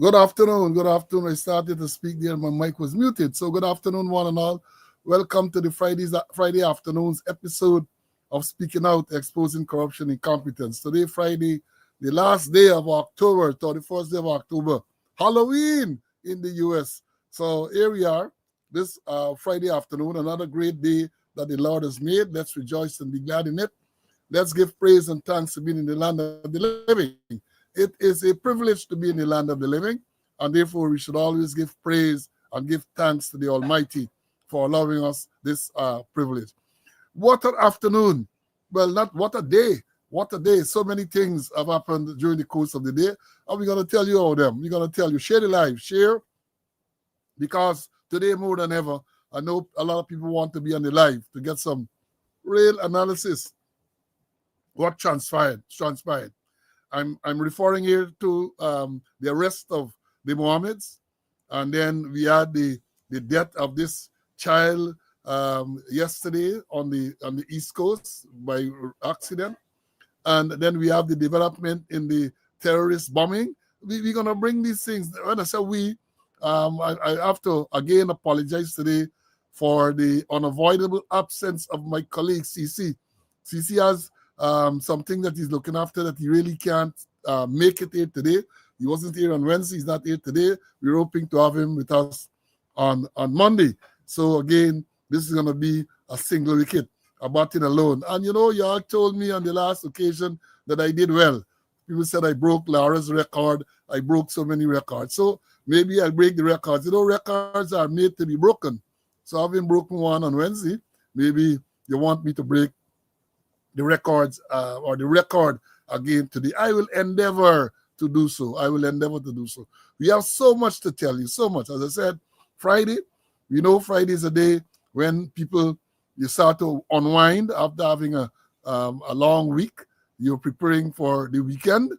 Good afternoon. Good afternoon. I started to speak there. My mic was muted. So good afternoon, one and all. Welcome to the Friday afternoon's episode of Speaking Out, Exposing Corruption and Incompetence. Today, Friday, the last day of October, 31st day of October, Halloween in the U.S. So here we are, this Friday afternoon, another great day that the Lord has made. Let's rejoice and be glad in it. Let's give praise and thanks to being in the land of the living. It is a privilege to be in the land of the living, and therefore we should always give praise and give thanks to the Almighty for allowing us this privilege. What an afternoon. Well, not what a day. What a day. So many things have happened during the course of the day, and we're going to tell you all of them. We're going to tell you, share the live, share, because today more than ever, I know a lot of people want to be on the live to get some real analysis. What transpired. I'm referring here to the arrest of the Mohammeds, and then we had the death of this child yesterday on the East Coast by accident, and then we have the development in the terrorist bombing. We're gonna bring these things. When I say we, I have to again apologize today for the unavoidable absence of my colleague CC. CC has something that he's looking after that he really can't make it here today. He wasn't here on Wednesday. He's not here today. We're hoping to have him with us on Monday. So again, this is going to be a single wicket, a batting alone. And you know, y'all told me on the last occasion that I did well. People said I broke Laura's record. I broke so many records. So maybe I'll break the records. You know, records are made to be broken. So having broken one on Wednesday, maybe you want me to break the records or the record again today. I will endeavor to do so. We have so much to tell you, so much. As I said, Friday, we know Friday is a day when you start to unwind after having a long week. You're preparing for the weekend,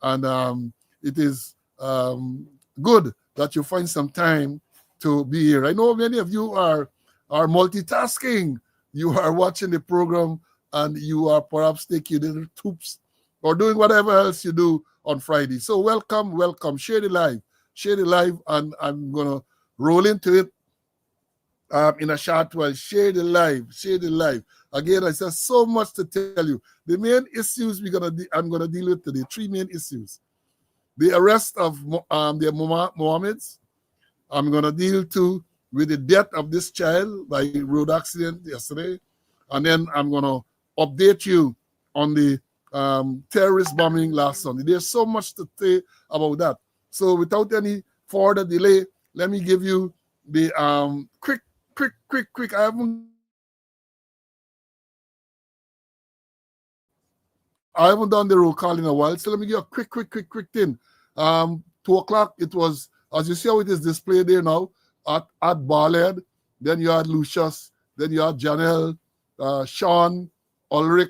and it is good that you find some time to be here. I know many of you are multitasking. You are watching the program and you are perhaps taking little toops or doing whatever else you do on Friday. So welcome. Share the live, and I'm going to roll into it in a short while. Share the live. Again, I said so much to tell you. The main issues I'm going to deal with today, three main issues. The arrest of the Mohammeds. I'm going to deal with the death of this child by road accident yesterday. And then I'm going to update you on the terrorist bombing last Sunday. There's so much to say about that. So without any further delay, let me give you the quick. I haven't done the roll call in a while, so let me give a quick thing. 2 o'clock, it was, as you see how it is displayed there now, at Barled. Then you had Lucius, then you had Janelle, Sean, Ulrich,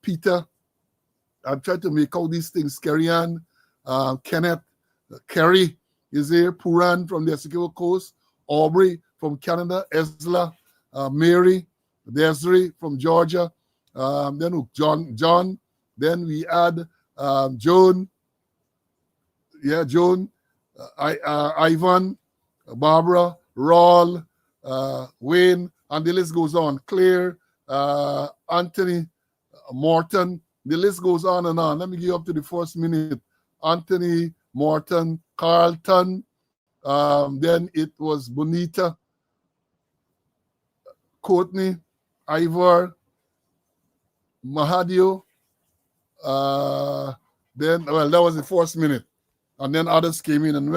Peter. I'm trying to make out these things. Kerry-Ann, Kenneth, Kerry is here, Puran from the Essequibo Coast, Aubrey from Canada, Esla, Mary, Desiree from Georgia, then John, then we add Joan, Ivan, Barbara, Raul, Wayne, and the list goes on. Claire, Anthony, Morton, the list goes on and on. Let me get up to the first minute. Anthony, Morton, Carlton, then it was Bonita, Courtney, Ivor, Mahadio, then, well, that was the first minute. And then others came in. And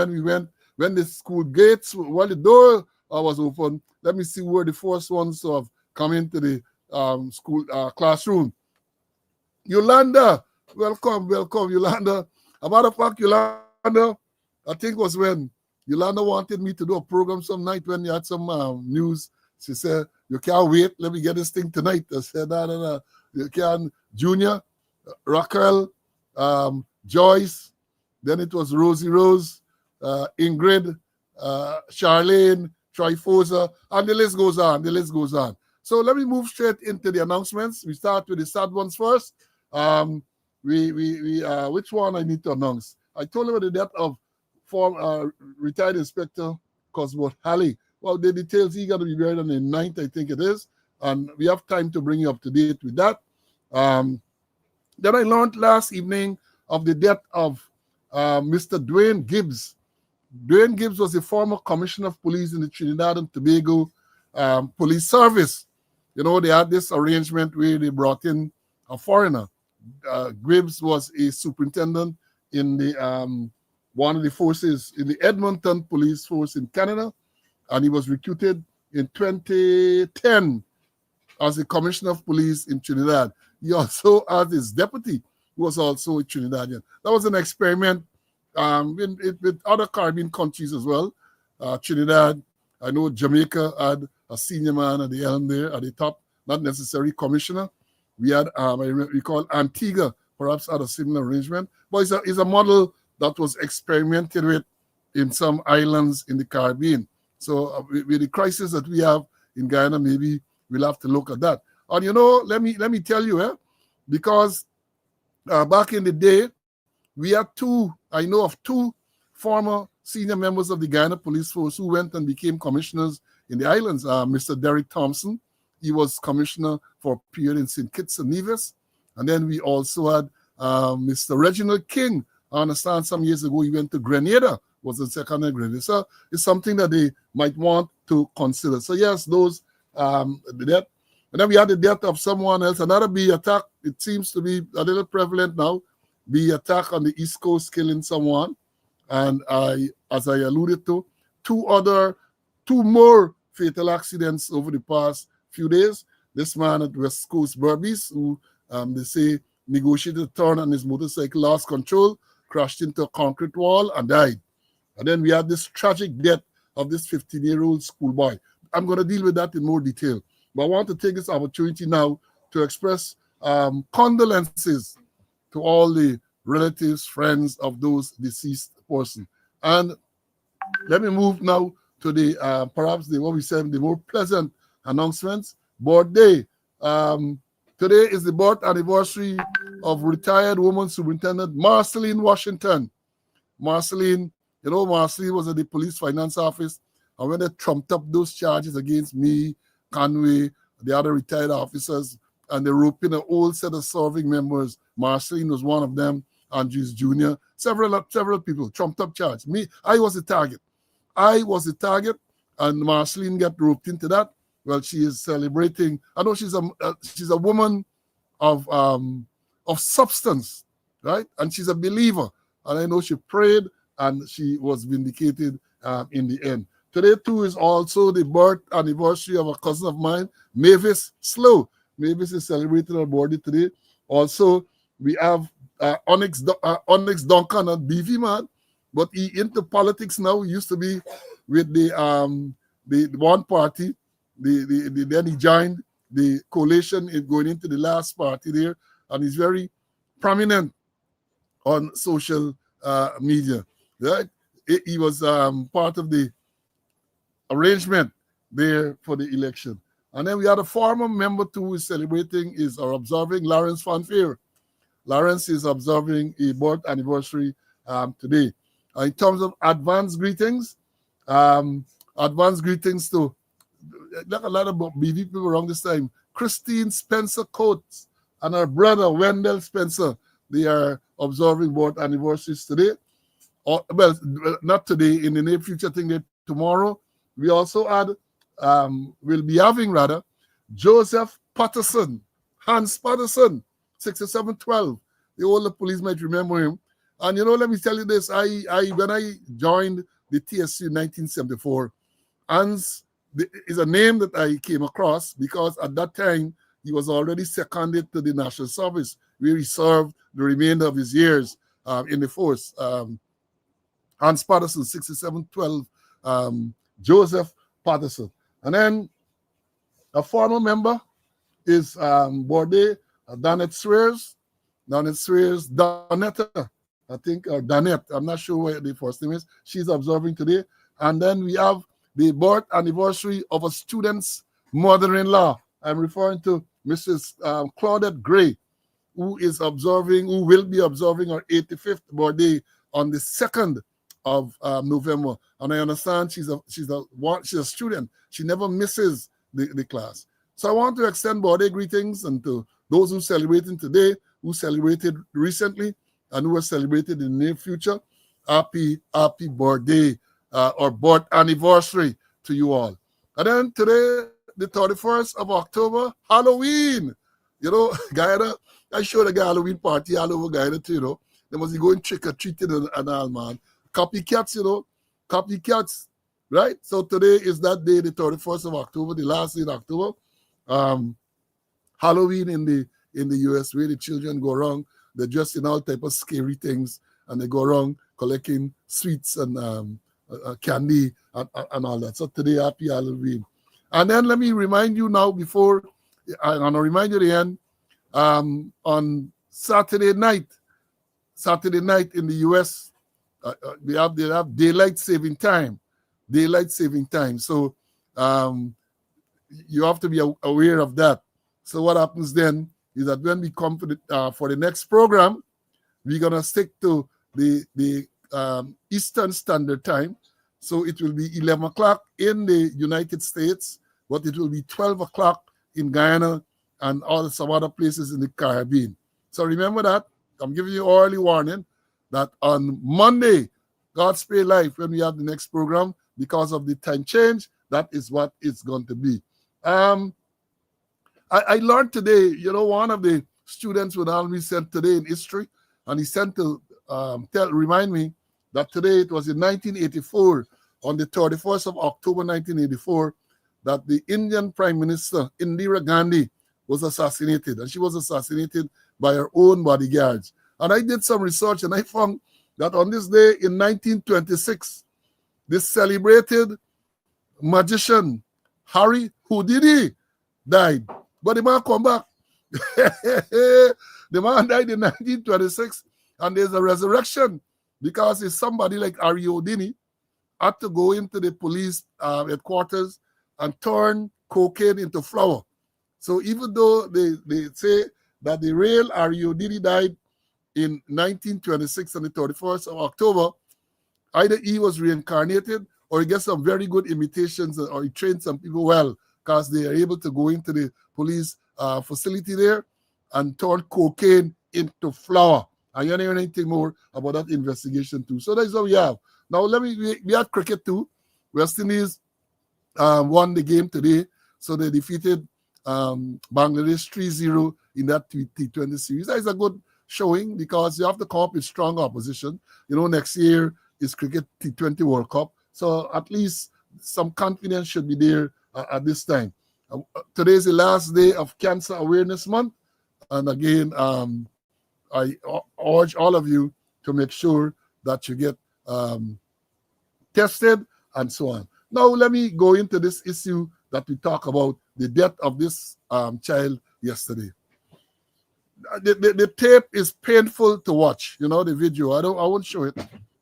when the school gates, the door was open, let me see where the first ones have come into the school classroom. Yolanda, welcome, Yolanda. A matter of fact, Yolanda, I think was when Yolanda wanted me to do a program some night when you had some news. She said, you can't wait, let me get this thing tonight. I said, no. You can. Junior, Raquel, Joyce, then it was Rosie Rose, Ingrid, Charlene, Trifosa, and the list goes on. So let me move straight into the announcements. We start with the sad ones first. Which one I need to announce? I told you about the death of retired Inspector Cosmo Halley. Well, the details, he got to be buried on the 9th, I think it is. And we have time to bring you up to date with that. Then I learned last evening of the death of Mr. Dwayne Gibbs. Dwayne Gibbs was a former commissioner of police in the Trinidad and Tobago Police Service. You know, they had this arrangement where they brought in a foreigner. Gibbs was a superintendent in the one of the forces in the Edmonton Police Force in Canada, and he was recruited in 2010 as the commissioner of police in Trinidad. He also had his deputy, who was also a Trinidadian. That was an experiment with other Caribbean countries as well. Trinidad, I know Jamaica had a senior man at the helm there at the top, not necessarily commissioner. We had, we call Antigua, perhaps had a similar arrangement. But it's a model that was experimented with in some islands in the Caribbean. So with the crisis that we have in Guyana, maybe we'll have to look at that. And you know, let me tell you, because back in the day, we had I know of two former senior members of the Guyana Police Force who went and became commissioners in the islands. Mr. Derek Thompson, he was commissioner for a period in St. Kitts and Nevis. And then we also had Mr. Reginald King. I understand some years ago he went to Grenada, was in second in Grenada. So it's something that they might want to consider. So yes, those, the death. And then we had the death of someone else, another bee attack. It seems to be a little prevalent now. Bee attack on the East Coast, killing someone. And as I alluded to, two more fatal accidents over the past few days. This man at West Coast Berbice, who they say negotiated a turn on his motorcycle, lost control, crashed into a concrete wall and died. And then we had this tragic death of this 15-year-old schoolboy. I'm going to deal with that in more detail. But I want to take this opportunity now to express condolences to all the relatives, friends of those deceased person. And let me move now to the perhaps what we said, the more pleasant announcements. Birthday. Today is the birth anniversary of retired woman superintendent Marceline Washington. Marceline, you know, Marceline was at the police finance office, and when they trumped up those charges against me, Conway, the other retired officers, and they roped in a whole set of serving members. Marceline was one of them, Andrews Jr., several people, trumped up charge. Me, I was the target. And Marceline got roped into that. Well, she is celebrating. I know she's a woman of substance, right? And she's a believer. And I know she prayed and she was vindicated in the end. Today, too, is also the birth anniversary of a cousin of mine, Mavis Slow. Mavis is celebrating her birthday today. Also, we have Onyx Duncan, a BV man, but he into politics now. He used to be with the one party. Then he joined the coalition going into the last party there, and he's very prominent on social media. Right? He was part of the arrangement there for the election. And then we had a former member too who is celebrating or observing, Lawrence Fanfare. Lawrence is observing a birth anniversary today. In terms of advanced greetings to like a lot of BV people around this time. Christine Spencer Coates and her brother Wendell Spencer, they are observing birth anniversaries today. Well, not today, in the near future, I think that tomorrow. We also had, we'll be having rather, Joseph Patterson, Hans Patterson, 6712. The older police might remember him. And you know, let me tell you this, when I joined the TSC in 1974, Hans is a name that I came across because at that time, he was already seconded to the National Service, where he served the remainder of his years in the force. Hans Patterson, 6712, Joseph Patterson. And then a former member is Borde, Danette Swears. Danette Swears, Donetta, I think, or Danette, I'm not sure what the first name is. She's observing today. And then we have the birth anniversary of a student's mother-in-law. I'm referring to Mrs. Claudette Gray, who will be observing her 85th birthday on the 2nd of November. And I understand she's a student. She never misses the class. So I want to extend birthday greetings and to those who are celebrating today, who celebrated recently, and who are celebrating in the near future. Happy birthday or birth anniversary to you all. And then today, the 31st of October, Halloween. You know, Guyana, I showed a guy Halloween party all over Guyana too, you know. They must be going trick-or-treating and all, man. Copycats, you know. Copycats, right? So today is that day, the 31st of October, the last day in October. Halloween in the US, where the children go around, they're dressed in all type of scary things, and they go around collecting sweets and candy and all that. So today, happy Halloween. And then let me remind you now, before I'm going to remind you again, on Saturday night in the US, they have daylight saving time. So you have to be aware of that. So what happens then is that when we come for the next program, we're going to stick to the Eastern Standard Time. So it will be 11 o'clock in the United States, but it will be 12 o'clock in Guyana and some other places in the Caribbean. So remember that. I'm giving you early warning that on Monday, God Spare Life, when we have the next program, because of the time change, that is what it's going to be. I learned today, you know, one of the students would always sent today in history, and he sent to remind me that today it was in 1984, on the 31st of October 1984, that the Indian Prime Minister, Indira Gandhi, was assassinated, and she was assassinated by her own bodyguards. And I did some research, and I found that on this day in 1926, this celebrated magician, Harry Houdini, died. But the man come back. The man died in 1926, and there's a resurrection because it's somebody like Harry Houdini had to go into the police headquarters and turn cocaine into flour. So even though they say that the real Harry Houdini died in 1926 on the 31st of October, either he was reincarnated or he gets some very good imitations, or he trained some people well, because they are able to go into the police facility there and turn cocaine into flour. And you don't hear anything more about that investigation too. So that's what we have. Now we have cricket too. West Indies won the game today. So they defeated Bangladesh 3-0 in that T20 series. That is a good showing because you have to come up with strong opposition. You know, next year is Cricket T20 World Cup. So at least some confidence should be there at this time. Today is the last day of Cancer Awareness Month. And again, I urge all of you to make sure that you get tested and so on. Now, let me go into this issue that we talk about, the death of this child yesterday. The tape is painful to watch, you know, the video. I won't show it.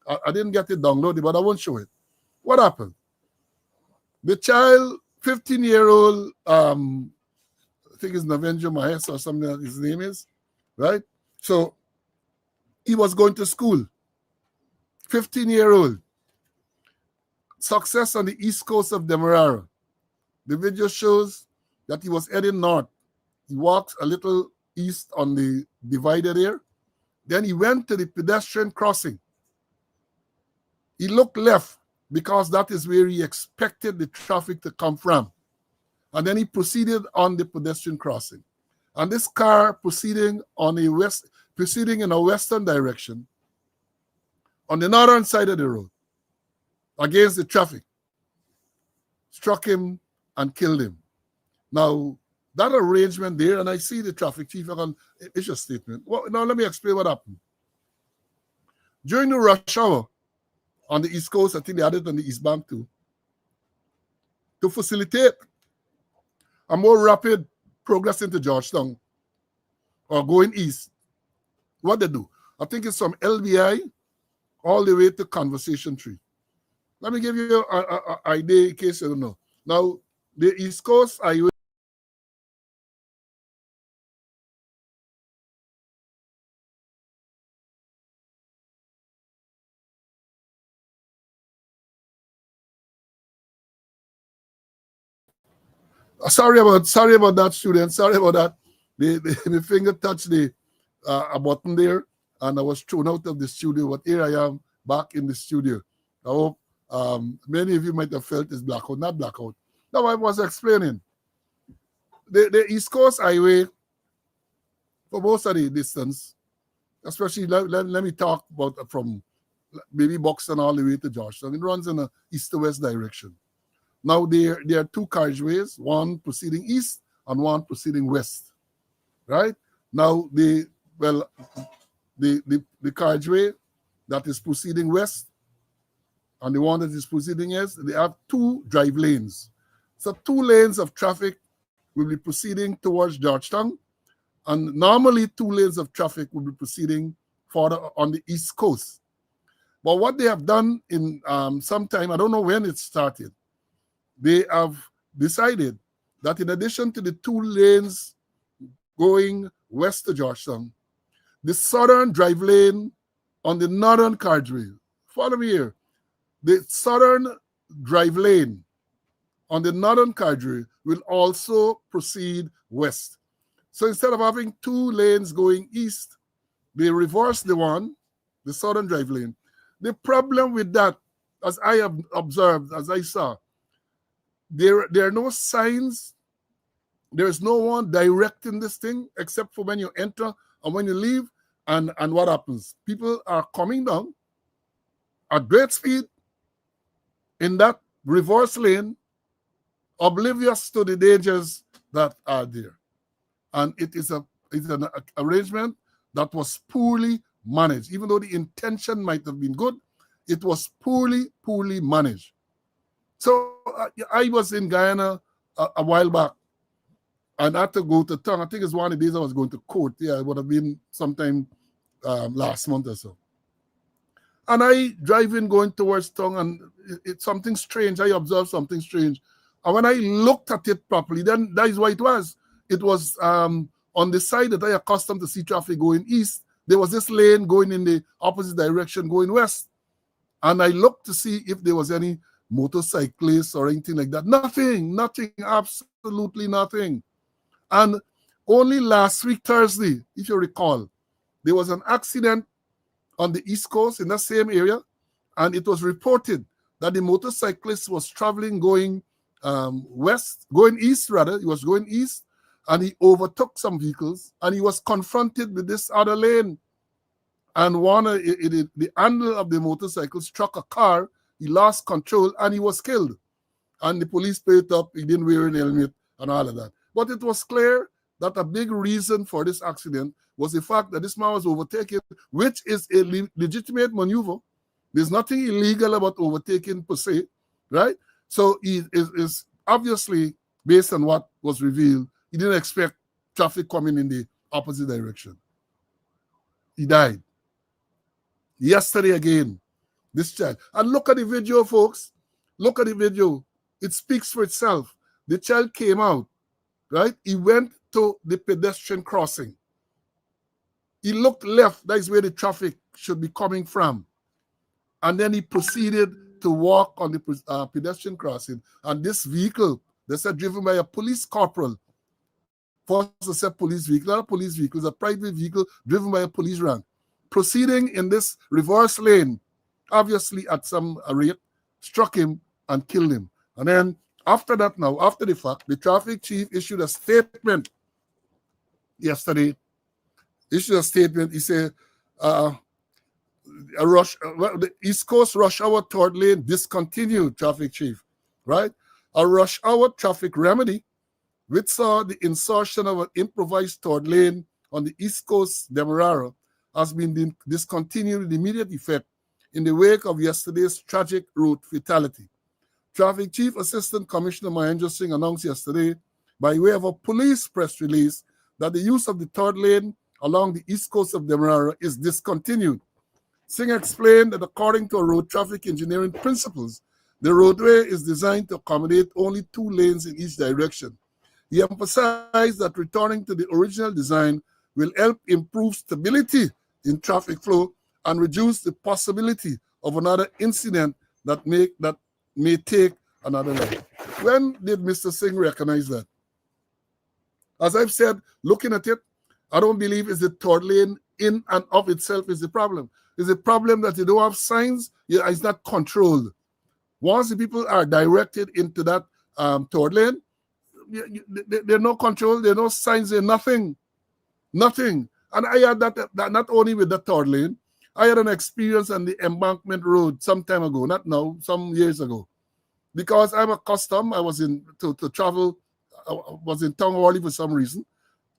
I didn't get it downloaded, but I won't show it. What happened? The child, 15-year-old, I think it's Navendra Mahes or something that his name is, right? So he was going to school, 15-year-old. Success on the east coast of Demerara. The video shows that he was heading north. He walked a little east on the divider there. Then he went to the pedestrian crossing. He looked left because that is where he expected the traffic to come from. And then he proceeded on the pedestrian crossing. And this car proceeding in a western direction on the northern side of the road against the traffic, struck him and killed him. Now, that arrangement there, and I see the traffic chief, I can issue a statement. Well, now let me explain what happened. During the rush hour on the East Coast, I think they had it on the East Bank too, to facilitate a more rapid progress into Georgetown or going east, what they do, I think it's from LBI all the way to Conversation Tree. Let me give you an idea in case you don't know. Now, the East Coast Highway Sorry about that, student. Sorry about that. My finger touched a button there, and I was thrown out of the studio. But here I am back in the studio. I hope many of you might have felt this blackout, not blackout. Now I was explaining the East Coast Highway for most of the distance, especially let me talk about from maybe Buxton all the way to Georgetown. It runs in a east to west direction. Now there are two carriageways, one proceeding east and one proceeding west, right? Now the carriageway that is proceeding west and the one that is proceeding east, they have two drive lanes. So 2 lanes of traffic will be proceeding towards Georgetown, and normally 2 lanes of traffic will be proceeding further on the east coast. But what they have done in some time, I don't know when it started, they have decided that in addition to the 2 lanes going west to Georgetown, the southern drive lane on the northern carriageway, follow me here, the southern drive lane on the northern carriageway will also proceed west. So instead of having 2 lanes going east, they reverse the southern drive lane. The problem with that, as I have observed, as I saw, there are no signs. There is no one directing this thing except for when you enter and when you leave, and what happens? People are coming down at great speed in that reverse lane, oblivious to the dangers that are there. And it's an arrangement that was poorly managed. Even though the intention might have been good, it was poorly managed. So I was in Guyana a while back, and I had to go to town. I think it's one of the days I was going to court. Yeah, it would have been sometime last month or so. And I drive in going towards town, and it's something strange. I observed something strange. And when I looked at it properly, then that is what it was. It was on the side that I accustomed to see traffic going east. There was this lane going in the opposite direction, going west. And I looked to see if there was any motorcyclists or anything like that. Nothing, absolutely nothing. And only last week, Thursday, if you recall, there was an accident on the East Coast in that same area, and it was reported that the motorcyclist was traveling going east, he was going east, and he overtook some vehicles, and he was confronted with this other lane. And the handle of the motorcycle struck a car, he lost control, and he was killed. And the police picked up, he didn't wear an helmet, and all of that. But it was clear that a big reason for this accident was the fact that this man was overtaken, which is a legitimate maneuver. There's nothing illegal about overtaking per se, right? So he is obviously, based on what was revealed, he didn't expect traffic coming in the opposite direction. He died. Yesterday again, this child. And look at the video, folks. Look at the video. It speaks for itself. The child came out, right? He went to the pedestrian crossing. He looked left. That is where the traffic should be coming from. And then he proceeded to walk on the pedestrian crossing. And this vehicle, they said driven by a police corporal. First they said police vehicle, not a police vehicle, it's a private vehicle driven by a police rank. Proceeding in this reverse lane, obviously at some rate, struck him and killed him. And then after that now, after the fact, the traffic chief issued a statement yesterday. He said, the East Coast rush hour third lane discontinued, traffic chief, right? A rush hour traffic remedy, which saw the insertion of an improvised third lane on the East Coast Demerara, has been discontinued with immediate effect in the wake of yesterday's tragic road fatality. Traffic Chief Assistant Commissioner Mahendra Singh announced yesterday, by way of a police press release, that the use of the third lane along the east coast of Demerara is discontinued. Singh explained that according to road traffic engineering principles, the roadway is designed to accommodate only 2 lanes in each direction. He emphasized that returning to the original design will help improve stability in traffic flow and reduce the possibility of another incident that may take another life. When did Mr. Singh recognize that? As I've said, looking at it, I don't believe it's the third lane in and of itself is the problem. It's a problem that you don't have signs, it's not controlled. Once the people are directed into that third lane, there's no control, there's no signs, there's nothing. Nothing. And I had that not only with the third lane, I had an experience on the Embankment Road some time ago, not now, some years ago. Because I'm accustomed, I was to travel, I was in town early for some reason,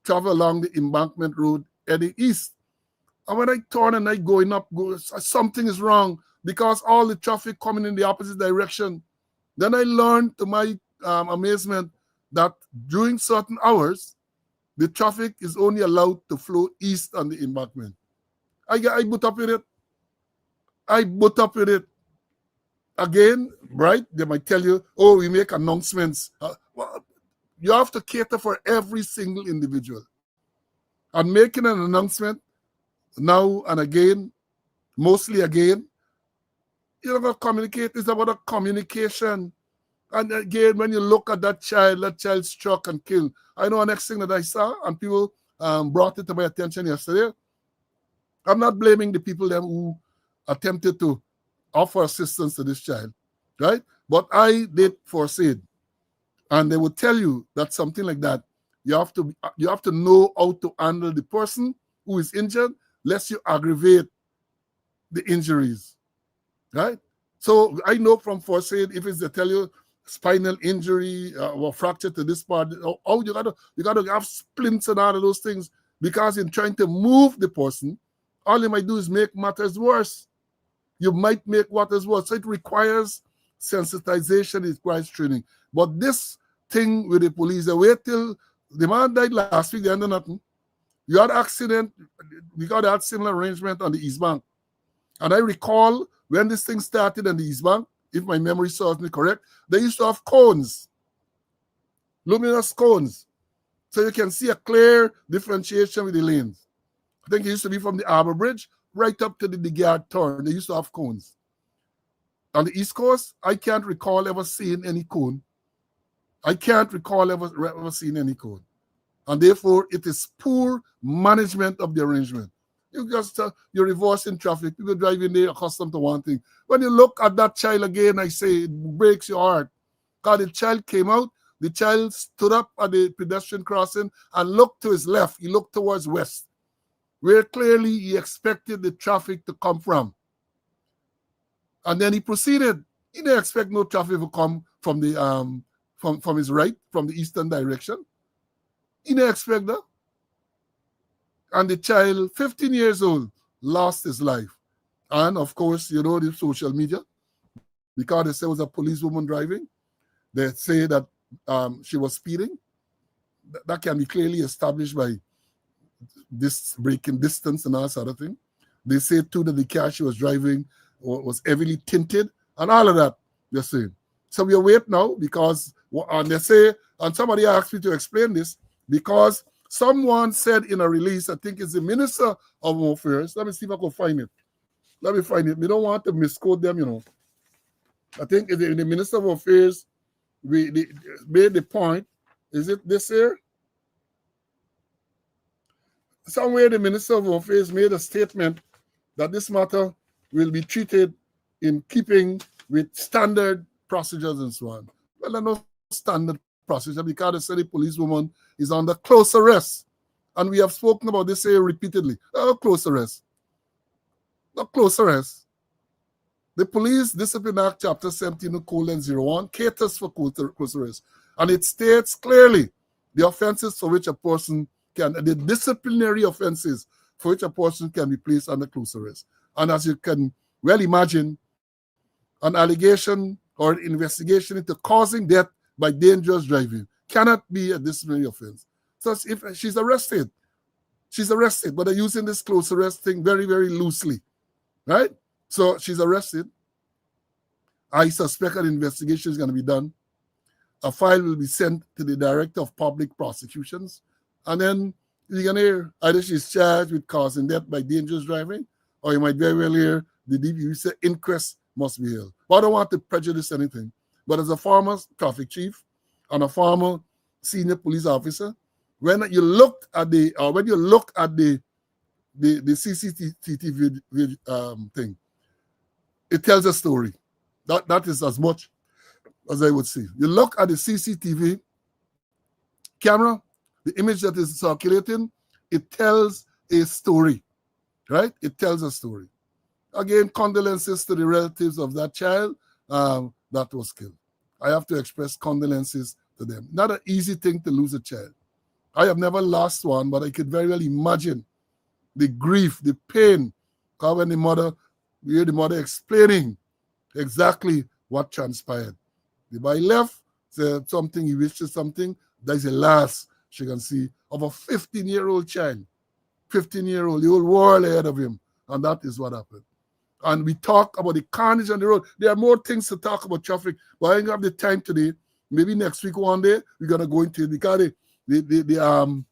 travel along the Embankment Road heading east. And when I turn and I something is wrong because all the traffic coming in the opposite direction. Then I learned to my amazement that during certain hours, the traffic is only allowed to flow east on the embankment. I put up with it. I put up with it. Again, right? They might tell you, oh, we make announcements. Well, you have to cater for every single individual. And making an announcement now and again, mostly again, you're going to communicate. It's about a communication. And again, when you look at that child struck and killed. I know the next thing that I saw, and people brought it to my attention yesterday. I'm not blaming the people them who attempted to offer assistance to this child, right? But I did foresee it. And they would tell you that something like that, you have to know how to handle the person who is injured, lest you aggravate the injuries, right? So I know from first aid, if it's they tell you spinal injury or fracture to this part, oh, you gotta have splints and all of those things, because in trying to move the person, all you might do is make matters worse. You might make matters worse. So it requires sensitization, it requires training. But this thing with the police, they wait till the man died last week, they ended nothing. You had accident, we got that similar arrangement on the East Bank. And I recall when this thing started on the East Bank, if my memory serves me correct, they used to have cones, luminous cones. So you can see a clear differentiation with the lanes. I think it used to be from the Arbor Bridge right up to the Digard turn. They used to have cones. On the East Coast, I can't recall ever seeing any cone. I can't recall ever seeing any cone. And therefore, it is poor management of the arrangement. You're reversing traffic. People driving there accustomed to one thing. When you look at that child again, I say it breaks your heart. Because the child came out, the child stood up at the pedestrian crossing and looked to his left. He looked towards west, where clearly he expected the traffic to come from. And then he proceeded. He didn't expect no traffic to come from the from his right, from the eastern direction. He didn't expect that. And the child, 15 years old, lost his life. And of course, you know the social media, because they say it was a policewoman driving. They say that she was speeding. That can be clearly established by this braking distance and all sort of thing. They say too that the car she was driving was heavily tinted and all of that, they're saying. So we await now because, and they say, and somebody asked me to explain this, because someone said in a release, I think it's the Minister of Home Affairs. Let me see if I can find it. Let me find it. We don't want to misquote them, you know. I think the Minister of Affairs made the point. Is it this here? Somewhere the Minister of Affairs made a statement that this matter will be treated in keeping with standard procedures and so on. Well, there are no standard procedure because they said the policewoman is under close arrest. And we have spoken about this here repeatedly. Close arrest. Not close arrest. The Police Discipline Act, Chapter 17:01, caters for close arrest. And it states clearly the offenses for which a person the disciplinary offenses for which a person can be placed under close arrest. And as you can well imagine, an allegation or an investigation into causing death by dangerous driving cannot be a disciplinary offense. So if she's arrested, but they're using this close arrest thing very, very loosely, right? So she's arrested. I suspect an investigation is going to be done. A file will be sent to the Director of Public Prosecutions. And then you're going to hear either she's charged with causing death by dangerous driving, or you might very well hear the DPP say inquest must be held. But I don't want to prejudice anything. But as a former traffic chief and a former senior police officer, when you looked at the CCTV thing, it tells a story. That is as much as I would say. You look at the CCTV camera, the image that is circulating, it tells a story, right? It tells a story. Again, condolences to the relatives of that child that was killed. I have to express condolences to them. Not an easy thing to lose a child. I have never lost one, but I could very well imagine the grief, the pain, because when we hear the mother explaining exactly what transpired. The boy left, said something, he wished something, that is the last she can see of a 15-year-old child. 15-year-old, the whole world ahead of him. And that is what happened. And we talk about the carnage on the road. There are more things to talk about traffic, but I don't have the time today. Maybe next week one day we're gonna go into it because the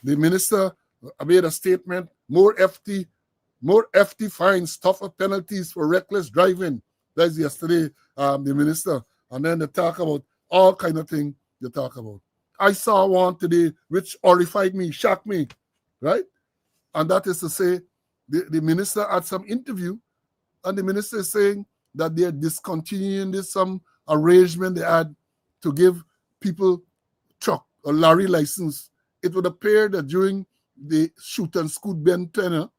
minister made a statement, more FT fines, tougher penalties for reckless driving. That's yesterday, the minister. And then they talk about all kind of things they talk about. I saw one today which horrified me, shocked me, right? And that is to say, the minister had some interview, and the minister is saying that they're discontinuing some arrangement they had to give people truck or lorry license. It would appear that during the shoot and scoot Ben tenure,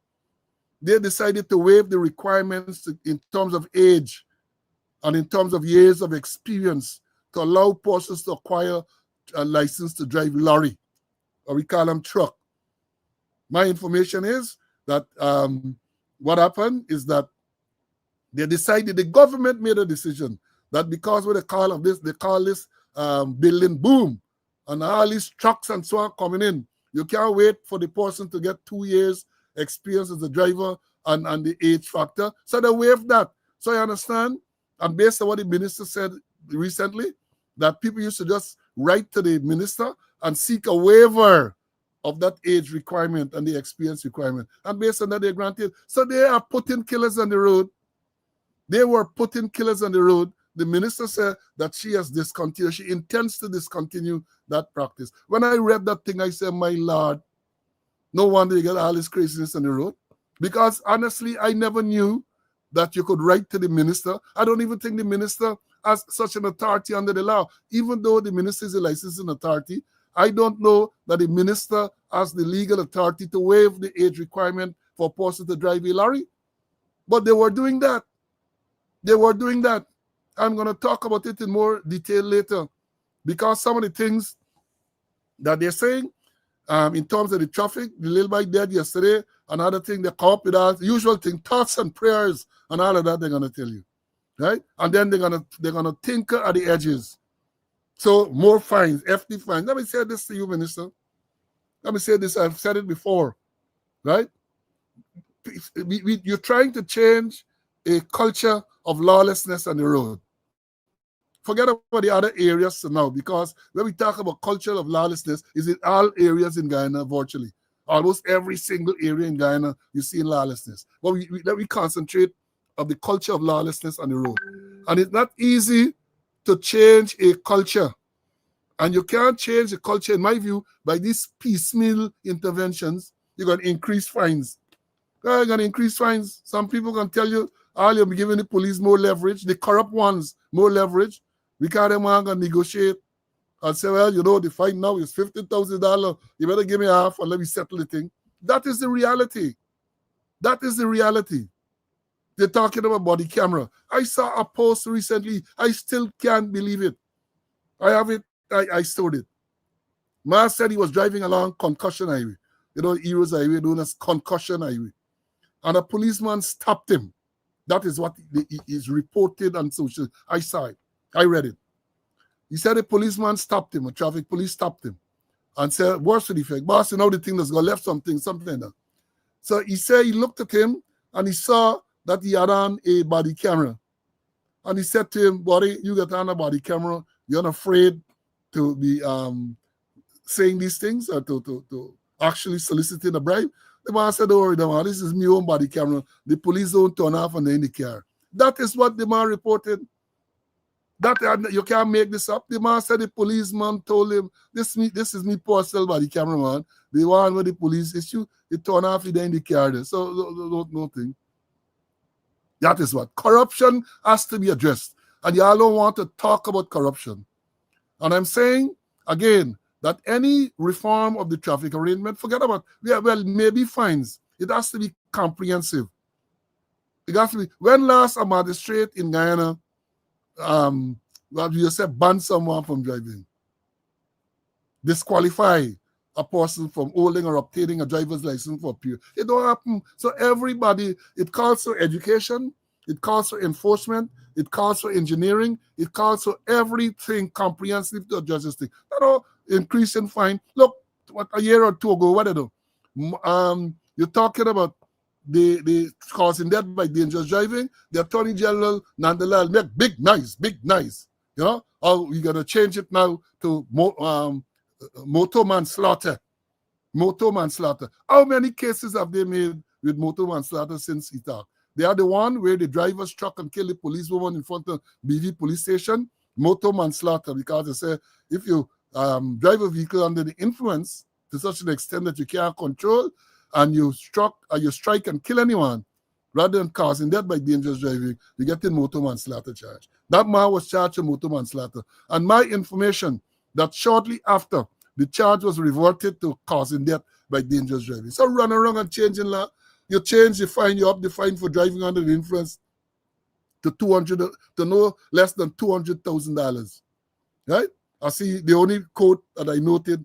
they decided to waive the requirements in terms of age and in terms of years of experience to allow persons to acquire a license to drive lorry, or we call them truck. My information is that what happened is that they decided, the government made a decision that because of the call of this, they call this building boom, and all these trucks and so on coming in. You can't wait for the person to get 2 years experience as a driver and the age factor. So they waived that. So I understand, and based on what the minister said recently, that people used to just write to the minister and seek a waiver of that age requirement and the experience requirement. And based on that, they granted. So they are putting killers on the road. They were putting killers on the road. The minister said that she has discontinued. She intends to discontinue that practice. When I read that thing, I said, my Lord, no wonder you get all this craziness on the road. Because honestly, I never knew that you could write to the minister. I don't even think the minister has such an authority under the law. Even though the minister is a licensing authority, I don't know that the minister has the legal authority to waive the age requirement for a person to drive a lorry. But they were doing that. They were doing that. I'm going to talk about it in more detail later, because some of the things that they're saying in terms of the traffic, the little boy dead yesterday, another thing, they come up with all the usual thing, thoughts and prayers and all of that they're going to tell you, right? And then they're gonna tinker at the edges. So more fines, FD fines. Let me say this to you, Minister. Let me say this, I've said it before, right? You're trying to change a culture of lawlessness on the road. Forget about the other areas now, because when we talk about culture of lawlessness, is in all areas in Guyana virtually. Almost every single area in Guyana, you see lawlessness. But let me concentrate on the culture of lawlessness on the road. And it's not easy to change a culture. And you can't change the culture, in my view, by these piecemeal interventions. You're going to increase fines. You're going to increase fines. Some people can tell you, you'll be giving the police more leverage, the corrupt ones more leverage. We can't them going to negotiate and say, well, you know, the fine now is $50,000. You better give me half and let me settle the thing. That is the reality. That is the reality. They're talking about body camera. I saw a post recently. I still can't believe it. I have it. I stored it. Ma said he was driving along Concussion Highway. You know, Heroes Highway, known as Concussion Highway. And a policeman stopped him. That is what is reported on social. I saw it. I read it. He said a policeman stopped him, a traffic police stopped him, and said, what's the defect? Boss, you know the thing that's got left something like that. So he said he looked at him and he saw that he had on a body camera. And he said to him, buddy, you got on a body camera. You're not afraid to be saying these things or to actually soliciting a bribe? The man said, don't worry, man, this is my own body camera. The police don't turn off and they're in the car. That is what the man reported. That you can't make this up. The man said the policeman told him, this is me postal by the cameraman. The one with the police issue, he turned off it in the car there. So no thing. That is what. Corruption has to be addressed. And y'all don't want to talk about corruption. And I'm saying, again, that any reform of the traffic arrangement, forget about, well, maybe fines. It has to be comprehensive. It has to be, when last a magistrate in Guyana, what you said, ban someone from driving, disqualify a person from holding or obtaining a driver's license for a period. It don't happen. So everybody, it calls for education, it calls for enforcement, it calls for engineering, it calls for everything comprehensive to address this thing. You know, increase in fine. Look, what a year or two ago, what they do? You're talking about the causing death by dangerous driving. The Attorney General Nandalal make big nice. You know, oh, we're gonna change it now to motor manslaughter. Motor manslaughter. How many cases have they made with motor manslaughter since he talked? They are the one where the driver struck and killed the policewoman in front of BV police station. Motor manslaughter, because they say if you drive a vehicle under the influence to such an extent that you can't control, and you strike and kill anyone, rather than causing death by dangerous driving, you get the motor manslaughter charge. That man was charged with motor manslaughter. And my information that shortly after, the charge was reverted to causing death by dangerous driving. So run around and changing law. You change the fine, you up the fine for driving under the influence to no less than $200,000. Right? I see the only quote that I noted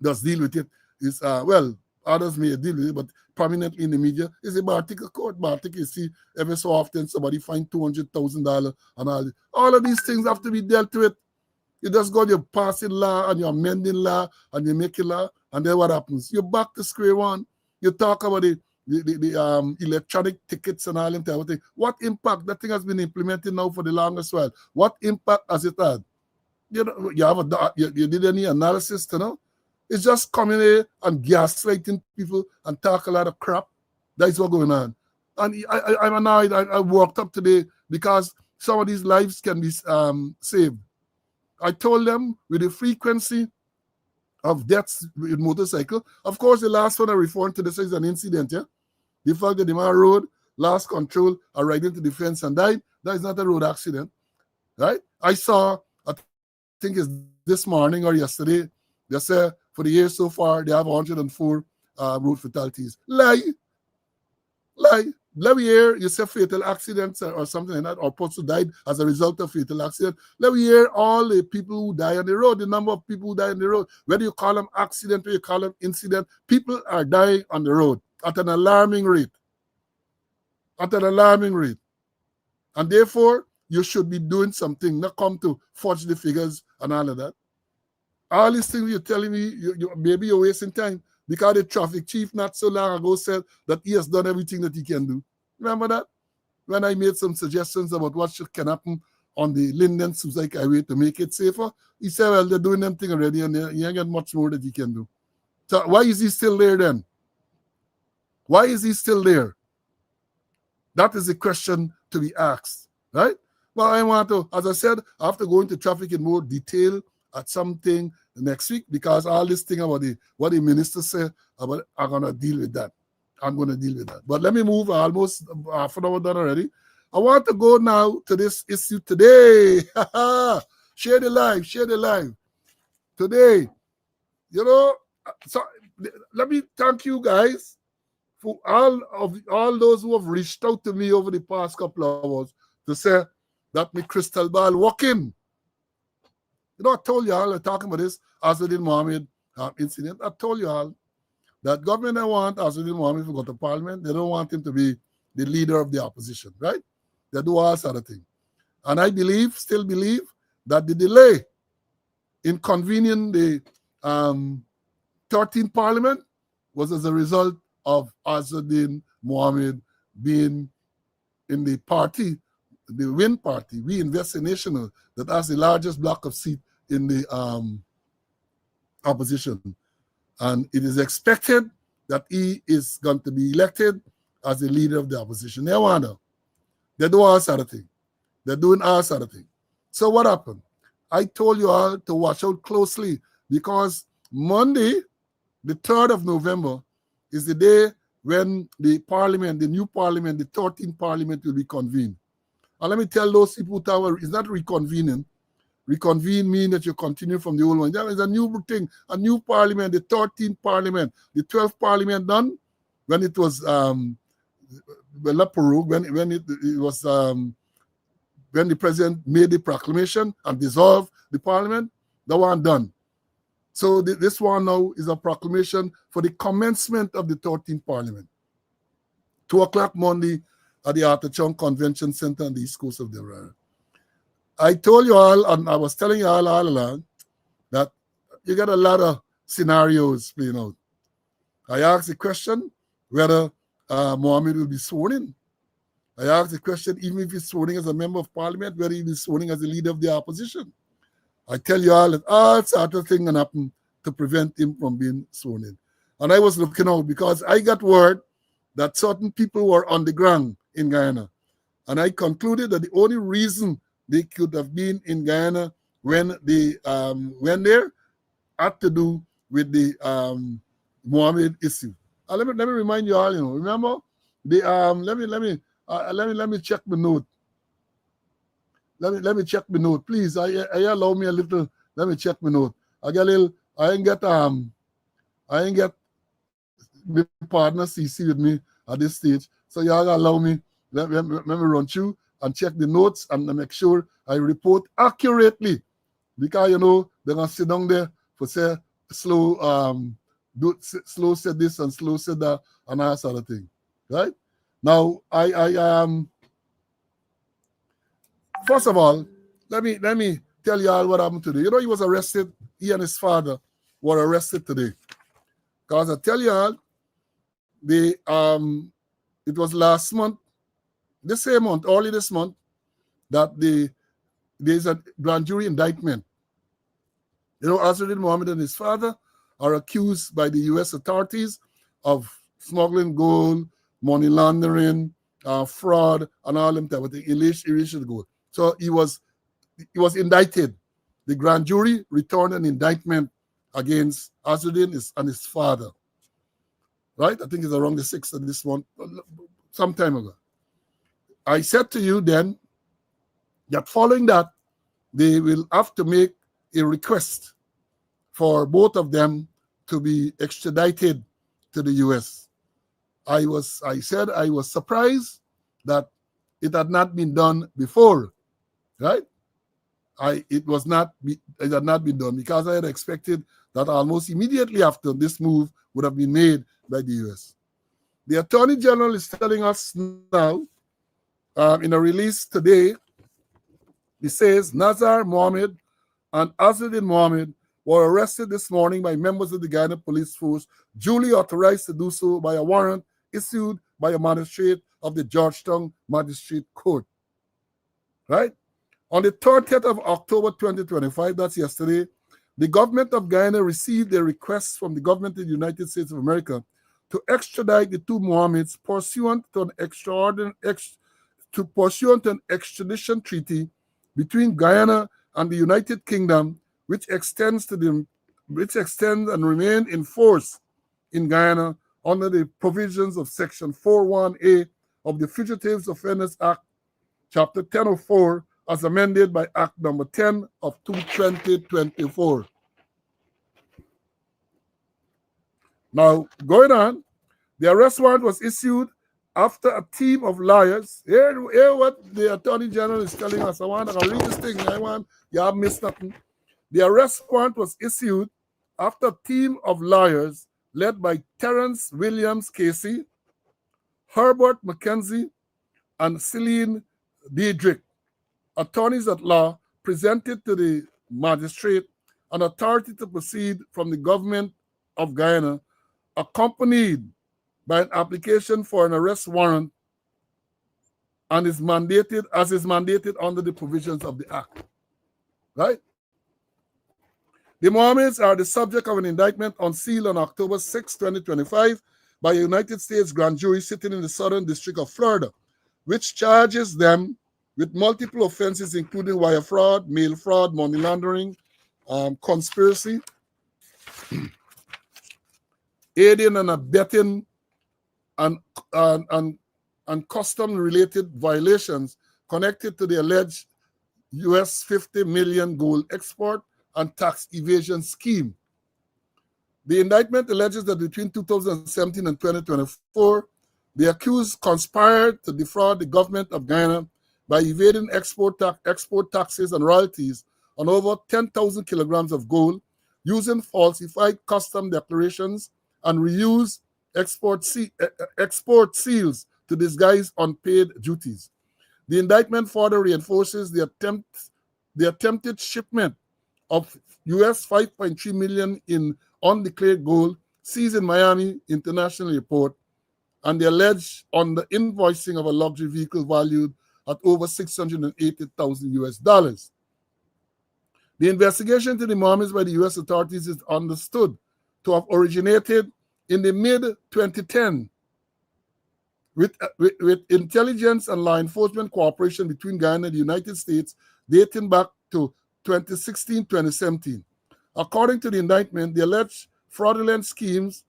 does deal with it is well, others may deal with it, but prominently in the media is a Bartica court. Bartica, you see every so often somebody fined $200,000 and all of these things have to be dealt with. You just go, you're passing law and you're amending law and you make a law, and then what happens? You're back to square one. You talk about the electronic tickets and all that everything. What impact? That thing has been implemented now for the longest while. What impact has it had? You know, you did any analysis to know? It's just coming here and gaslighting people and talk a lot of crap. That's what's going on. And I'm annoyed. I worked up today because some of these lives can be saved. I told them with the frequency of deaths with motorcycle, of course, the last one I referred to this is an incident, yeah? The fact that the man rode, lost control, or right into the fence and died, that is not a road accident, right? I saw, I think it's this morning or yesterday, they say for the year so far, they have 104 road fatalities. Lie. Let me hear you say fatal accidents or something like that, or person died as a result of fatal accident. Let me hear all the people who die on the road, the number of people who die on the road. Whether you call them accident or you call them incident, people are dying on the road at an alarming rate. At an alarming rate. And therefore, you should be doing something, not come to fudge the figures and all of that. All these things you're telling me, maybe you're wasting time. Because the traffic chief not so long ago said that he has done everything that he can do. Remember that? When I made some suggestions about what can happen on the Linden-Suzaik Highway to make it safer, he said, well, they're doing them thing already and he ain't got much more that he can do. So why is he still there then? Why is he still there? That is the question to be asked, right? Well, I want to, as I said, I have to go into traffic in more detail at something next week, because all this thing about what the minister said about, I'm going to deal with that. I'm going to deal with that. But let me move, almost half an hour done already. I want to go now to this issue today. Share the live. Today, you know, so let me thank you guys for all those who have reached out to me over the past couple of hours to say that my crystal ball working. You know, I told you all, I'm talking about this Azuddin Mohammed incident. I told you all that government don't want Azuddin Mohammed to go to parliament. They don't want him to be the leader of the opposition, right? They do all sort of things. And I still believe, that the delay in convening the 13th parliament was as a result of Azuddin Mohammed being in the party, the WIN party, We Invest in National, that has the largest block of seats in the opposition. And it is expected that he is going to be elected as the leader of the opposition. They do all sort of thing. They're doing all sort of thing. So what happened? I told you all to watch out closely because Monday, the 3rd of November, is the day when the parliament, the new parliament, the 13th parliament will be convened. And let me tell those people who it's not reconvening. Reconvene means that you continue from the old one. That is a new thing, a new parliament, the 13th parliament, the 12th parliament done when it was when it was when the president made the proclamation and dissolved the parliament, that one done. So this one now is a proclamation for the commencement of the 13th parliament. 2 o'clock Monday at the Arthur Chung Convention Center on the east coast of Delaware. I told you all, and I was telling you all along, that you got a lot of scenarios playing out. I asked the question whether Mohammed will be sworn in. I asked the question, even if he's sworn in as a member of parliament, whether he'll be sworn in as the leader of the opposition. I tell you all that all sorts of things can happen to prevent him from being sworn in. And I was looking out because I got word that certain people were on the ground in Guyana. And I concluded that the only reason they could have been in Guyana when they went there had to do with the Mohammed issue. Let me remind you all, remember the let me check the note. Let me check the note, please. I allow me a little. Let me check my note. I ain't get my partner CC with me at this stage. So y'all allow me. Let me run through and check the notes and make sure I report accurately. Because they're gonna sit down there for say slow slow said this and slow said that and that sort of thing. Right? Now I first of all, let me tell you all what happened today. He was arrested. He and his father were arrested today. Because I tell you all, it was last month, this same month, early this month, that there's a grand jury indictment. Azruddin Mohammed and his father are accused by the U.S. authorities of smuggling gold, money laundering, fraud, and all them type of thing, illicit gold. So he was indicted. The grand jury returned an indictment against Azruddin and his father. Right? I think it's around the 6th of this month, some time ago. I said to you then that following that, they will have to make a request for both of them to be extradited to the U.S. I said I was surprised that it had not been done before, right? It had not been done because I had expected that almost immediately after this move would have been made by the U.S. The Attorney General is telling us now, in a release today, he says Nazar Mohammed and Azruddin Mohammed were arrested this morning by members of the Guyana Police Force, duly authorized to do so by a warrant issued by a magistrate of the Georgetown Magistrate Court. Right? On the 30th of October 2025, that's yesterday, the government of Guyana received a request from the government of the United States of America to extradite the two Mohammeds pursuant to an extradition treaty between Guyana and the United Kingdom, which extends and remain in force in Guyana under the provisions of Section 41A of the Fugitives Offenders Act, Chapter 1004, as amended by Act Number 10 of 2024. Now, going on, the arrest warrant was issued after a team of lawyers. Hear what the Attorney General is telling us. I want to read this thing. You have missed nothing. The arrest warrant was issued after a team of lawyers led by Terence Williams Casey, Herbert McKenzie, and Celine Diedrich, attorneys at law, presented to the magistrate an authority to proceed from the government of Guyana, accompanied by an application for an arrest warrant and is mandated under the provisions of the Act. Right? The Mohammeds are the subject of an indictment on seal on October 6, 2025 by a United States grand jury sitting in the Southern District of Florida, which charges them with multiple offenses including wire fraud, mail fraud, money laundering, conspiracy, aiding and abetting, and custom-related violations connected to the alleged US 50 million gold export and tax evasion scheme. The indictment alleges that between 2017 and 2024, the accused conspired to defraud the government of Guyana by evading export taxes and royalties on over 10,000 kilograms of gold, using falsified custom declarations and reused export seals to disguise unpaid duties. The indictment further reinforces the attempted shipment of US 5.3 million in undeclared gold seized in Miami International Airport, and the alleged invoicing of a luxury vehicle valued at over $680,000 US dollars. The investigation into the Mohammeds by the US authorities is understood to have originated in the mid-2010 with intelligence and law enforcement cooperation between Guyana and the United States dating back to 2016-2017. According to the indictment, the alleged fraudulent schemes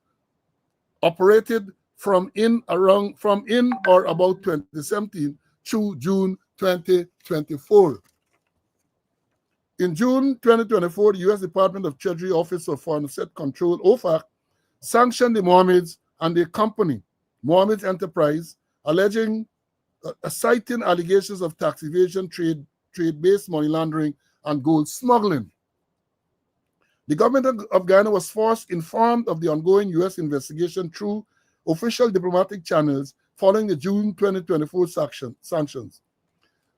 operated from in or about 2017 through June 2024. In June 2024, the U.S. Department of Treasury Office of Foreign Asset Control, OFAC, sanctioned the Mohammeds and their company, Mohammeds Enterprise, citing allegations of tax evasion, trade-based money laundering, and gold smuggling. The government of Guyana was first informed of the ongoing U.S. investigation through official diplomatic channels following the June 2024 sanctions.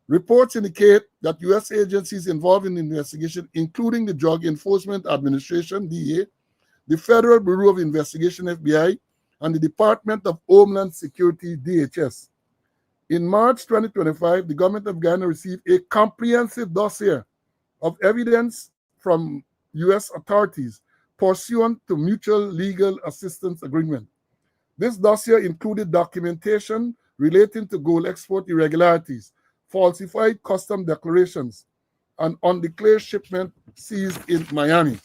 Reports indicate that U.S. agencies involved in the investigation, including the Drug Enforcement Administration, DEA, the Federal Bureau of Investigation, FBI, and the Department of Homeland Security, DHS. In March 2025, the government of Guyana received a comprehensive dossier of evidence from U.S. authorities pursuant to Mutual Legal Assistance Agreement. This dossier included documentation relating to gold export irregularities, falsified custom declarations, and undeclared shipment seized in Miami.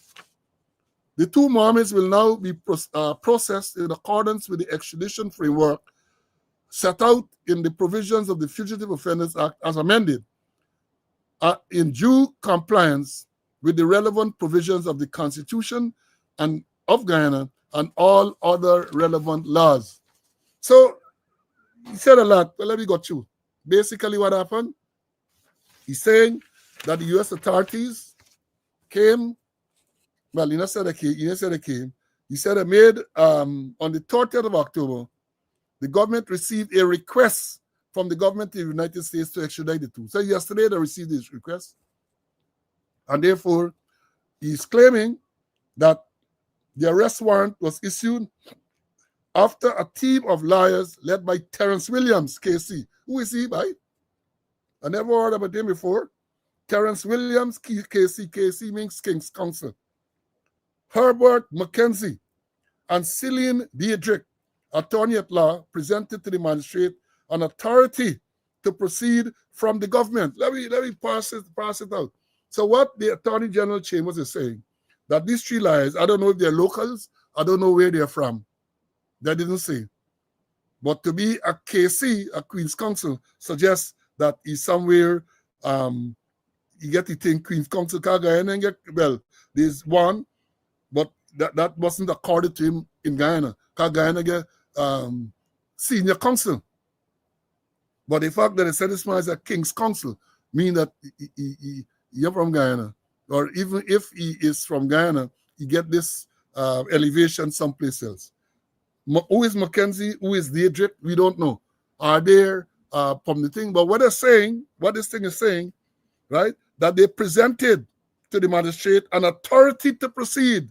The two Mohammeds will now be processed in accordance with the extradition framework set out in the provisions of the Fugitive Offenders Act as amended, in due compliance with the relevant provisions of the Constitution and of Guyana and all other relevant laws. So he said a lot, but let me go through. Basically what happened, he's saying that the U.S. authorities came, well, he said they came, he said they made, on the 30th of October, the government received a request from the government of the United States to extradite the two. So yesterday they received this request, and therefore he's claiming that the arrest warrant was issued after a team of lawyers led by Terrence Williams, KC. Who is he, by? I never heard about him before. Terrence Williams, KC. KC means King's Counsel. Herbert McKenzie and Celine Diedrich, attorney at law, presented to the magistrate an authority to proceed from the government. Let me pass it out. So what the Attorney General Chambers is saying, that these three lawyers, I don't know if they're locals, I don't know where they're from. They didn't say. But to be a KC, a Queen's Counsel, suggests that he's somewhere, you get the thing, Queen's Counsel, Guyana, well, there's one, but that wasn't accorded to him in Guyana. Guyana get senior counsel. But the fact that it said this man is a King's Counsel means that you're from Guyana. Or even if he is from Guyana, he get this elevation someplace else. Who is Mackenzie? Who is Diedrich? We don't know. Are there from the thing? But what they're saying, what this thing is saying, right, that they presented to the magistrate an authority to proceed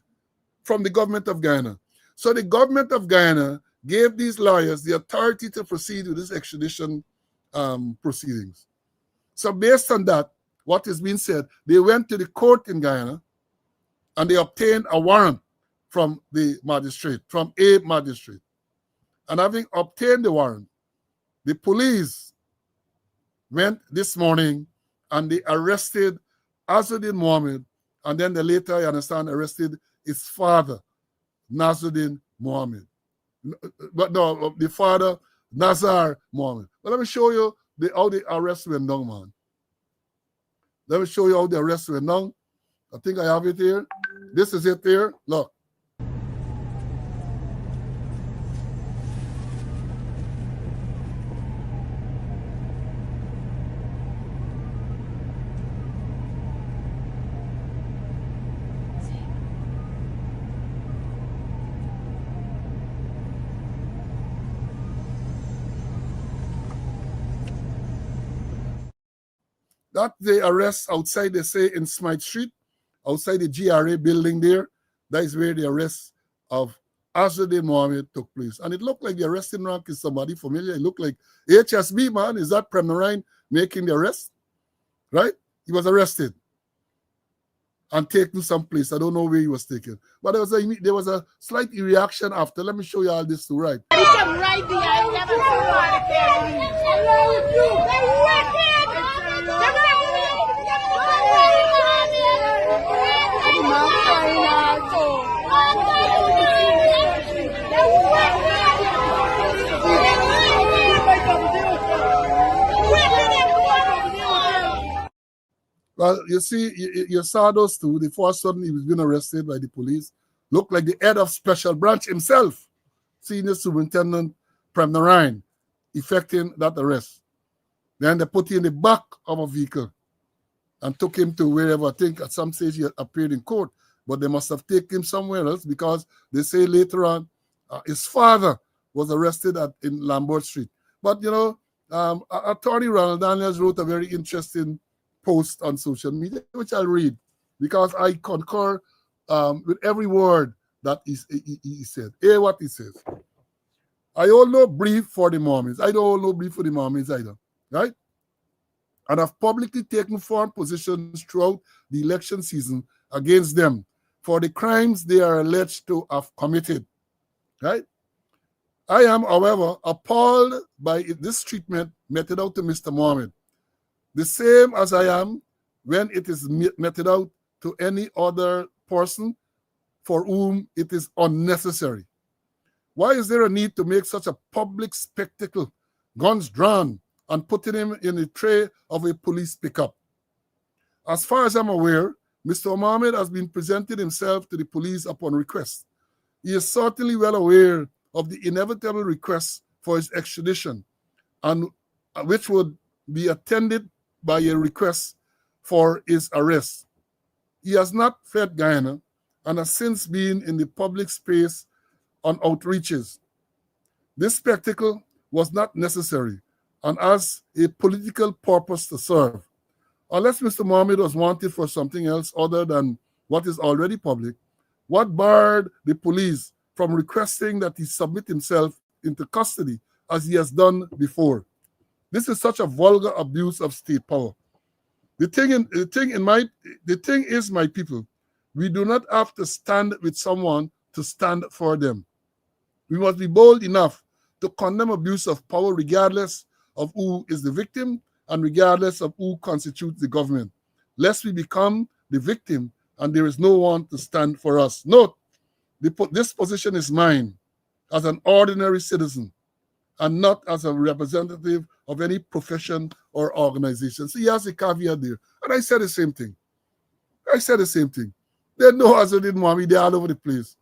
from the government of Guyana. So the government of Guyana gave these lawyers the authority to proceed with this extradition proceedings. So based on that, what is being said, they went to the court in Guyana and they obtained a warrant from the magistrate, from a magistrate. And having obtained the warrant, the police went this morning and they arrested Azuddin Mohammed, and then they later, I understand, arrested his father, Nasruddin Mohammed. But no, the father, Nazar Mohammed. But let me show you how the arrest went down, man. Let me show you how the arrest went down. I think I have it here. This is it here. Look. That the arrest outside, they say, in Smythe Street, outside the GRA building there, that is where the arrest of Azuddin Mohammed took place. And it looked like the arresting rank is somebody familiar. It looked like HSB, man. Is that Prem Narayan making the arrest? Right? He was arrested and taken someplace. I don't know where he was taken. But there was a slight reaction after. Let me show you all this too, right? Well, you see, you saw those two. The first one, he was being arrested by the police. Looked like the head of Special Branch himself, Senior Superintendent Prem Narayan, effecting that arrest. Then they put him in the back of a vehicle and took him to wherever. I think at some stage he had appeared in court, but they must have taken him somewhere else because they say later on his father was arrested in Lambert Street. But, you know, Attorney Ronald Daniels wrote a very interesting post on social media, which I'll read because I concur with every word that he said. Hear what he says. I hold no brief for the Mormons. I don't hold no brief for the Mormons either, right? And I've publicly taken firm positions throughout the election season against them for the crimes they are alleged to have committed, right? I am, however, appalled by this treatment meted out to Mr. Mohammed, the same as I am when it is meted out to any other person for whom it is unnecessary. Why is there a need to make such a public spectacle, guns drawn, and putting him in the tray of a police pickup? As far as I'm aware, Mr. Mohammed has been presenting himself to the police upon request. He is certainly well aware of the inevitable request for his extradition, and which would be attended by a request for his arrest. He has not fled Guyana and has since been in the public space on outreaches. This spectacle was not necessary and has a political purpose to serve. Unless Mr. Mohammed was wanted for something else other than what is already public, what barred the police from requesting that he submit himself into custody as he has done before? This is such a vulgar abuse of state power. The thing is, my people, we do not have to stand with someone to stand for them. We must be bold enough to condemn abuse of power regardless of who is the victim and regardless of who constitutes the government, lest we become the victim and there is no one to stand for us. Note, this position is mine as an ordinary citizen and not as a representative of any profession or organization. So he has a caveat there. And I said the same thing. They know Azuddin Mohammed, they're all over the place.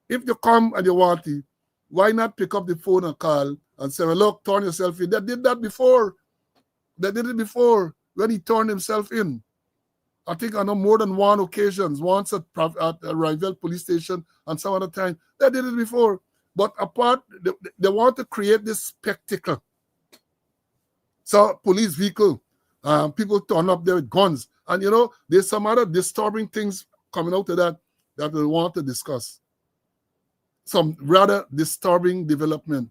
If you come and you want to, why not pick up the phone and call and say, well, look, turn yourself in. They did that before. They did it before when he turned himself in. I think on more than one occasion, once at Rival Police Station and some other time. They did it before. But apart, they want to create this spectacle. So police vehicle, people turn up there with guns. And, you know, there's some other disturbing things coming out of that we want to discuss. Some rather disturbing development,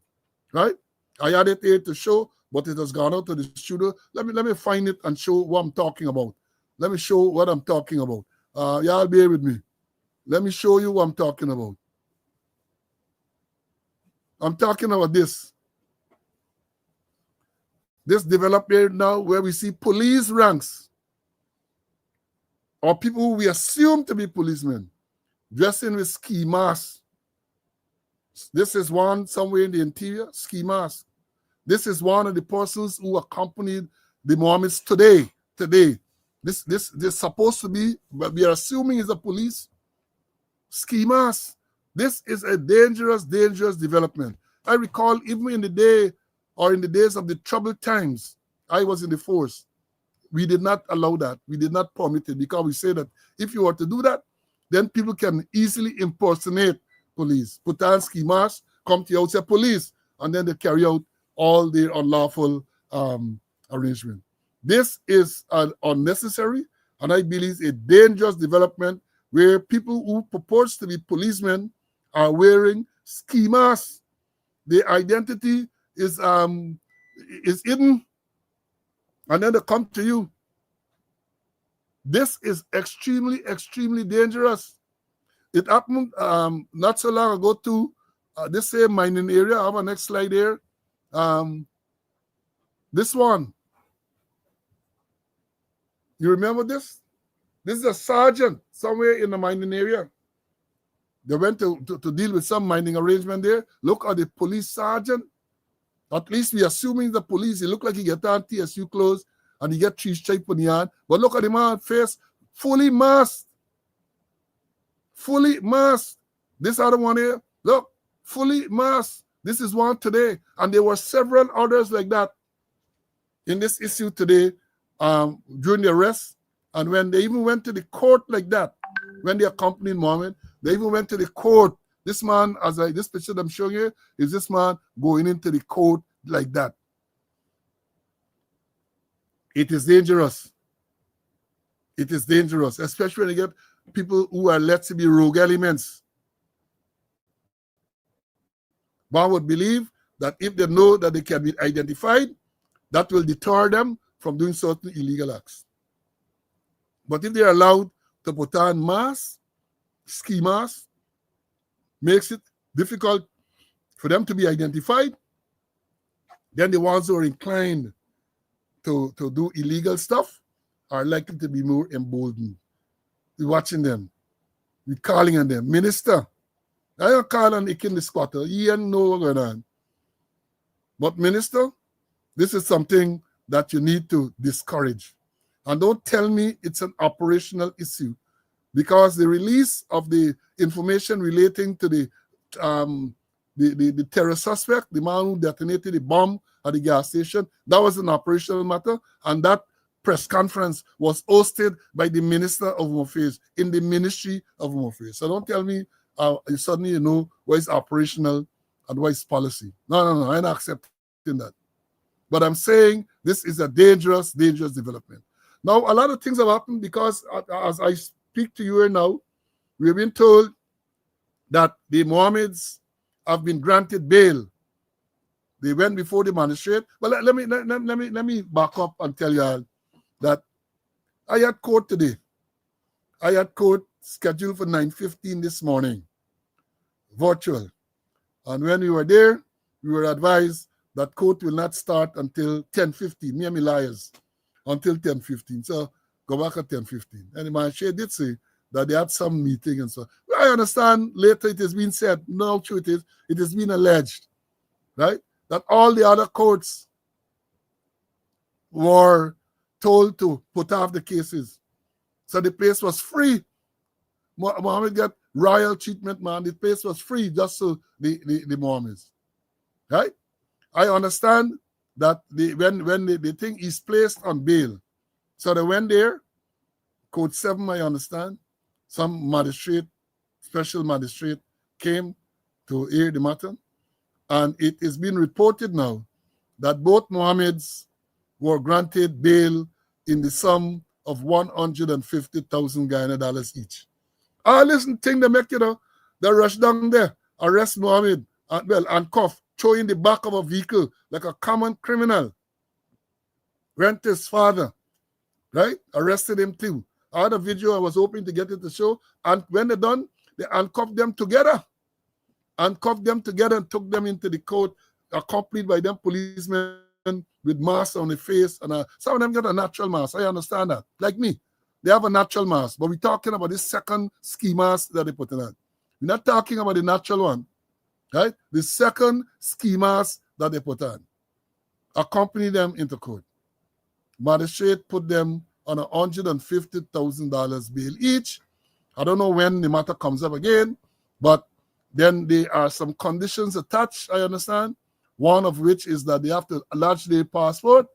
right? I had it here to show, but it has gone out to the studio. Let me find it and show what I'm talking about. Let me show what I'm talking about. Y'all bear with me. Let me show you what I'm talking about. I'm talking about this. This development now where we see police ranks or people who we assume to be policemen dressing with ski masks. This is one somewhere in the interior, ski mask. This is one of the persons who accompanied the Mohammeds today. This is supposed to be, but we are assuming is a police ski mask. This is a dangerous development. I recall even in the day or in the days of the troubled times, I was in the force. We did not allow that. We did not permit it because we say that if you were to do that, then people can easily impersonate police, put on ski masks, come to you and say police, and then they carry out all their unlawful arrangement. This is unnecessary, and I believe a dangerous development where people who purport to be policemen are wearing ski masks. Their identity is hidden, and then they come to you. This is extremely dangerous. It happened not so long ago to this same mining area. I have a next slide here. This one. You remember this? This is a sergeant somewhere in the mining area. They went to deal with some mining arrangement there. Look at the police sergeant. At least we assuming the police. He look like he get on TSU clothes and he get 3 stripes on the hand. But look at the man's face, fully masked. Fully masked. This other one here, look, fully masked. This is one today. And there were several others like that in this issue today during the arrest. And when they even went to the court like that, when they accompanied Mohammed, they even went to the court. This man, this picture that I'm showing you, is this man going into the court like that. It is dangerous. It is dangerous, especially when you get people who are let to be rogue elements. One would believe that if they know that they can be identified, that will deter them from doing certain illegal acts. But if they're allowed to put on masks, ski masks, makes it difficult for them to be identified, then the ones who are inclined to do illegal stuff are likely to be more emboldened. We're watching them. We're calling on them. Minister, I don't call on Ikin the squatter. He ain't know what's going on. But minister, this is something that you need to discourage. And don't tell me it's an operational issue, because the release of the information relating to the terror suspect, the man who detonated the bomb at the gas station, that was an operational matter, and that press conference was hosted by the Minister of Home Affairs in the Ministry of Home Affairs. So don't tell me suddenly you know what is operational and what is policy. No, I'm not accepting that. But I'm saying this is a dangerous development. Now, a lot of things have happened because as I speak to you here now, we've been told that the Mohammeds have been granted bail. They went before the magistrate. But let me back up and tell you all that I had court today. I had court scheduled for 9:15 this morning, virtual. And when we were there, we were advised that court will not start until 10:15. Me and my lawyers, until 10:15. So go back at 10:15. And the magistrate did say that they had some meeting and so. I understand later it has been said, no, true it is, it has been alleged, right, that all the other courts were told to put off the cases. So the place was free. Mohammed got royal treatment, man. The place was free just so the Mohammeds, right? I understand that when the thing is placed on bail, so they went there, Code 7, I understand, some magistrate, special magistrate came to hear the matter, and it is being reported now that both Mohammeds were granted bail in the sum of 150,000 Guyana dollars each. Listen, thing they make, they rush down there, arrest Mohammed, and cuff, throw in the back of a vehicle like a common criminal. Went to his father, right? Arrested him too. I had a video, I was hoping to get it to show, and when they're done, they handcuffed them together. Handcuffed them together and took them into the court, accompanied by them policemen with masks on the face, and some of them get a natural mask. I understand that. Like me, they have a natural mask, but we're talking about this second ski mask that they put in on. We're not talking about the natural one, right? The second ski mask that they put on. Accompany them into court. Magistrate put them on $150,000 bail each. I don't know when the matter comes up again, but then there are some conditions attached, I understand. One of which is that they have to enlarge their passport.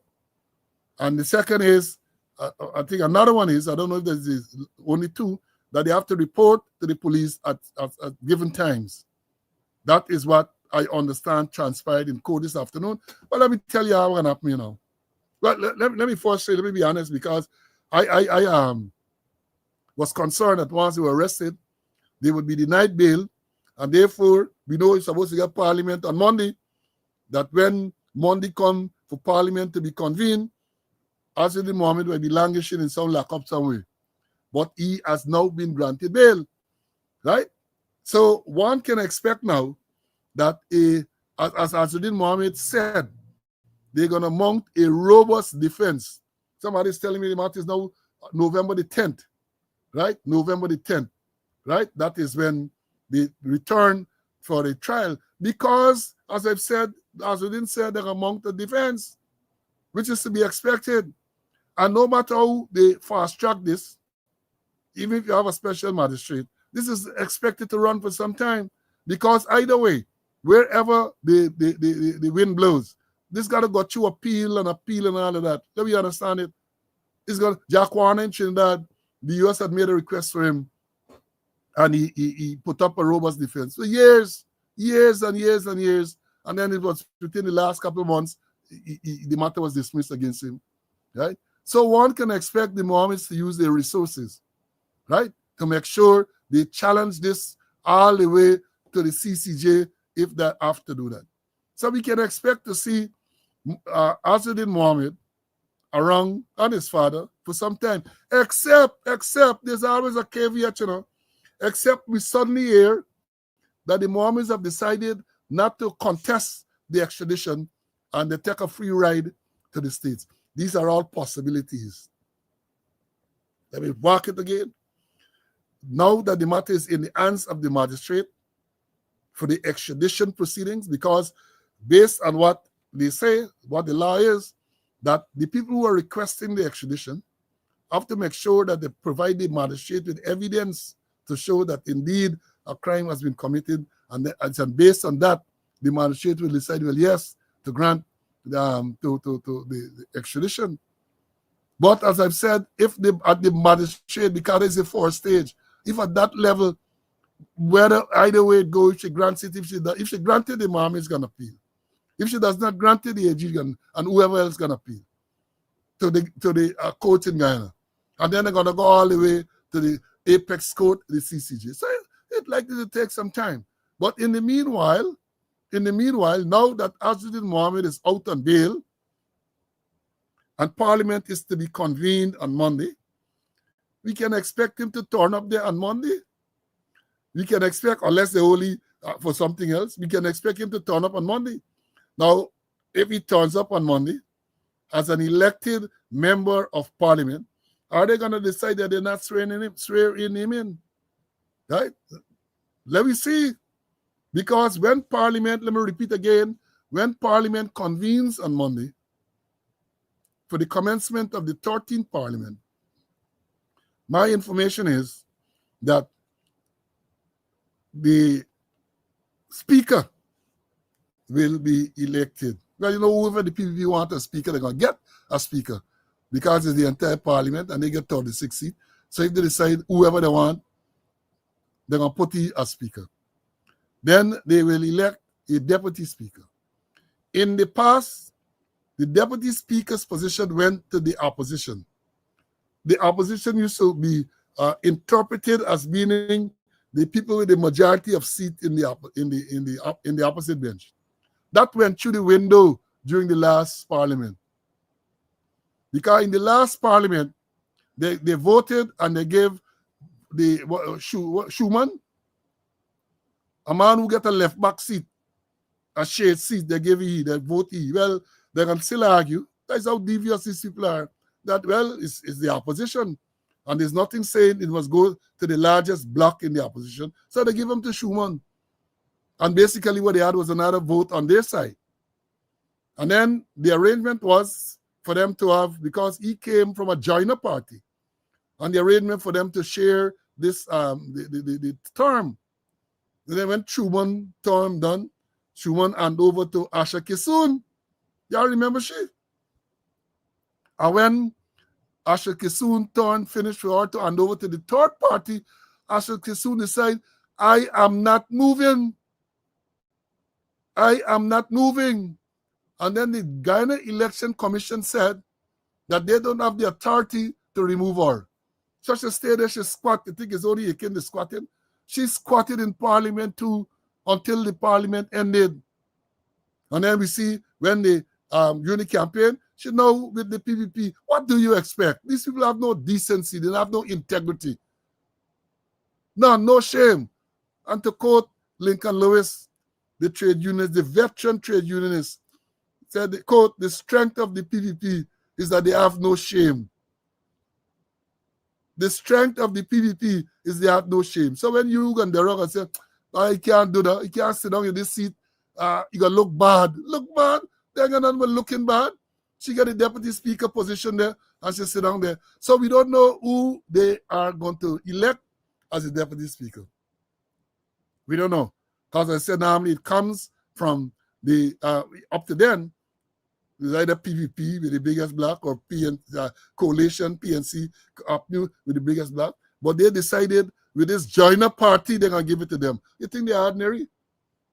And the second is, I think another one is, I don't know if there's only two, that they have to report to the police at given times. That is what I understand transpired in court this afternoon. But let me tell you how it happened, you know. Well, let me first say, let me be honest, because I was concerned that once they were arrested, they would be denied bail, and therefore we know it's supposed to get Parliament on Monday, that when Monday come for Parliament to be convened, Azudin Mohammed will be languishing in some lockup somewhere. But he has now been granted bail, right? So one can expect now that, as Azudin Mohammed said, they're going to mount a robust defense. Somebody's telling me the matter is now November the 10th, right? November the 10th, right? That is when they return for the trial. Because, as I've said, Azudin said, they're going to mount a defense, which is to be expected. And no matter how they fast track this, even if you have a special magistrate, this is expected to run for some time. Because either way, wherever the wind blows, this got to go through appeal and all of that. Let me understand it. It's got Jack Warner in Trinidad. The U.S. had made a request for him, and he put up a robust defense for years and years and years. And then it was within the last couple of months, the matter was dismissed against him, right? So one can expect the Mohammeds to use their resources, right, to make sure they challenge this all the way to the CCJ if they have to do that. So we can expect to see Azudin Mohammed around and his father for some time, except there's always a caveat, you know, except we suddenly hear that the Mohammeds have decided not to contest the extradition and they take a free ride to the States. These are all possibilities. Let me walk it again. Now that the matter is in the hands of the magistrate for the extradition proceedings, because based on what they say, what the law is, that the people who are requesting the extradition have to make sure that they provide the magistrate with evidence to show that indeed a crime has been committed, and based on that, the magistrate will decide, well, yes, to grant the extradition. But as I've said, if at the magistrate, because it's a fourth stage, if at that level, whether either way it goes, if she grants it, if she granted, the Mohammed is going to appeal. If she does not grant it, the AG and whoever else is going to appeal to the court in Guyana. And then they're going to go all the way to the apex court, the CCJ. So it's likely to take some time. But in the meanwhile, now that Azudin Mohammed is out on bail and Parliament is to be convened on Monday, we can expect him to turn up there on Monday. We can expect, unless they only for something else, we can expect him to turn up on Monday. Now, if he turns up on Monday as an elected member of Parliament, are they going to decide that they're not swearing him in? Right? Let me see. Because when Parliament, let me repeat again, when Parliament convenes on Monday for the commencement of the 13th Parliament, my information is that the Speaker will be elected. Well, you know, whoever the PPP want a speaker, they're going to get a speaker because it's the entire Parliament and they get 36 seats. So if they decide whoever they want, they're going to put a speaker. Then they will elect a deputy speaker. In the past, the deputy speaker's position went to the opposition. The opposition used to be interpreted as meaning the people with the majority of seats in the opposite bench. That went through the window during the last Parliament. Because in the last Parliament, they voted and they gave the Schumann, a man who got a left back seat, a shade seat, they gave he, they vote he. Well, they can still argue. That's how devious these people are. That, well, it's the opposition. And there's nothing saying it must go to the largest bloc in the opposition. So they give them to Schumann. And basically what they had was another vote on their side. And then the arrangement was for them to have, because he came from a joiner party, and the arrangement for them to share this the term. And then when Schumann term done, Schumann hand over to Asha Kisun. Y'all remember she? And when Asha Kisun turn finished for her to hand over to the third party, Asha Kisun decided, I am not moving. I am not moving. And then the Ghana Election Commission said that they don't have the authority to remove her. So she stayed there, she squatted. I think it's only Akin the squatting. She squatted in Parliament too until the Parliament ended. And then we see when the uni campaign, she now with the PPP. What do you expect? These people have no decency. They have no integrity. No shame. And to quote Lincoln Lewis, the trade unionists, the veteran trade unionists, said, quote, the strength of the PPP is that they have no shame. The strength of the PPP is they have no shame. So when you and the rock and say, I can't do that, you can't sit down in this seat, you gotta look bad. Look bad. They're gonna looking bad. She got the deputy speaker position there and she sit down there. So we don't know who they are going to elect as the deputy speaker. We don't know. Because I said normally it comes from the up to then, it's either PVP with the biggest block or coalition, PNC up new with the biggest block. But they decided with this joiner party, they're going to give it to them. You think they're ordinary?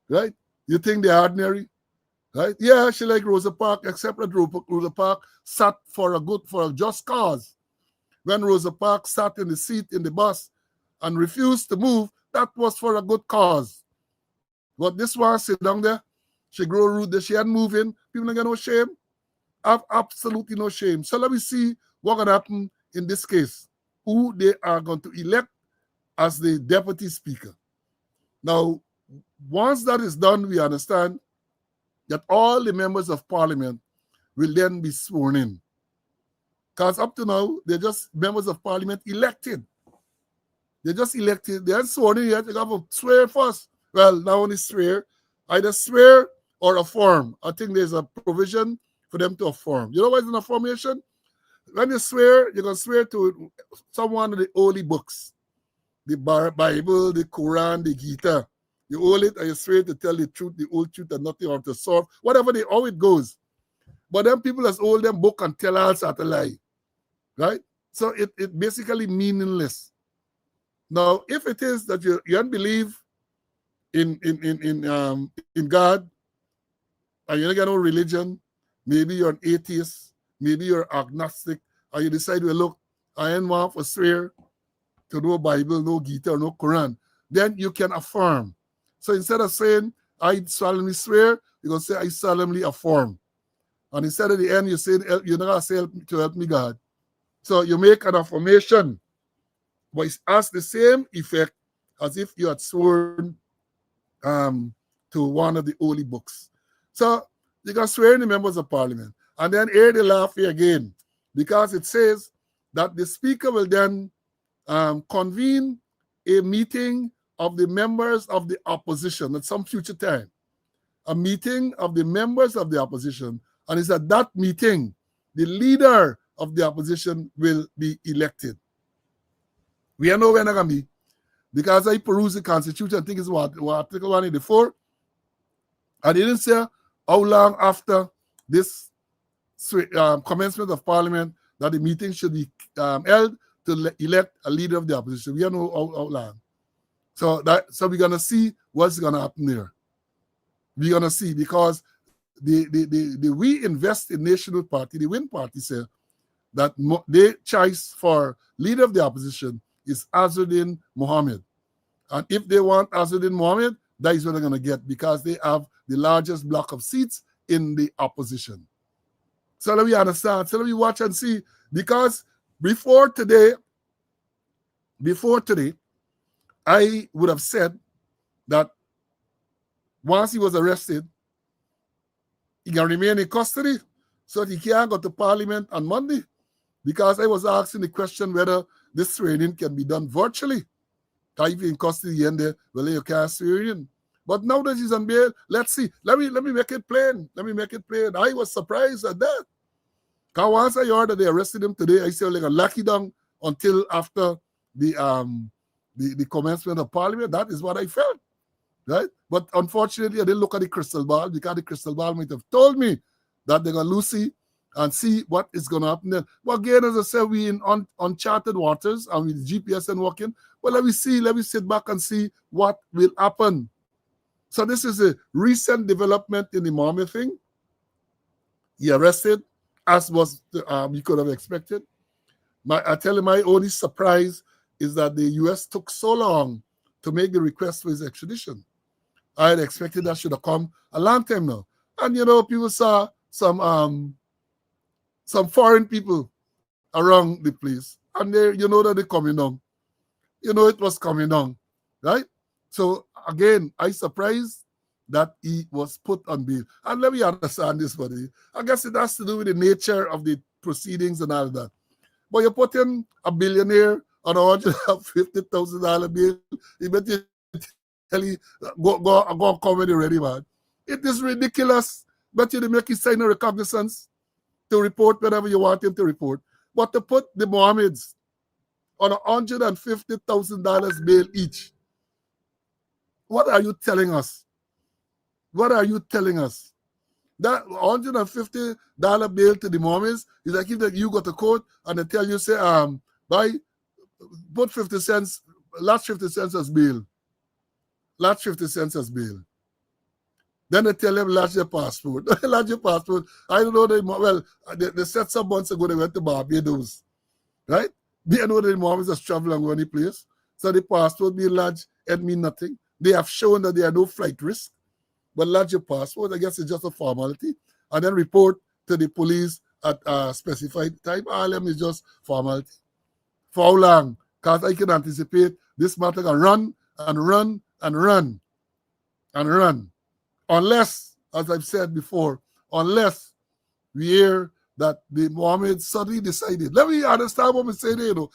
Right? You think they're ordinary? Right? Yeah, she like Rosa Parks, except that Rosa Parks sat for a just cause. When Rosa Parks sat in the seat in the bus and refused to move, that was for a good cause. But this one sit down there, she grow rude that she ain't moving. People don't get no shame. Have absolutely no shame. So let me see what gonna happen in this case. Who they are going to elect as the deputy speaker. Now, once that is done, we understand that all the members of parliament will then be sworn in. Because up to now, they're just members of parliament elected. They're just elected. They aren't sworn in yet. They have to swear first. Well, not only swear, either swear or affirm. I think there's a provision for them to affirm. You know what is an affirmation? When you swear, you're going to swear to someone of the holy books. The Bible, the Quran, the Gita. You hold it and you swear to tell the truth, the whole truth and nothing or to solve. Whatever how it goes. But then people just hold them book and tell us at a lie. Right? So it basically meaningless. Now, if it is that you don't believe in God, and you don't got no religion, maybe you're an atheist, maybe you're agnostic, and you decide, well, look, I ain't want to swear to no Bible, no Gita, no Quran, then you can affirm. So instead of saying, I solemnly swear, you're going to say, I solemnly affirm. And instead of the end, you say, you're not going to say to help me, God. So you make an affirmation, but it has the same effect as if you had sworn to one of the holy books. So you can swear in the members of parliament. And then here they laugh here again, because it says that the speaker will then convene a meeting of the members of the opposition at some future time. A meeting of the members of the opposition. And it's at that meeting, the leader of the opposition will be elected. We don't know when it's going to be. Because I peruse the Constitution, I think it's what Article 184. And it didn't say how long after this commencement of Parliament that the meeting should be held to elect a leader of the opposition. We don't know how long. So we're going to see what's going to happen there. We're going to see, because the We Invest in National Party, the Win Party, say that their choice for leader of the opposition is Azzuddin Mohammed. And if they want Azzuddin Mohammed, that is what they're going to get, because they have the largest block of seats in the opposition. So let me understand. So let me watch and see. Because before today, I would have said that once he was arrested, he can remain in custody. So he can't go to Parliament on Monday because I was asking the question whether this swearing can be done virtually. If in custody and there, well, you can't swear in. But now that he's on bail, let's see. Let me make it plain. I was surprised at that. Because once I heard that they arrested him today, I said like a lucky down until after the commencement of Parliament. That is what I felt. Right? But unfortunately, I didn't look at the crystal ball because the crystal ball might have told me that they're going to Lucy and see what is going to happen then. But again, as I said, we in uncharted waters and with GPS and walking. Well, let me sit back and see what will happen. So this is a recent development in the Mohammed thing. He arrested, as was you could have expected. I tell you, my only surprise is that the U.S. took so long to make the request for his extradition. I had expected that should have come a long time now. And, people saw some foreign people around the place. And they, that they're coming down. It was coming down, right? So, again, I surprised that he was put on bail. And let me understand this, buddy. I guess it has to do with the nature of the proceedings and all that. But you're putting a billionaire on $150,000 bail. He better tell you, go comedy ready, man. It is ridiculous. But you make you sign a recognizance to report whatever you want him to report. But to put the Mohammeds on $150,000 bail each, what are you telling us? What are you telling us? That $150 bail to the Mohammeds is like if you go to court and they tell you, say, put 50 cents, last 50 cents as bail. Last 50 cents as bail. Then they tell them, lodge your passport. Lodge your passport. I don't know, they said some months ago they went to Barbados, right? They know the Mohammeds are traveling to any place. So the passport being lodged, it mean nothing. They have shown that there are no flight risk. But lodge your passport, I guess it's just a formality. And then report to the police at a specified time. All of them is just formality. For how long? Because I can anticipate this matter can run and run and run and run. Unless, as I've said before, unless we hear that the Mohammed suddenly decided. Let me understand what I'm saying. You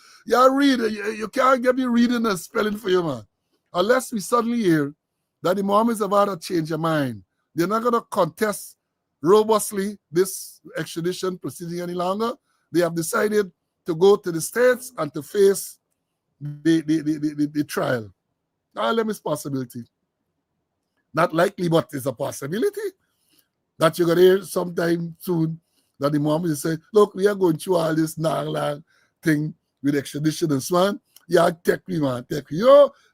read, you can't get me reading and spelling for you, man. Unless we suddenly hear that the Mohammeds have had a change of mind. They're not going to contest robustly this extradition proceeding any longer. They have decided to go to the States and to face the trial. Now, let me see possibility. Not likely, but it's a possibility that you're going to hear sometime soon that the Mohammeds say, look, we are going through all this naglang thing with extradition and so on. Yeah, take me, man, take me.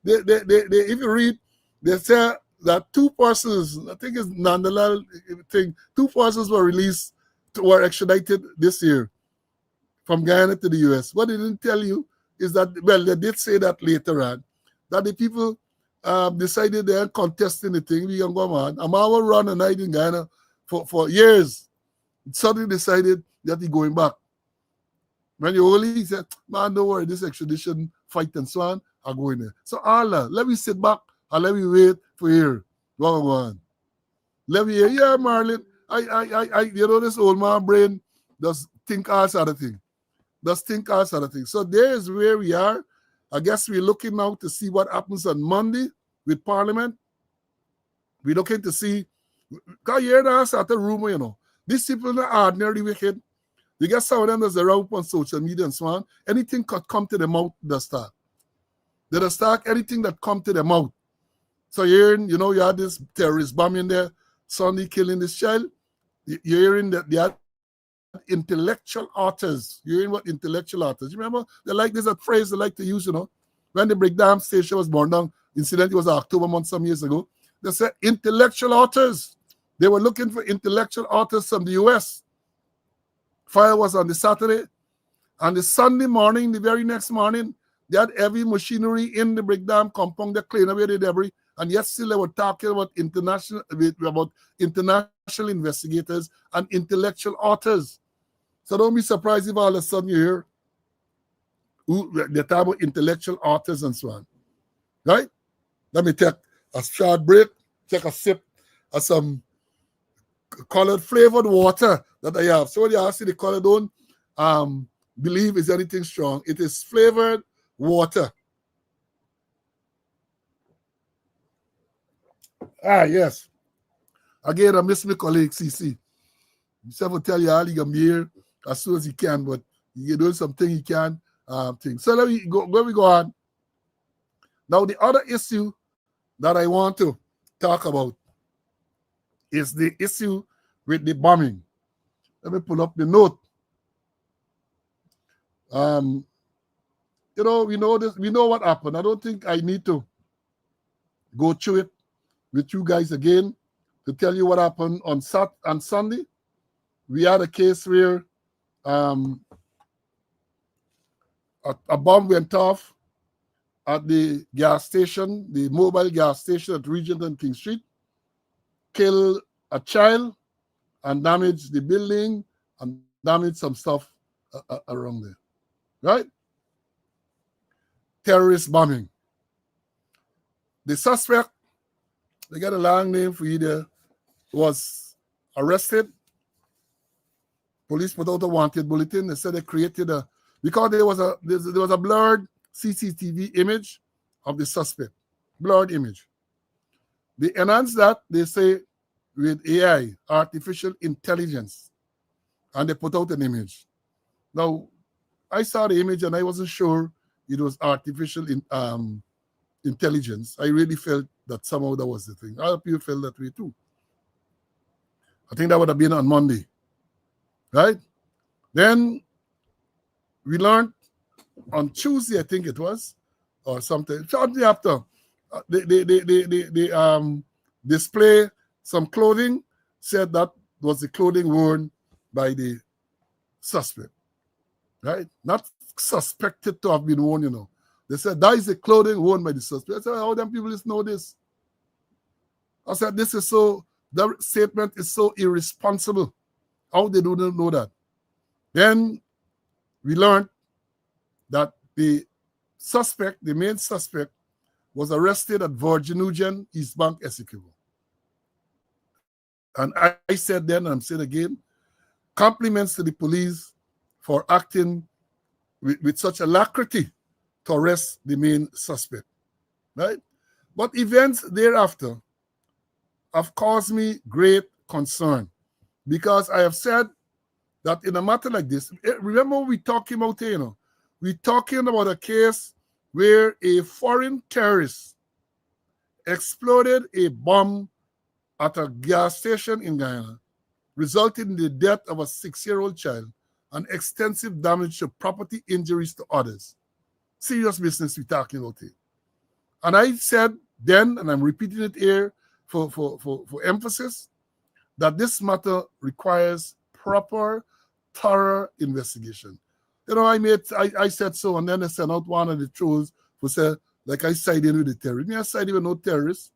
If you read, they say that two persons, I think it's Nandalal thing, two persons were extradited this year from Guyana to the US. What they didn't tell you is that, well, they did say that later on, that the people decided they are contesting the thing. We can go on. I'm our run and hide in Guyana for years. Suddenly decided that he's going back. When you only said, man, don't worry, this extradition fight and so on are going there. So Allah, let me sit back and let me wait for here. Go on. Let me hear, yeah, Marlon. This old man brain does think all sort of thing. So there is where we are. I guess we're looking now to see what happens on Monday with Parliament. We're looking to see, because here there's a rumor, these people are ordinarily wicked. You get some of them that's around on social media and so on. Anything could come to them out, they start. They start anything that come to them out. So you're hearing, you had this terrorist bombing there, Sunday killing this child. You're hearing that they had intellectual authors. You're hearing what intellectual authors. You remember? They like this phrase they like to use, When the breakdown station was burned down, incidentally, it was October month some years ago. They said intellectual authors. They were looking for intellectual authors from the US. Fire was on the Saturday. And the Sunday morning, the very next morning, they had heavy machinery in the breakdown compound. They cleaned away the debris. And yet still they were talking about international investigators and intellectual authors. So don't be surprised if all of a sudden you hear they talk about intellectual authors and so on. Right? Let me take a short break, take a sip of some colored flavored water that I have. So when you ask the color, don't believe is anything strong. It is flavored water. Ah, yes. Again, I miss my colleague, CC. He said, tell you all he can be here as soon as he can, but he doing something he can. So let me go on. Now, the other issue that I want to talk about is the issue with the bombing. Let me pull up the note. You know, we know this. We know what happened. I don't think I need to go through it with you guys again to tell you what happened on Sunday. We had a case where a bomb went off at the gas station, the mobile gas station at Regent and King Street, killed a child and damaged the building and damaged some stuff around there, right? Terrorist bombing. The suspect, they got a long name for you there, was arrested. Police put out a wanted bulletin. They said they created because there was a blurred CCTV image of the suspect, blurred image. They enhanced that, they say, with AI, artificial intelligence, and they put out an image. Now, I saw the image and I wasn't sure it was artificial intelligence. I really felt that somehow that was the thing. Other people felt that way too. I think that would have been on Monday, right? Then we learned on Tuesday, I think it was, or something, shortly after, they display some clothing, said that was the clothing worn by the suspect, right? Not suspected to have been worn, you know. They said that is the clothing worn by the suspect. I said, how them people just know this? I said, this is so, the statement is so irresponsible. How they do not know that? Then we learned that the suspect, the main suspect, was arrested at Virgin Nugent, East Bank, Essequibo. And I said then, and I'm saying again, compliments to the police for acting with such alacrity to arrest the main suspect, right? But events thereafter have caused me great concern because I have said that in a matter like this, remember we talking about here, you know, we're talking about a case where a foreign terrorist exploded a bomb at a gas station in Guyana, resulting in the death of a 6-year-old child and extensive damage to property, injuries to others. Serious business we're talking about here. And I said then, and I'm repeating it here for emphasis, that this matter requires proper, thorough investigation. You know, I said so, and then I sent out one of the trolls who said, like I sided with the terrorists. Me, I sided with no terrorists.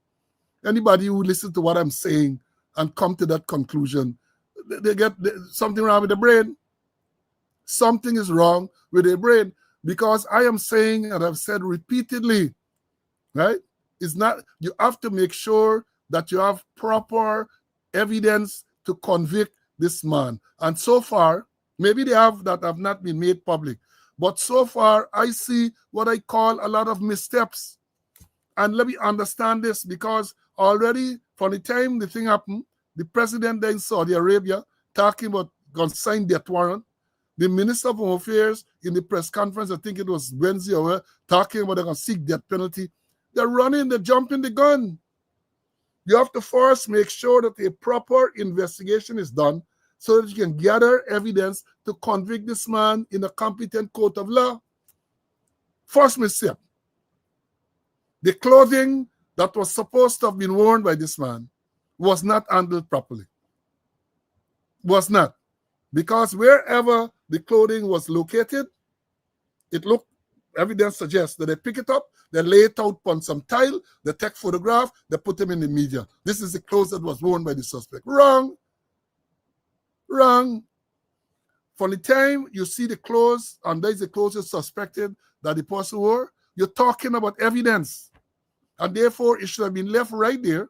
Anybody who listens to what I'm saying and come to that conclusion, they get something wrong with the brain. Something is wrong with their brain because I am saying, and I've said repeatedly, right? It's not, you have to make sure that you have proper evidence to convict this man. And so far, maybe they have that have not been made public. But so far, I see what I call a lot of missteps. And let me understand this because already from the time the thing happened, the president there in Saudi Arabia talking about going to sign death warrant. The Minister of Home Affairs in the press conference, I think it was Wednesday or where, talking about they're going to seek death penalty. They're running, they're jumping the gun. You have to first make sure that a proper investigation is done so that you can gather evidence to convict this man in a competent court of law. First mistake. The clothing that was supposed to have been worn by this man was not handled properly. Was not. Because wherever the clothing was located, it looked, evidence suggests that they pick it up, they lay it out on some tile, they take photograph, they put them in the media. This is the clothes that was worn by the suspect. Wrong. Wrong. From the time you see the clothes, and there's the clothes you suspected that the person wore, you're talking about evidence. And therefore, it should have been left right there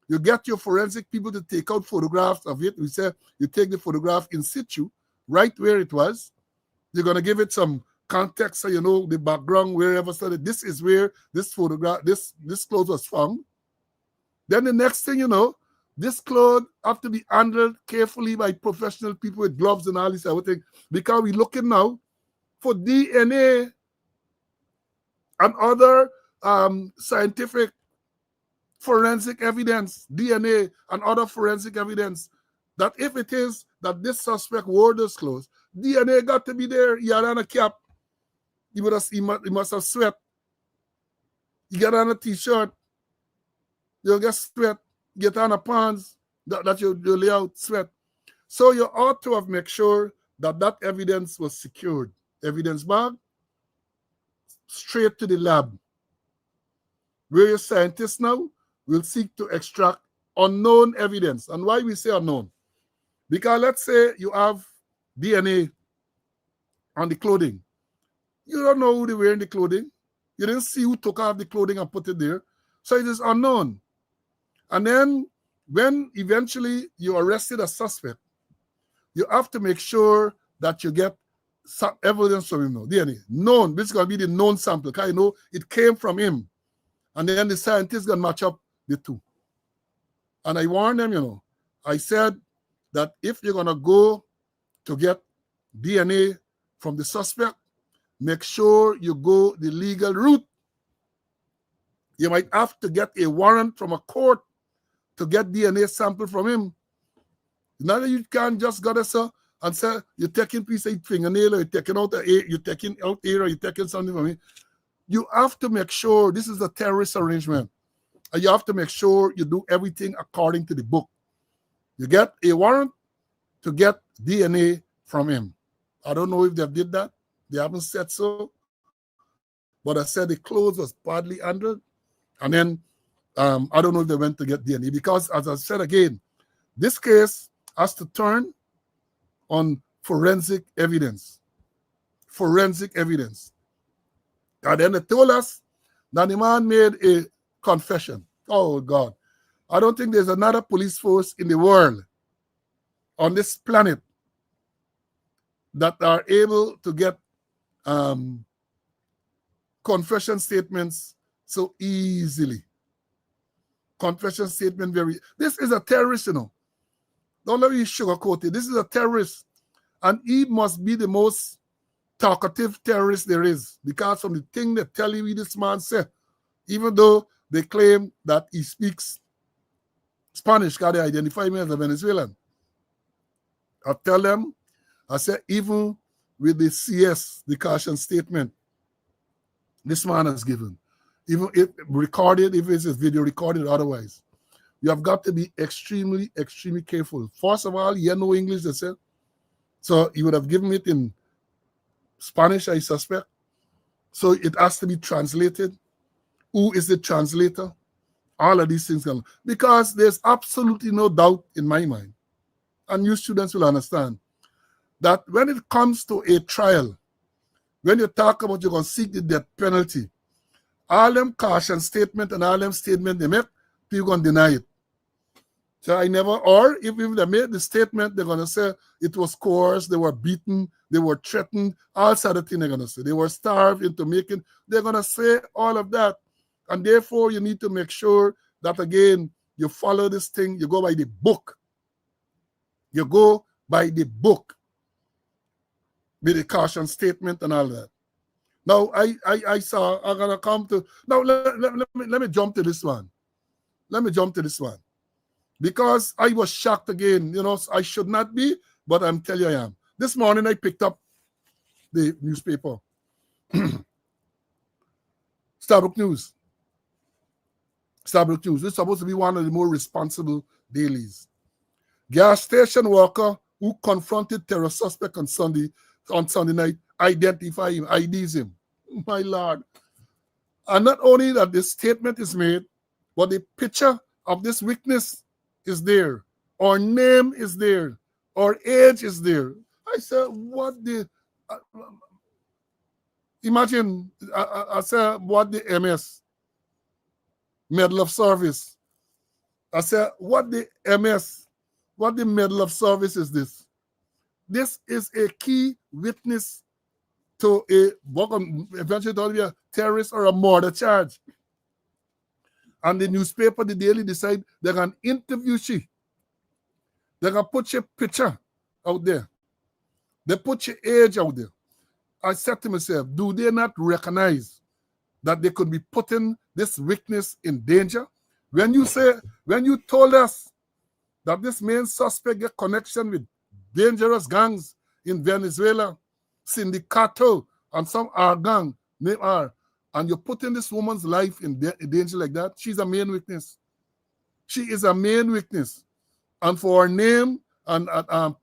You get your forensic people to take out photographs of it. We say you take the photograph in situ, right where it was. You're going to give it some context so you know the background, wherever. So that this is where this photograph, this clothes was found. Then the next thing you know, this clothes have to be handled carefully by professional people with gloves and all this everything, because we're looking now for DNA and other scientific forensic evidence, DNA and other forensic evidence, that if it is that this suspect wore those clothes, DNA got to be there. He had on a cap. He must have sweat. He got on a t-shirt. You'll get sweat. Get on a pants that you lay out sweat. So you ought to have made sure that that evidence was secured. Evidence bag, straight to the lab, where your scientists now will seek to extract unknown evidence. And why we say unknown? Because let's say you have DNA on the clothing. You don't know who they wearing the clothing. You didn't see who took off the clothing and put it there. So it is unknown. And then when eventually you arrested a suspect, you have to make sure that you get some evidence from him now. DNA, known. This is going to be the known sample. Because you know it came from him. And then the scientists going to match up the two. And I warned them, you know. I said that if you're going to go to get DNA from the suspect, make sure you go the legal route. You might have to get a warrant from a court to get DNA sample from him. Now that you can't just go there and say you're taking piece of fingernail, or you're taking out air, or you're taking something from him. You have to make sure this is a terrorist arrangement. And you have to make sure you do everything according to the book. You get a warrant to get DNA from him. I don't know if they did that. They haven't said so. But I said the clothes was badly handled. And then I don't know if they went to get DNA. Because as I said again, this case has to turn on forensic evidence. Forensic evidence. And then they told us that the man made a confession. Oh, God. I don't think there's another police force in the world, on this planet, that are able to get confession statements so easily. Confession statement this is a terrorist, you know. Don't let me sugarcoat it. This is a terrorist. And he must be the most talkative terrorist there is. Because from the thing they tell you this man said, even though they claim that he speaks Spanish, because they identify me as a Venezuelan. I tell them, I said, even with the CS, the caution statement, this man has given, even if recorded, if it's a video recorded otherwise, you have got to be extremely, extremely careful. First of all, you know English, they said. So he would have given it in Spanish, I suspect. So it has to be translated. Who is the translator? All of these things. Because there's absolutely no doubt in my mind, and you students will understand, that when it comes to a trial, when you talk about you're going to seek the death penalty, all them caution statement and all them statement they make, people going to deny it. So I never, or if they made the statement, they're going to say it was coerced, they were beaten, they were threatened, all sort of things they're going to say. They were starved into making, they're going to say all of that. And therefore, you need to make sure that, again, you follow this thing, you go by the book. You go by the book with the caution statement and all that. Now, I saw, I'm going to come to, now let me jump to this one. Let me jump to this one. Because I was shocked again, you know, I should not be, but I'm telling you I am. This morning I picked up the newspaper. Starbuck News. Starbuck News. This is supposed to be one of the more responsible dailies. Gas station worker who confronted terror suspect on Sunday night, identify him, IDs him. My Lord. And not only that this statement is made, but the picture of this witness is there. Our name is there. Our age is there. I said, what the... imagine, I said, what the MS, Medal of Service, I said, what the MS, what the medal of service is this? This is a key witness to eventually a terrorist or a murder charge. And the newspaper, the Daily, decide they're going to interview she. They're going to put your picture out there. They put your age out there. I said to myself, do they not recognize that they could be putting this witness in danger? When you told us that this main suspect get connection with dangerous gangs in Venezuela, Sindicato, and some R gang, name R, and you're putting this woman's life in danger like that, she's a main witness. She is a main witness. And for her name and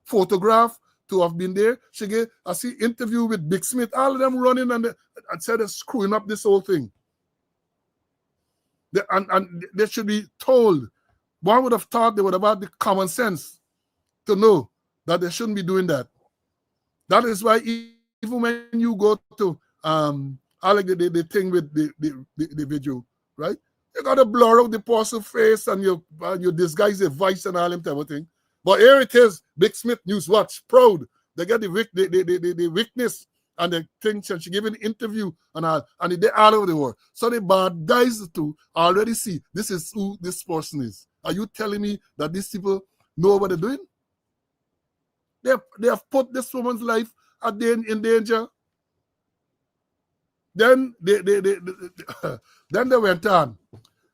photograph to have been there, I see interview with Big Smith, all of them running and said they're screwing up this whole thing. And they should be told. One would have thought they would have had the common sense to know that they shouldn't be doing that. That is why even when you go to I like the thing with the video, right? You gotta blur out the person's face and you disguise the voice and all them type of thing. But here it is, Big Smith News Watch, proud. They get the witness and the thing, she gave an interview and they all over the world. So the bad guys too already see this is who this person is. Are you telling me that these people know what they're doing? They have put this woman's life in danger. Then they went on.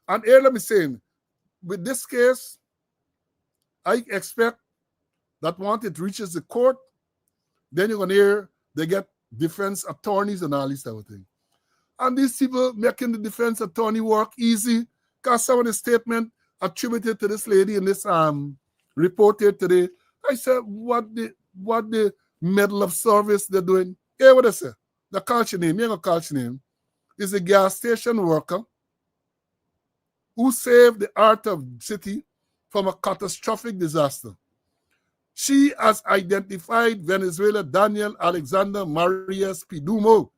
And here let me say, with this case, I expect that once it reaches the court, then you're going to hear they get defense attorneys and all this type of thing. And these people making the defense attorney work easy, because some of the statement attributed to this lady in this report here today, I said, what the medal of service they're doing? Hey, what I say? The culture name, you know, culture name, is a gas station worker who saved the heart of the city from a catastrophic disaster. She has identified Venezuela Daniel Alexander Marias Pidumo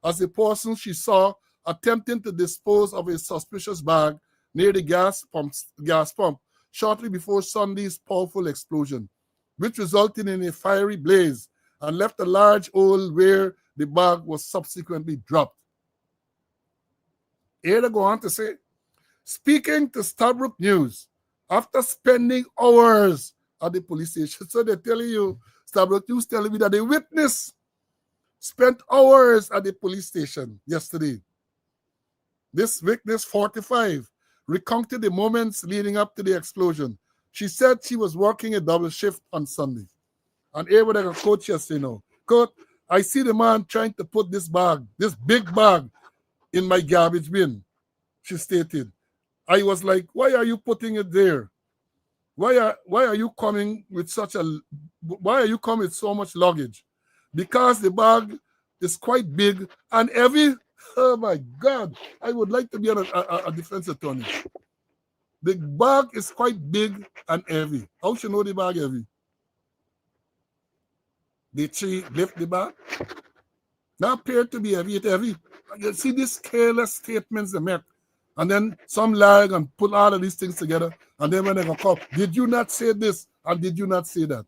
as the person she saw attempting to dispose of a suspicious bag near the gas pump shortly before Sunday's powerful explosion, which resulted in a fiery blaze and left a large hole where the bag was subsequently dropped. Here they go on to say, speaking to Stabrook News, after spending hours at the police station, so they're telling you, Stabrook News telling me that the witness spent hours at the police station yesterday. This witness, 45, recounted the moments leading up to the explosion. She said she was working a double shift on Sunday. And here what I can quote yesterday now. Quote, I see the man trying to put this big bag, in my garbage bin, she stated. I was like, why are you putting it there? Why are you coming with so much luggage? Because the bag is quite big and heavy. Oh my God, I would like to be a defense attorney. The bag is quite big and heavy. How should you know the bag heavy? Did she lift the bag? That appeared to be heavy. It's heavy. You see these careless statements they make. And then some lag and put all of these things together. And then when they go call, did you not say this? And did you not say that?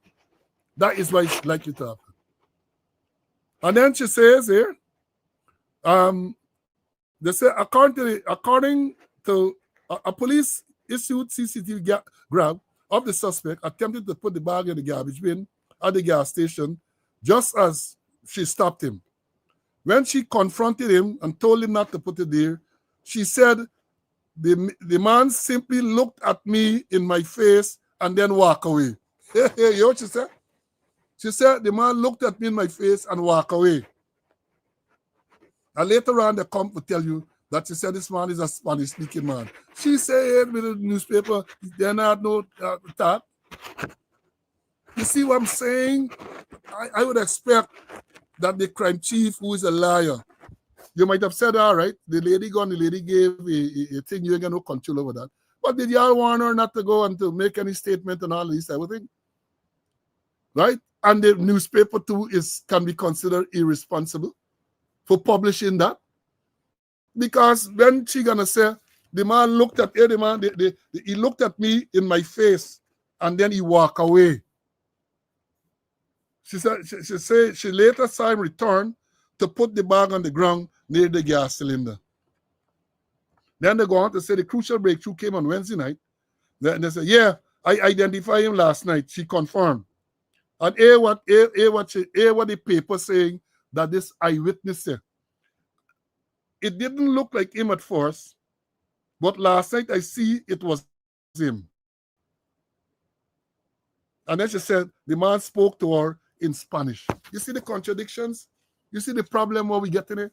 That is why it's likely to happen. And then she says here, they say according to a police issued CCTV grab of the suspect attempted to put the bag in the garbage bin at the gas station just as she stopped him. When she confronted him and told him not to put it there, she said, the man simply looked at me in my face and then walked away. You know what she said? She said, the man looked at me in my face and walked away. And later on, they come to tell you that she said this man is a Spanish-speaking man. She said with the newspaper, they're not no that. You see what I'm saying? I would expect that the crime chief, who is a liar, you might have said, all right, the lady gave a thing, you ain't got no control over that. But did y'all warn her not to go and to make any statement and all this type of thing? Right? And the newspaper too can be considered irresponsible for publishing that. Because when she gonna say The man looked at the man. He looked at me in my face, and then he walked away. She said she later saw him return to put the bag on the ground near the gas cylinder. Then they go on to say the crucial breakthrough came on Wednesday night. Then they say, yeah, I identified him last night. She confirmed. And hear what the paper saying that this eyewitness said. It didn't look like him at first, but last night I see it was him. And then she said the man spoke to her in Spanish. You see the contradictions? You see the problem where we get in it?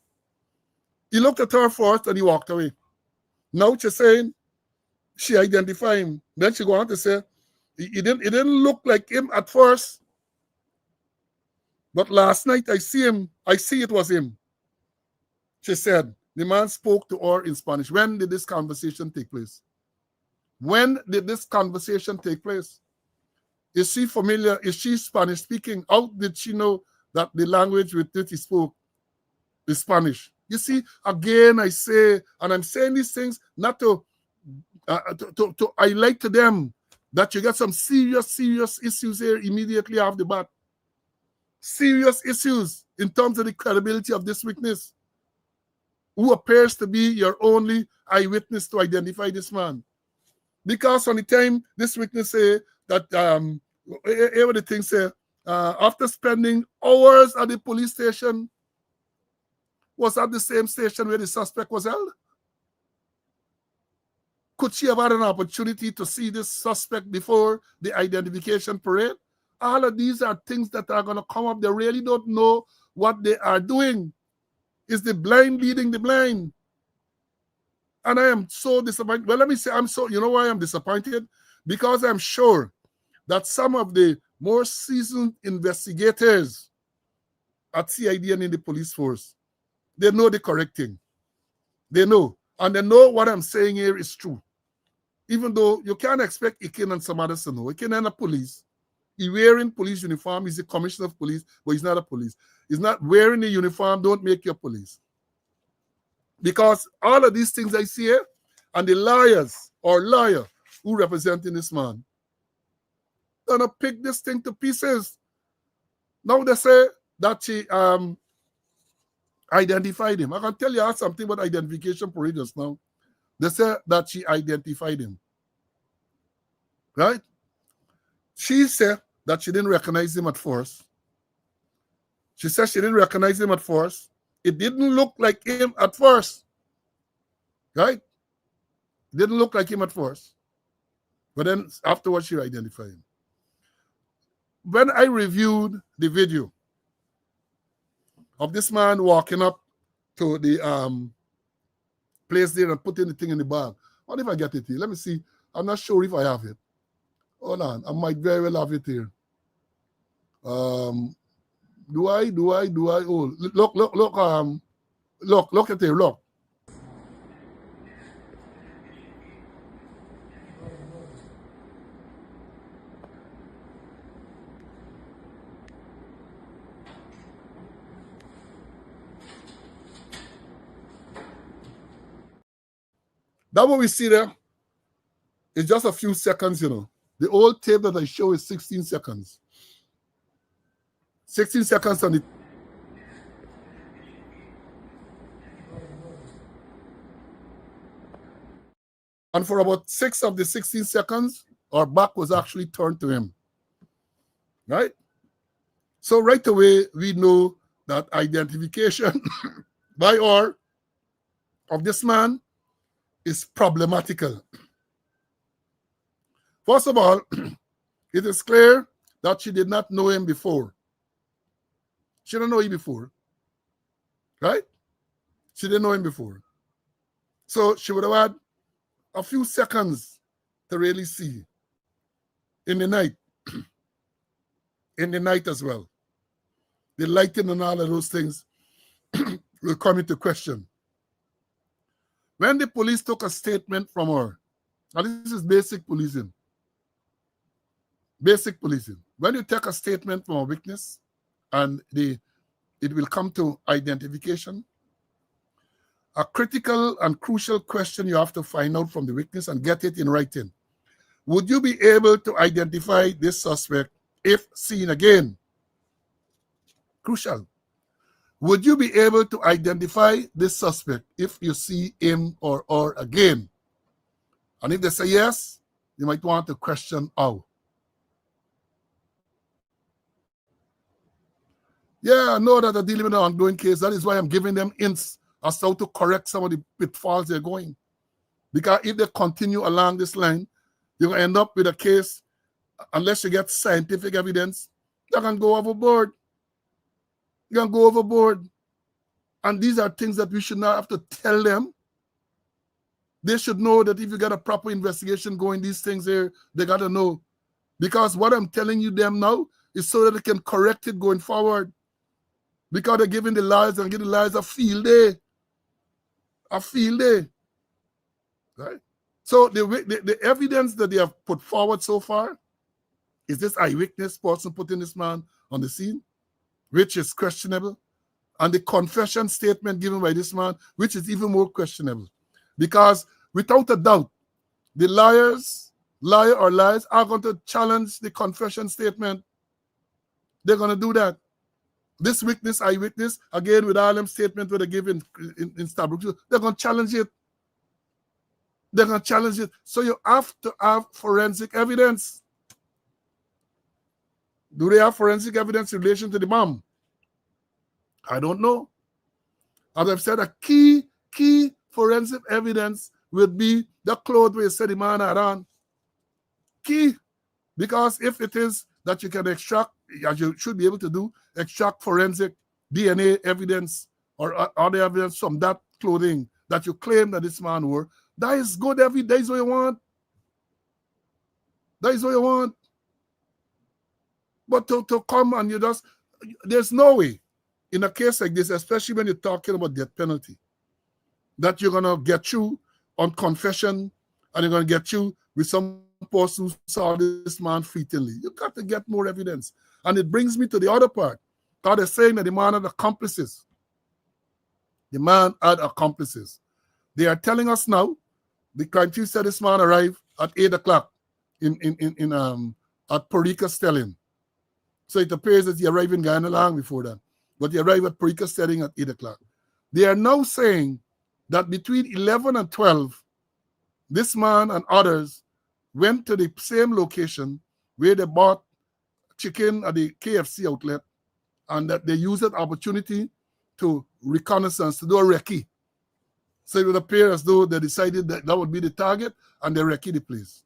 He looked at her first and he walked away. Now she's saying she identified him. Then she go on to say it didn't look like him at first, but last night I see it was him. She said the man spoke to her in Spanish. When did this conversation take place? When did this conversation take place? Is she familiar? Is she Spanish speaking? How did she know that the language with which he spoke is Spanish? You see, again, I say, and I'm saying these things not to highlight to them that you get some serious issues here immediately off the bat. Serious issues in terms of the credibility of this witness, who appears to be your only eyewitness to identify this man. Because on the time this witness say that the thing say, after spending hours at the police station, was at the same station where the suspect was held? Could she have had an opportunity to see this suspect before the identification parade? All of these are things that are going to come up. They really don't know what they are doing. Is the blind leading the blind? And I am so disappointed. Well, let me say, you know why I'm disappointed? Because I'm sure that some of the more seasoned investigators at CID and in the police force, they know the correct thing. They know. And they know what I'm saying here is true. Even though you can't expect Ikin and some others to know. Ikin and a police. He's wearing police uniform. He's a commissioner of police, but he's not a police. He's not wearing the uniform. Don't make your police. Because all of these things I see here, and the lawyers or lawyer who representing this man, gonna pick this thing to pieces. Now they say that she identified him. I can tell you something about identification parade just now. They say that she identified him. Right? She said that she didn't recognize him at first. She said she didn't recognize him at first. It didn't look like him at first. Right? It didn't look like him at first. But then afterwards, she identified him. When I reviewed the video of this man walking up to the place there and putting the thing in the bag. What if I get it here? Let me see. I'm not sure if I have it. Hold on. I might very well have it here. Do I? Oh, look at here. Look. That what we see there is just a few seconds, you know. The old tape that I show is 16 seconds. 16 seconds on it. And for about 6 of the 16 seconds, our back was actually turned to him. Right? So right away, we know that identification by or of this man is problematical. First of all, it is clear that she did not know him before. She didn't know him before. Right? She didn't know him before. So she would have had a few seconds to really see in the night. In the night as well. The lighting and all of those things will come into question. When the police took a statement from her, and this is basic policing. Basic policing. When you take a statement from a witness and it will come to identification, A critical and crucial question you have to find out from the witness and get it in writing. Would you be able to identify this suspect if seen again? Crucial. Would you be able to identify this suspect if you see him or her again? And if they say yes, you might want to question how. Yeah, I know that they're dealing with an ongoing case. That is why I'm giving them hints as to how to correct some of the pitfalls they're going. Because if they continue along this line, you're going to end up with a case, unless you get scientific evidence, they're going to go overboard. You're going to go overboard. And these are things that we should not have to tell them. They should know that if you get a proper investigation going, these things here, they got to know. Because what I'm telling you them now is so that they can correct it going forward. Because they're giving the lies and giving the lies a field day. A field day. Right? So the evidence that they have put forward so far is this eyewitness person putting this man on the scene, which is questionable, and the confession statement given by this man, which is even more questionable. Because without a doubt, the liar or lies are going to challenge the confession statement. They're going to do that. This witness, eyewitness, again with all them statements where they give in Starbucks, they're going to challenge it. They're going to challenge it. So you have to have forensic evidence. Do they have forensic evidence in relation to the bomb? I don't know. As I've said, a key forensic evidence would be the clothes where you said the man had on. Key. Because if it is that you can extract, as you should be able to do, extract forensic DNA evidence or other evidence from that clothing that you claim that this man wore, that is good. That is what you want. That is what you want. But to come and you just, there's no way in a case like this, especially when you're talking about death penalty, that you're going to get you on confession and you're going to get you with some person who saw this man fleetingly. You got to get more evidence. And it brings me to the other part. God is saying that the man had accomplices. The man had accomplices. They are telling us now, the crime chief said this man arrived at 8 o'clock at Parika Stelling. So it appears that he arrived in Guyana long before that. But he arrived at Parika Stelling at 8 o'clock. They are now saying that between 11 and 12, this man and others went to the same location where they bought chicken at the KFC outlet, and that they used that opportunity to reconnaissance, to do a recce. So it would appear as though they decided that that would be the target, and they recce the place.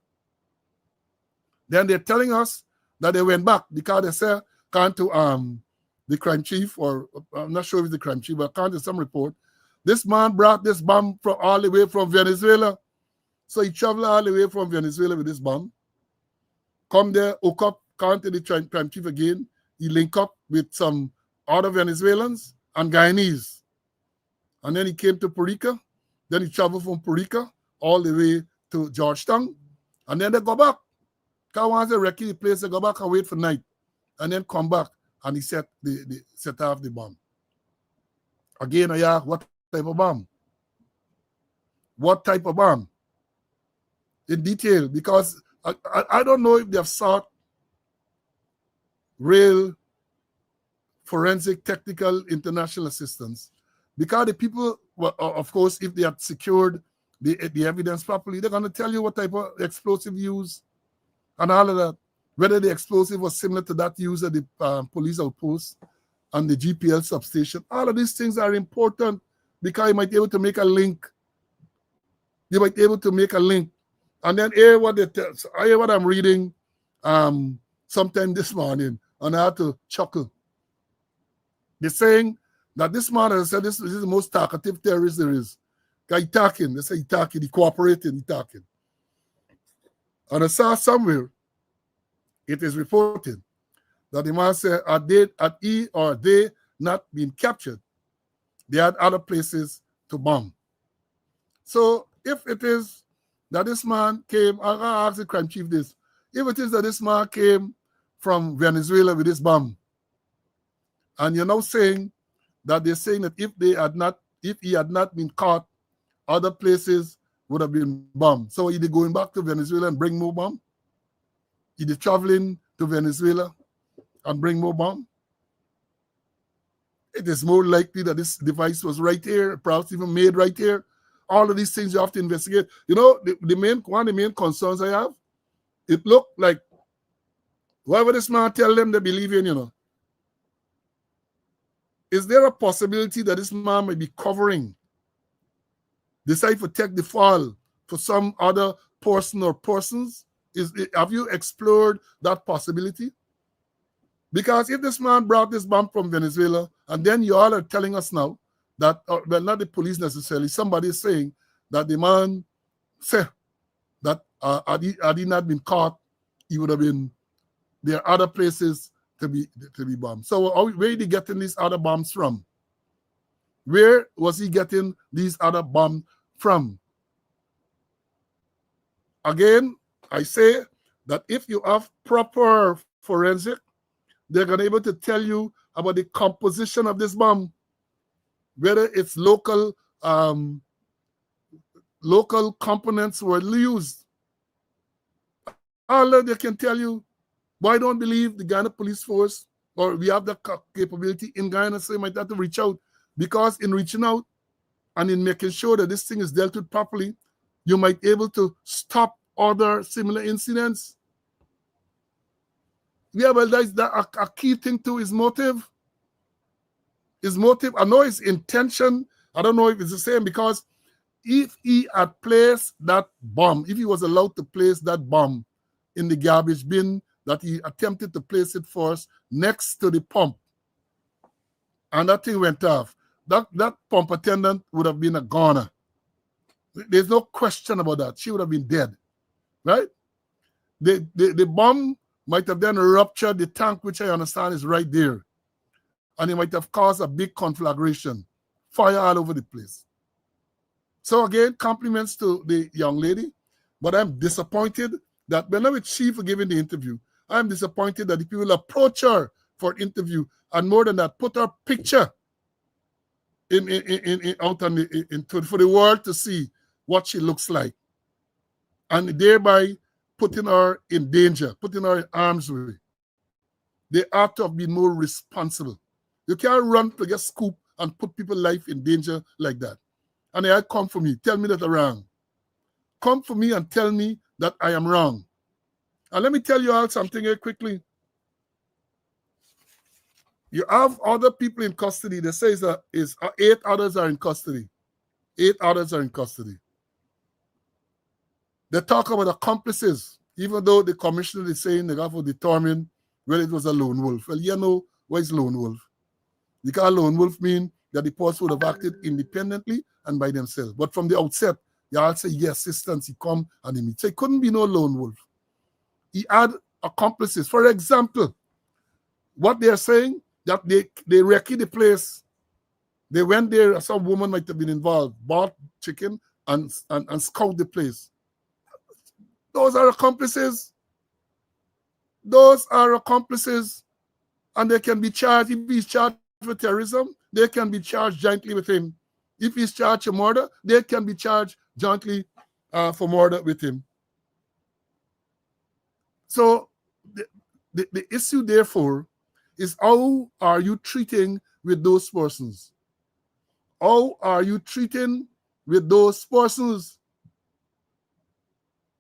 Then they're telling us that they went back because they said, according to the crime chief, or I'm not sure if it's the crime chief, but according to some report, this man brought this bomb from all the way from Venezuela. So he traveled all the way from Venezuela with this bomb. Come there, hook up, according to the crime chief again, he link up with some other Venezuelans and Guyanese. And then he came to Parika. Then he traveled from Parika all the way to Georgetown. And then they go back. Because once they recce the place, they go back and wait for night. And then come back and he set off the bomb. Again, I ask, what type of bomb? What type of bomb? In detail, because I don't know if they have sought real forensic, technical, international assistance. Because the people, well, of course, if they had secured the evidence properly, they're going to tell you what type of explosive used and all of that. Whether the explosive was similar to that used at the police outpost and the GPL substation. All of these things are important because you might be able to make a link. You might be able to make a link. And then hear what I'm reading sometime this morning, and I had to chuckle. They're saying that this man, as I said, this is the most talkative terrorist there is. Guy talking, they say he talking, he cooperating, he talking. And I saw somewhere, it is reported that the man said, had he or they not been captured, they had other places to bomb. So if it is that this man came, I'll ask the crime chief this, if it is that this man came from Venezuela with this bomb, and you're now saying that they're saying that if they had not if he had not been caught, other places would have been bombed. So either going back to Venezuela and bring more bomb, either traveling to Venezuela and bring more bomb. It is more likely that this device was right here, perhaps even made right here. All of these things you have to investigate. You know, one of the main concerns I have, it looked like whatever this man tell them they believe in, you know. Is there a possibility that this man may be covering, decide to take the fall for some other person or persons? Have you explored that possibility? Because if this man brought this bomb from Venezuela, and then you all are telling us now that, well, not the police necessarily, somebody is saying that the man said that had he not been caught, he would have been, there are other places to be bombed. So where is he getting these other bombs from? Where was he getting these other bombs from? Again, I say that if you have proper forensic, they're going to be able to tell you about the composition of this bomb, whether it's local components were used. All they can tell you. Why don't believe the Ghana police force, or we have the capability in Ghana, so you might have to reach out, because in reaching out and in making sure that this thing is dealt with properly, you might be able to stop other similar incidents. Yeah, well, that's a key thing too is motive. His motive, I know his intention, I don't know if it's the same, because if he had placed that bomb, if he was allowed to place that bomb in the garbage bin, that he attempted to place it first next to the pump, and that thing went off, that pump attendant would have been a goner. There's no question about that. She would have been dead, right? The bomb might have then ruptured the tank, which I understand is right there, and it might have caused a big conflagration, fire all over the place. So again, compliments to the young lady, but I'm disappointed that whenever she for giving the interview, I'm disappointed that the people approach her for an interview, and more than that, put her picture out for the world to see what she looks like, and thereby putting her in danger, putting her in harm's way. They ought to have been more responsible. You can't run to get scoop and put people's life in danger like that. And they had come for me, tell me that I'm wrong. Come for me and tell me that I am wrong. And let me tell you all something here quickly. You have other people in custody. They say that 8 others are in custody. 8 others are in custody. They talk about accomplices, even though the commissioner is saying they have to determine whether it was a lone wolf. Well, you know what is lone wolf. Because lone wolf mean that the person would have acted independently and by themselves. But from the outset, you all say, yes, assistance, he come and he meet. So it couldn't be no lone wolf. He had accomplices. For example, what they're saying, that they recce the place. They went there, some woman might have been involved, bought chicken and scout the place. Those are accomplices. Those are accomplices. And they can be charged. If he's charged with terrorism, they can be charged jointly with him. If he's charged for murder, they can be charged jointly for murder with him. So the issue, therefore, is how are you treating with those persons? How are you treating with those persons?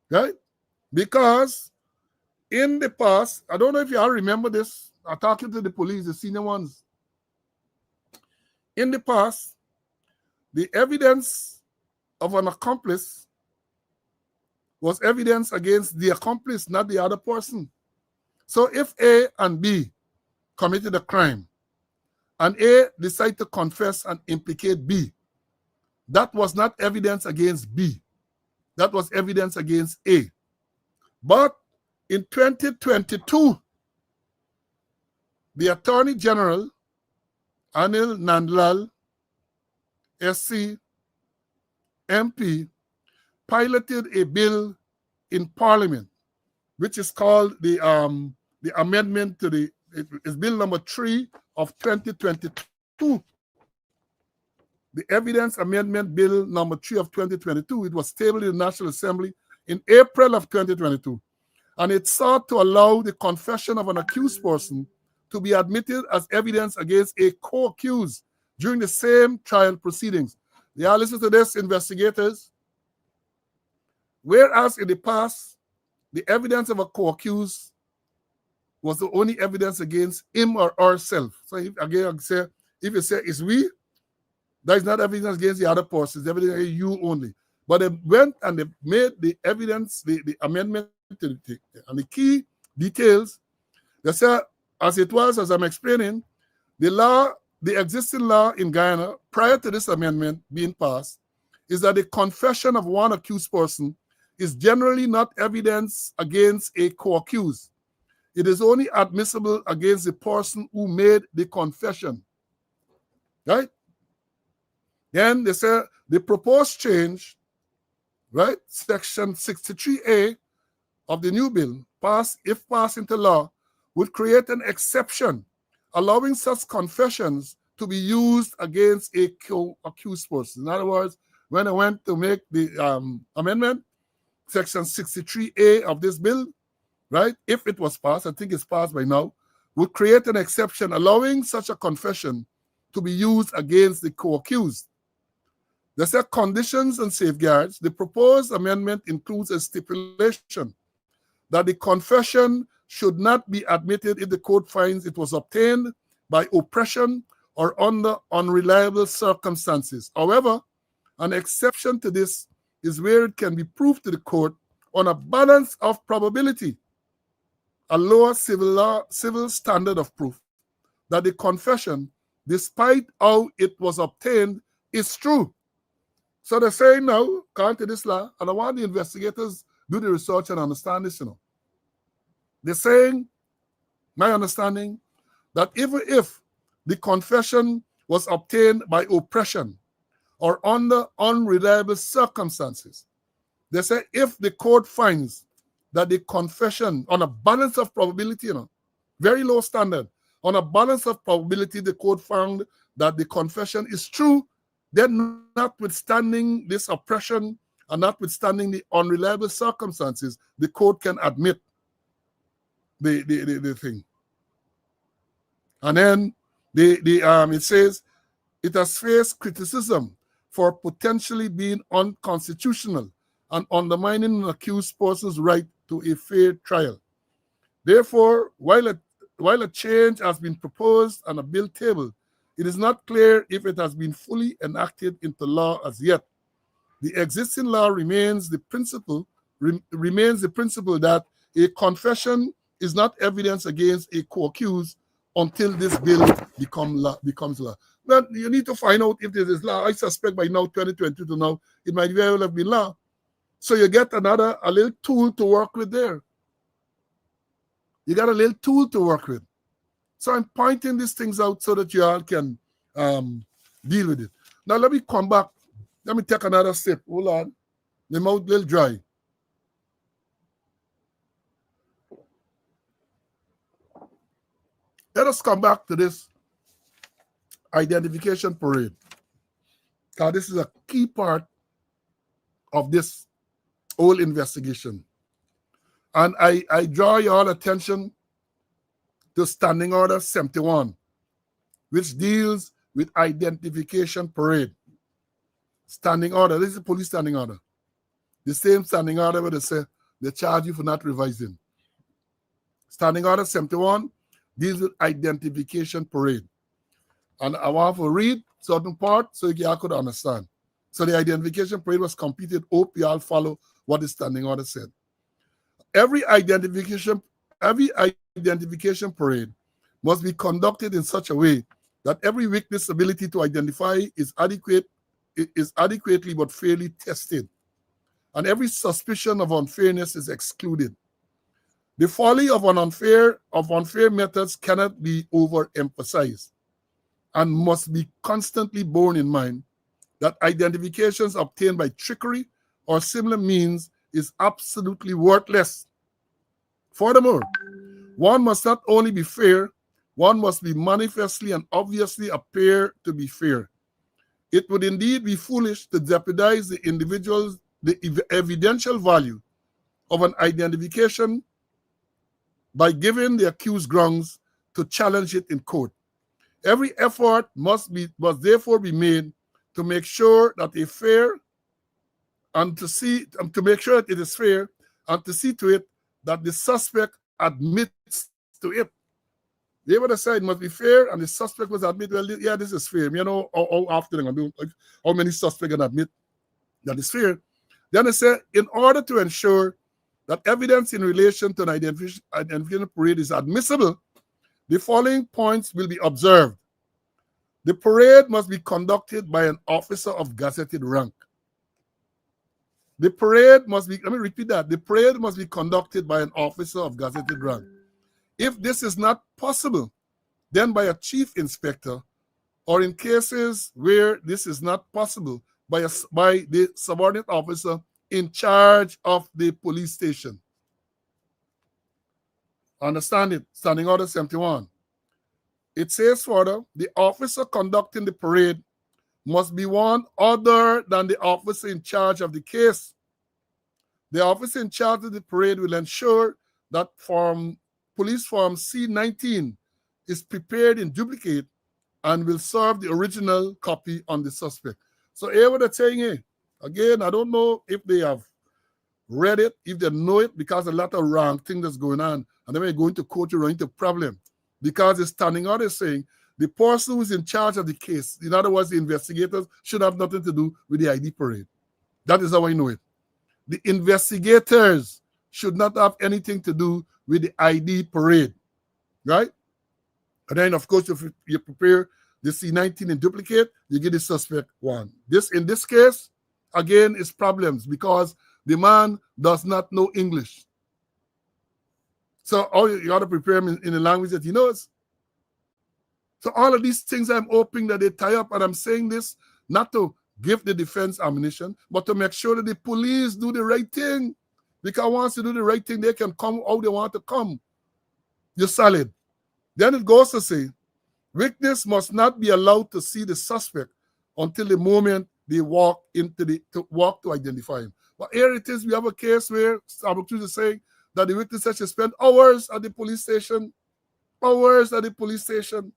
Right? Because in the past, I don't know if you all remember this, I'm talking to the police, the senior ones. In the past, the evidence of an accomplice was evidence against the accomplice, not the other person. So if A and B committed a crime, and A decided to confess and implicate B, that was not evidence against B. That was evidence against A. But in 2022, the Attorney General, Anil Nandlal, SC, MP, piloted a bill in Parliament, which is called the amendment to it's bill number 3 of 2022. the Evidence Amendment Bill number 3 of 2022. It was tabled in the National Assembly in April of 2022. And it sought to allow the confession of an accused person to be admitted as evidence against a co-accused during the same trial proceedings. Yeah, listen to this, investigators. Whereas in the past, the evidence of a co-accused was the only evidence against him or herself. So if you say it's we, that is not evidence against the other person, it's evidence against you only. But they went and they made the evidence, the amendment to the thing. And the key details, they say, as it was, as I'm explaining, the existing law in Guyana prior to this amendment being passed is that the confession of one accused person is generally not evidence against a co-accused. It is only admissible against the person who made the confession. Right? Then they say the proposed change, right, section 63A of the new bill, if passed into law, would create an exception allowing such confessions to be used against a co-accused person. In other words, when I went to make the amendment, section 63A of this bill, right, if it was passed, I think it's passed by now, would create an exception allowing such a confession to be used against the co-accused. There are conditions and safeguards. The proposed amendment includes a stipulation that the confession should not be admitted if the court finds it was obtained by oppression or under unreliable circumstances. However, an exception to this is where it can be proved to the court on a balance of probability, a lower civil standard of proof, that the confession, despite how it was obtained, is true. So they're saying now, according to this law, and I want the investigators do the research and understand this, They're saying, my understanding, that even if the confession was obtained by oppression or under unreliable circumstances, they say if the court finds that the confession, on a balance of probability, very low standard, on a balance of probability, the court found that the confession is true, then notwithstanding this oppression and notwithstanding the unreliable circumstances, the court can admit the thing. And then it says it has faced criticism for potentially being unconstitutional and undermining an accused person's right to a fair trial. Therefore, while a change has been proposed on a bill table, it is not clear if it has been fully enacted into law as yet. The existing law remains the principle that a confession is not evidence against a co-accused until this bill becomes law. Well, you need to find out if this is law. I suspect by now, 2022 to now, it might very well have been law. So you get a little tool to work with there. You got a little tool to work with. So I'm pointing these things out so that you all can deal with it. Now let me come back. Let me take another sip. Hold on. The mouth a little dry. Let us come back to this identification parade, because this is a key part of this whole investigation. And I draw your attention to Standing Order 71, which deals with identification parade. Standing order, this is a police standing order. The same standing order where they say they charge you for not revising. Standing Order 71 deals with identification parade. And I want to read certain part so you all could understand. So the identification parade was completed. Hope you all follow what the standing order said. Every identification parade must be conducted in such a way that every witness' ability to identify is adequately but fairly tested, and every suspicion of unfairness is excluded. The folly of unfair methods cannot be overemphasized and must be constantly borne in mind that identifications obtained by trickery or similar means is absolutely worthless. Furthermore, one must not only be fair, one must be manifestly and obviously appear to be fair. it would indeed be foolish to jeopardize the evidential value of an identification by giving the accused grounds to challenge it in court. Every effort must therefore be made to make sure that it is fair and to make sure that it is fair and to see to it that the suspect admits to it. The other side must be fair, and the suspect must admit, well, yeah, this is fair. You know, how often I'm doing, like, how many suspects can admit that it's fair. Then they say, in order to ensure that evidence in relation to an identification parade is admissible, the following points will be observed. The parade must be conducted by an officer of gazetted rank. The parade must be, let me repeat that, the parade must be conducted by an officer of gazetted rank. If this is not possible, then by a chief inspector, or in cases where this is not possible, by the subordinate officer in charge of the police station. Understand it, Standing Order 71. It says further, the officer conducting the parade must be one other than the officer in charge of the case. The officer in charge of the parade will ensure that Police Form C-19 is prepared in duplicate and will serve the original copy on the suspect. So here what they're saying here, again, I don't know if they have read it, if they know it, because a lot of wrong things that's going on. And then when you go into court, you run into problem. Because the Standing Order is saying the person who is in charge of the case, in other words, the investigators, should have nothing to do with the ID parade. That is how I know it. The investigators should not have anything to do with the ID parade, right? And then, of course, if you prepare the C-19 in duplicate, you get the suspect one. In this case, again, is problems because the man does not know English. So all you got to prepare him in the language that he knows. So all of these things, I'm hoping that they tie up, and I'm saying this not to give the defense ammunition, but to make sure that the police do the right thing. Because once you do the right thing, they can come how they want to come. You're solid. Then it goes to say, witness must not be allowed to see the suspect until the moment they walk to identify him. But here it is, we have a case where Starbucks is saying that the witness should spend hours at the police station. Hours at the police station.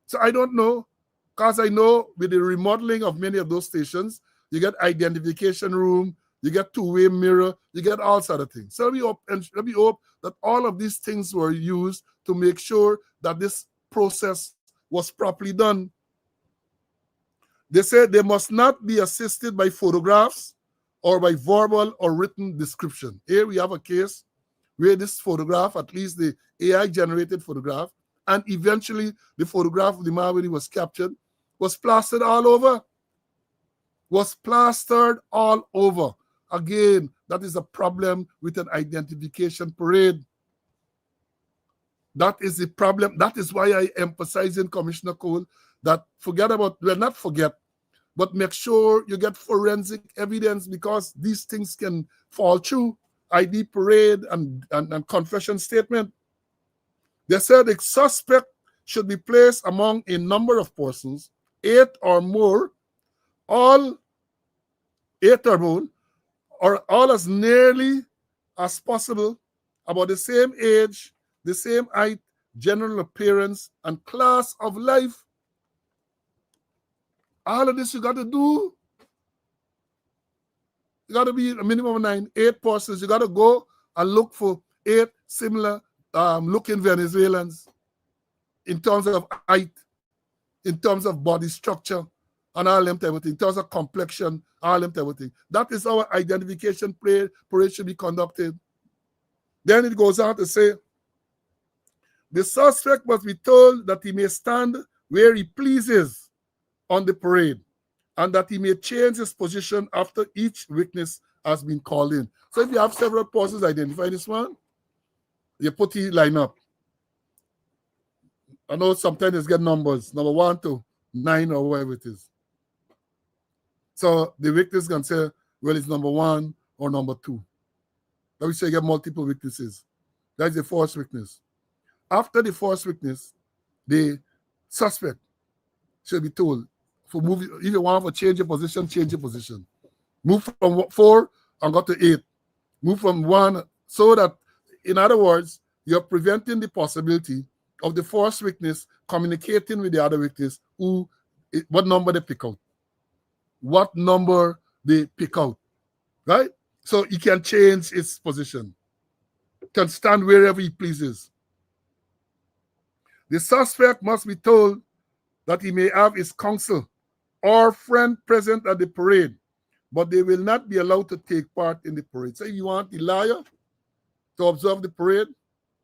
So I don't know, because I know with the remodeling of many of those stations, you get identification room, you get two-way mirror, you get all sort of things. So let me hope that all of these things were used to make sure that this process was properly done. They said they must not be assisted by photographs or by verbal or written description. Here we have a case where this photograph, at least the AI-generated photograph, and eventually the photograph of the man when he was captured, was plastered all over. Was plastered all over. Again, that is a problem with an identification parade. That is the problem. That is why I emphasize in Commissioner Cole that not forget, but make sure you get forensic evidence, because these things can fall through. ID parade and confession statement. They said the suspect should be placed among a number of persons, 8 or more, all 8 or more, or all as nearly as possible, about the same age, the same height, general appearance, and class of life. All of this you got to do. You got to be a minimum of 9, 8 persons. You got to go and look for 8 similar looking Venezuelans in terms of height, in terms of body structure, and all them type of thing, in terms of complexion, all them type of thing. That is how identification parade should be conducted. Then it goes on to say, the suspect must be told that he may stand where he pleases on the parade, and that he may change his position after each witness has been called in. So if you have several persons identify this one, you put the line up. I know sometimes it's get numbers, number 1 to 9 or whatever it is. So the witness can say, well, it's number 1 or number 2. Let me say you get multiple witnesses. That's the first witness. After the first witness, the suspect should be told, For move, if you want to change your position, change your position. Move from 4 and go to 8. Move from 1, so that, in other words, you're preventing the possibility of the first witness communicating with the other witness what number they pick out. What number they pick out, right? So he can change his position, can stand wherever he pleases. The suspect must be told that he may have his counsel or friend present at the parade, but they will not be allowed to take part in the parade. So if you want the lawyer to observe the parade,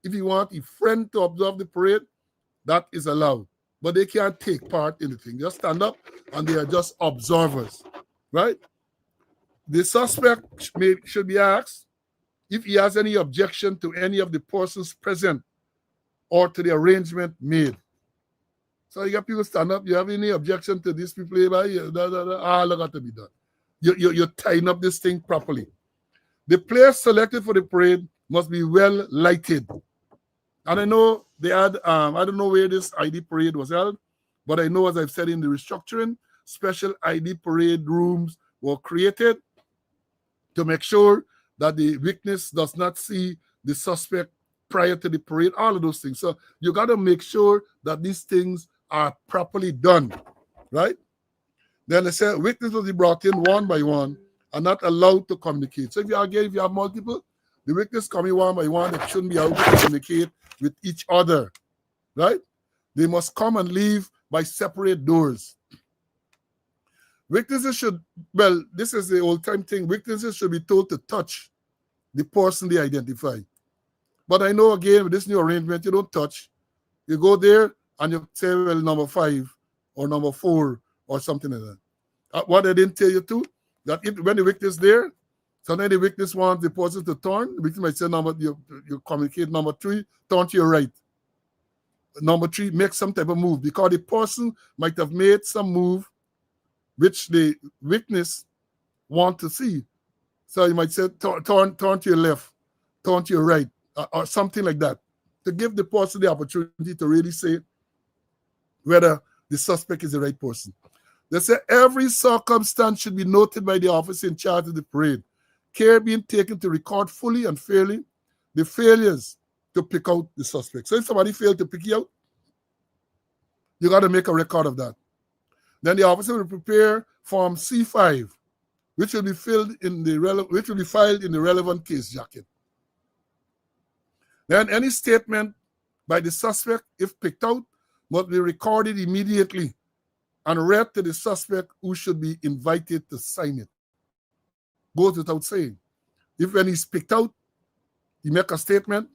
if you want a friend to observe the parade, that is allowed. But they can't take part in the thing. Just stand up and they are just observers, right? The suspect should be asked if he has any objection to any of the persons present or to the arrangement made. So you got people stand up. You have any objection to this people? All got to be done. You're tying up this thing properly. The place selected for the parade must be well lighted. And I know they had, I don't know where this ID parade was held, but I know, as I've said in the restructuring, special ID parade rooms were created to make sure that the witness does not see the suspect prior to the parade, all of those things. So you got to make sure that these things are properly done, right? Then they said witnesses will be brought in one by one and not allowed to communicate. So if you have multiple, the witness coming one by one, they shouldn't be able to communicate with each other, right? They must come and leave by separate doors. Witnesses should, well, this is the old-time thing, witnesses should be told to touch the person they identify. But I know, again, with this new arrangement, you don't touch. You go there and you say, well, number 5 or number 4 or something like that. What I didn't tell you too, that when the witness is there, sometimes the witness wants the person to turn. The witness might say, you communicate number 3, turn to your right. Number 3, make some type of move, because the person might have made some move which the witness want to see. So you might say, turn to your left, turn to your right, or something like that, to give the person the opportunity to really say whether the suspect is the right person. They say every circumstance should be noted by the officer in charge of the parade, care being taken to record fully and fairly the failures to pick out the suspect. So if somebody failed to pick you out, you got to make a record of that. Then the officer will prepare Form C5, which will be filed in the relevant case jacket. Then any statement by the suspect, if picked out, must be recorded immediately and read to the suspect, who should be invited to sign it. Goes without saying. If when he's picked out, you make a statement,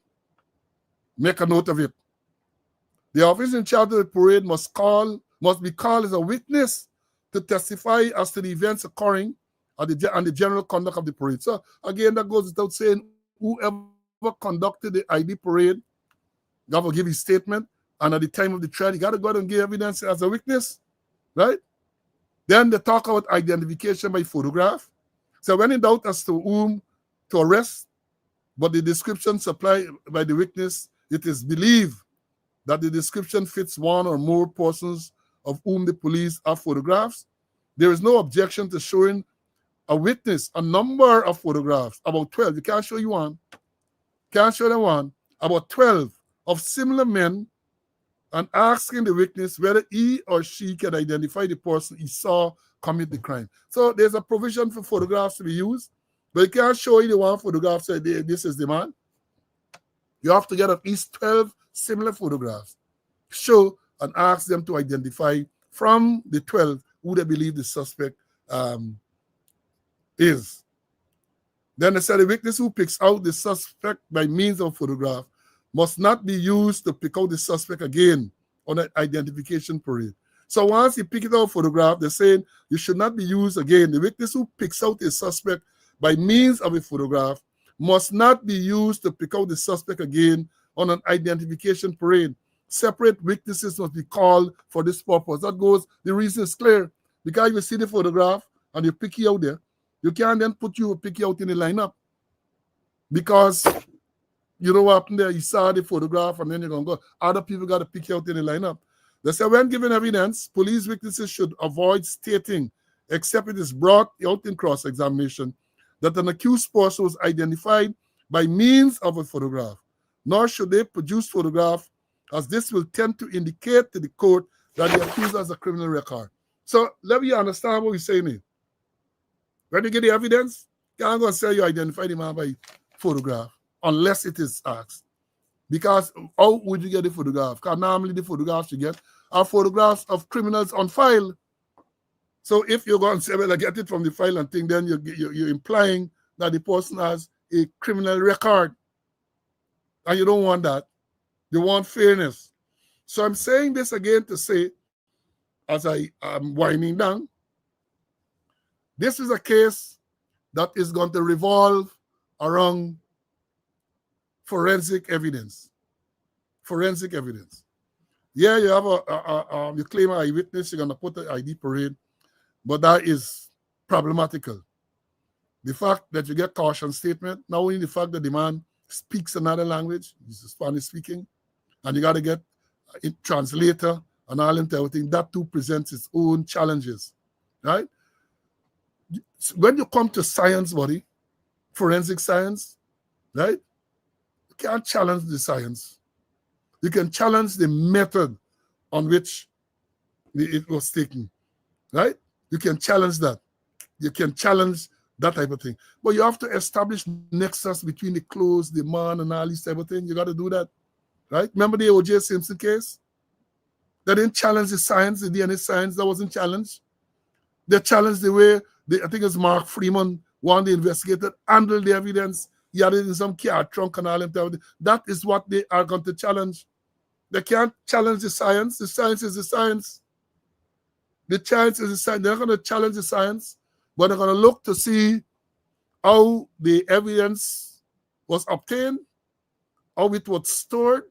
make a note of it. The officer in charge of the parade must be called as a witness to testify as to the events occurring and the general conduct of the parade. So again, that goes without saying, whoever conducted the ID parade, got to give his statement, and at the time of the trial, you got to go out and give evidence as a witness, right? Then they talk about identification by photograph. So when in doubt as to whom to arrest, but the description supplied by the witness, it is believed that the description fits one or more persons of whom the police have photographs, there is no objection to showing a witness a number of photographs, about 12. You can't show you one. Can't show them one. About 12 of similar men, and asking the witness whether he or she can identify the person he saw commit the crime. So there's a provision for photographs to be used, but you can't show you the one photograph say this is the man. You have to get at least 12 similar photographs, show and ask them to identify from the 12 who they believe the suspect is. Then they said the witness who picks out the suspect by means of photograph must not be used to pick out the suspect again on an identification parade. So once you pick it out photograph, they're saying you should not be used again. The witness who picks out a suspect by means of a photograph must not be used to pick out the suspect again on an identification parade. Separate witnesses must be called for this purpose. That goes, the reason is clear. Because you see the photograph and you pick you out there, you can't then pick you out in the lineup. Because you know what happened there, you saw the photograph and then you're going to go, other people got to pick you out in the lineup. They say when given evidence, police witnesses should avoid stating, except it is brought out in cross-examination, that an accused person was identified by means of a photograph. Nor should they produce photograph, as this will tend to indicate to the court that the accused has a criminal record. So let me understand what we're saying here. When you get the evidence, you can't go and say you identified the man by photograph unless it is asked. Because how would you get the photograph? Because normally the photographs you get are photographs of criminals on file. So if you're going to say, well, I get it from the file and think, then you're implying that the person has a criminal record. And you don't want that. You want fairness. So I'm saying this again to say, as I am winding down, this is a case that is going to revolve around forensic evidence. Forensic evidence. Yeah, you have you claim an eyewitness, you're going to put an ID parade, but that is problematical. The fact that you get caution statement, not only the fact that the man speaks another language, he's Spanish speaking, and you got to get a translator and all into everything, that too presents its own challenges, right? When you come to science, buddy, forensic science, right? You can't challenge the science. You can challenge the method on which it was taken, right? You can challenge that. You can challenge that type of thing. But you have to establish nexus between the clothes, the man, and all these type of things. You got to do that, right? Remember the O.J. Simpson case? They didn't challenge the science, the DNA science. That wasn't challenged. They challenged the way, I think it's Mark Freeman, one of the investigators, handled the evidence. He had it in some car trunk and all that. That is what they are going to challenge. They can't challenge the science. The science is the science. The science is the science. They're not going to challenge the science, but they're going to look to see how the evidence was obtained, how it was stored,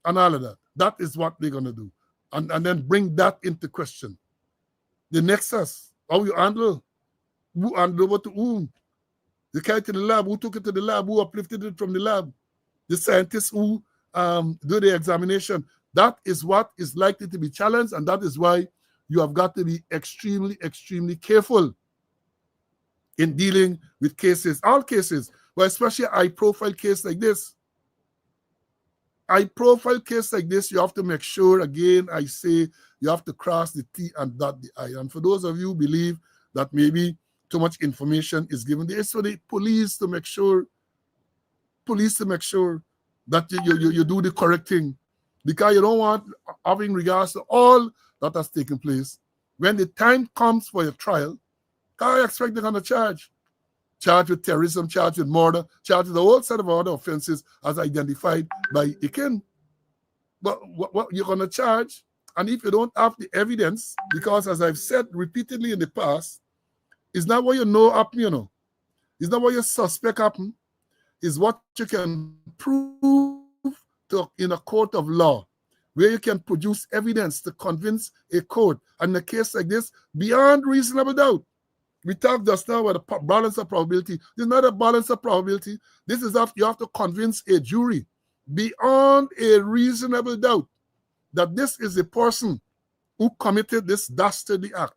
and all of that. That is what they're going to do. And then bring that into question. The nexus, how you handle, who handed over to whom. You carry it to the lab, who took it to the lab, who uplifted it from the lab. The scientists who do the examination. That is what is likely to be challenged, and that is why you have got to be extremely, extremely careful in dealing with cases, all cases, but especially a high-profile case like this. High-profile case like this, you have to make sure, again, I say, you have to cross the T and dot the I. And for those of you who believe that maybe too much information is given, it's for the police to make sure that you do the correct thing, because you don't want, having regards to all that has taken place, when the time comes for your trial, I expect they're going to charge with terrorism, charged with murder, charged with a whole set of other offenses as identified by ICANN. But what you're going to charge, and if you don't have the evidence, because as I've said repeatedly in the past, it's not what you know happened, you know. It's not what you suspect happened. It's what you can prove in a court of law, where you can produce evidence to convince a court. And in a case like this, beyond reasonable doubt. We talked just now about the balance of probability. This is not a balance of probability. This is after you have to convince a jury beyond a reasonable doubt that this is the person who committed this dastardly act.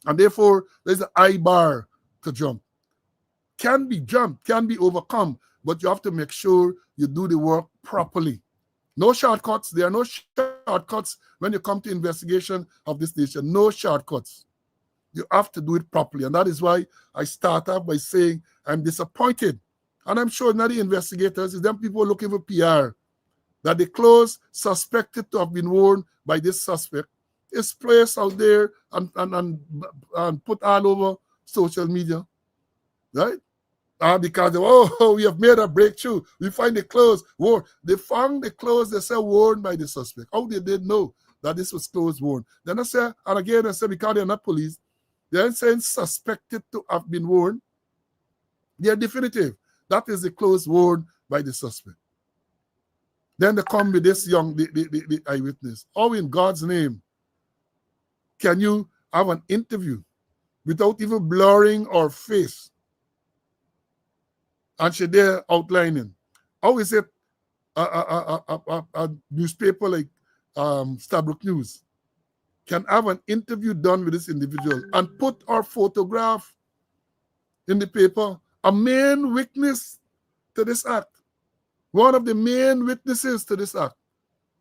And therefore, there's an high bar to jump. Can be jumped, can be overcome, but you have to make sure you do the work properly. No shortcuts. There are no shortcuts when you come to investigation of this nature. No shortcuts. You have to do it properly. And that is why I start off by saying I'm disappointed. And I'm sure not the investigators, it's them people looking for PR, that the clothes suspected to have been worn by this suspect is placed out there and put all over social media, right? Because we have made a breakthrough. We find the clothes worn. They found the clothes they said worn by the suspect. How did they know that this was clothes worn? Then I say, and again I say, because they're not police, they're saying suspected to have been worn. They're definitive. That is the clothes worn by the suspect. Then they come with this the eyewitness. How in God's name can you have an interview without even blurring our face? And she there outlining. How is it a newspaper like Stabrook News can have an interview done with this individual and put our photograph in the paper, a main witness to this act, one of the main witnesses to this act,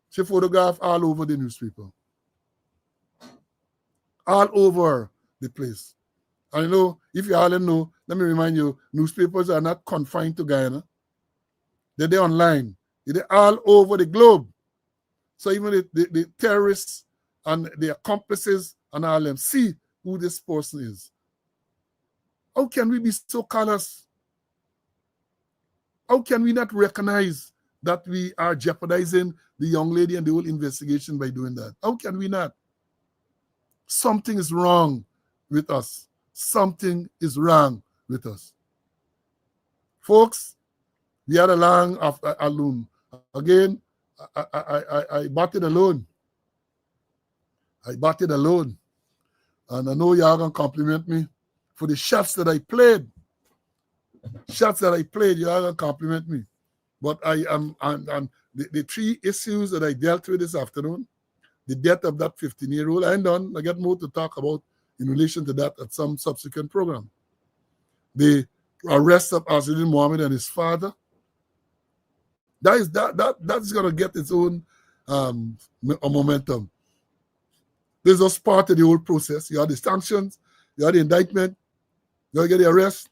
she photographed all over the newspaper, all over the place. And you know, if you all know, let me remind you, newspapers are not confined to Guyana. They're online. They're all over the globe. So even the terrorists and the accomplices and all them see who this person is. How can we be so callous? How can we not recognize that we are jeopardizing the young lady and the whole investigation by doing that? How can we not? Something is wrong with us. Something is wrong with us. Folks, we had a long alone. Again, I batted alone. I batted alone. And I know y'all gonna compliment me for the shots that I played. Shots that I played, y'all gonna compliment me. But I am and the three issues that I dealt with this afternoon, the death of that 15-year-old, I ain't done. I got more to talk about in relation to that at some subsequent program. The arrest of Azzuddin Mohammed and his father. That's gonna get its own momentum. This is just part of the whole process. You have the sanctions, you have the indictment, you have to get the arrest,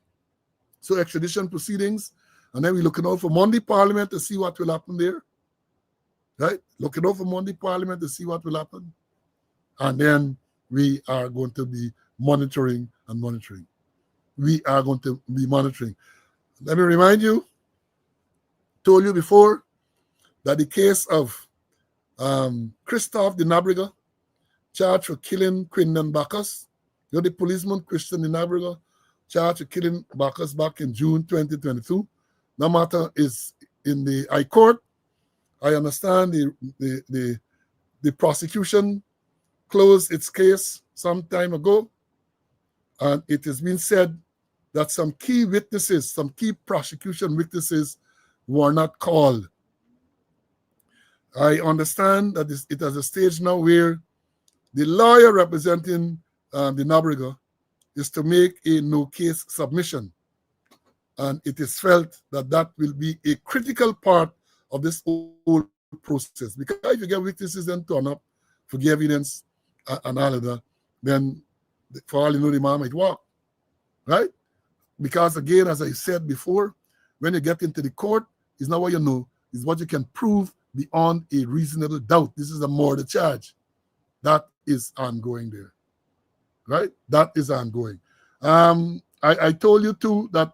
so extradition proceedings, and then we're looking out for Monday Parliament to see what will happen there. Right? Looking out for Monday Parliament to see what will happen. And then we are going to be monitoring and monitoring. We are going to be monitoring. Let me remind you, told you before, that the case of Christophe de Nabriga, charged for killing Quindan Bacchus, you know, the policeman Christian de Nabriga, charged for killing Bacchus back in June 2022. No matter is in the High Court. I understand the prosecution closed its case some time ago, and it has been said that some key witnesses, some key prosecution witnesses were not called. I understand that it has a stage now where the lawyer representing the Nabriga is to make a no-case submission. And it is felt that that will be a critical part of this whole process. Because if you get witnesses then turn up for the evidence and all of that, then for all you know, the man might walk. Right? Because again, as I said before, when you get into the court, it's not what you know, it's what you can prove beyond a reasonable doubt. This is a murder charge. That is ongoing there. Right? That is ongoing. I told you too that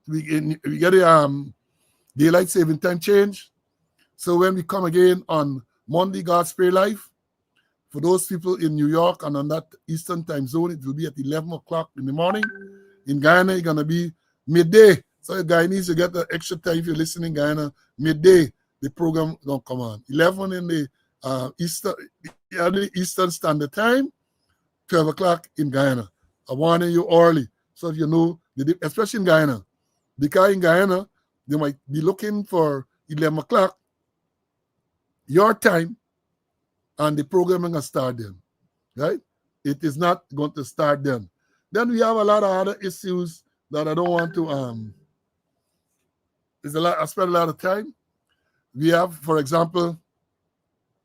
we get a daylight saving time change. So when we come again on Monday, God's Prayer Life, for those people in New York and on that Eastern time zone, it will be at 11 o'clock in the morning. In Guyana, it's going to be midday. So you Guyanese, you get the extra time if you're listening in Guyana. Midday, the program going to come on. 11 in the Eastern Standard Time, 12 o'clock in Guyana. I'm warning you early so you know, especially in Guyana. Because in Guyana, they might be looking for 11 o'clock, your time, and the programming will start then, right? It is not going to start then. Then we have a lot of other issues that I don't want to, I spend a lot of time. We have, for example,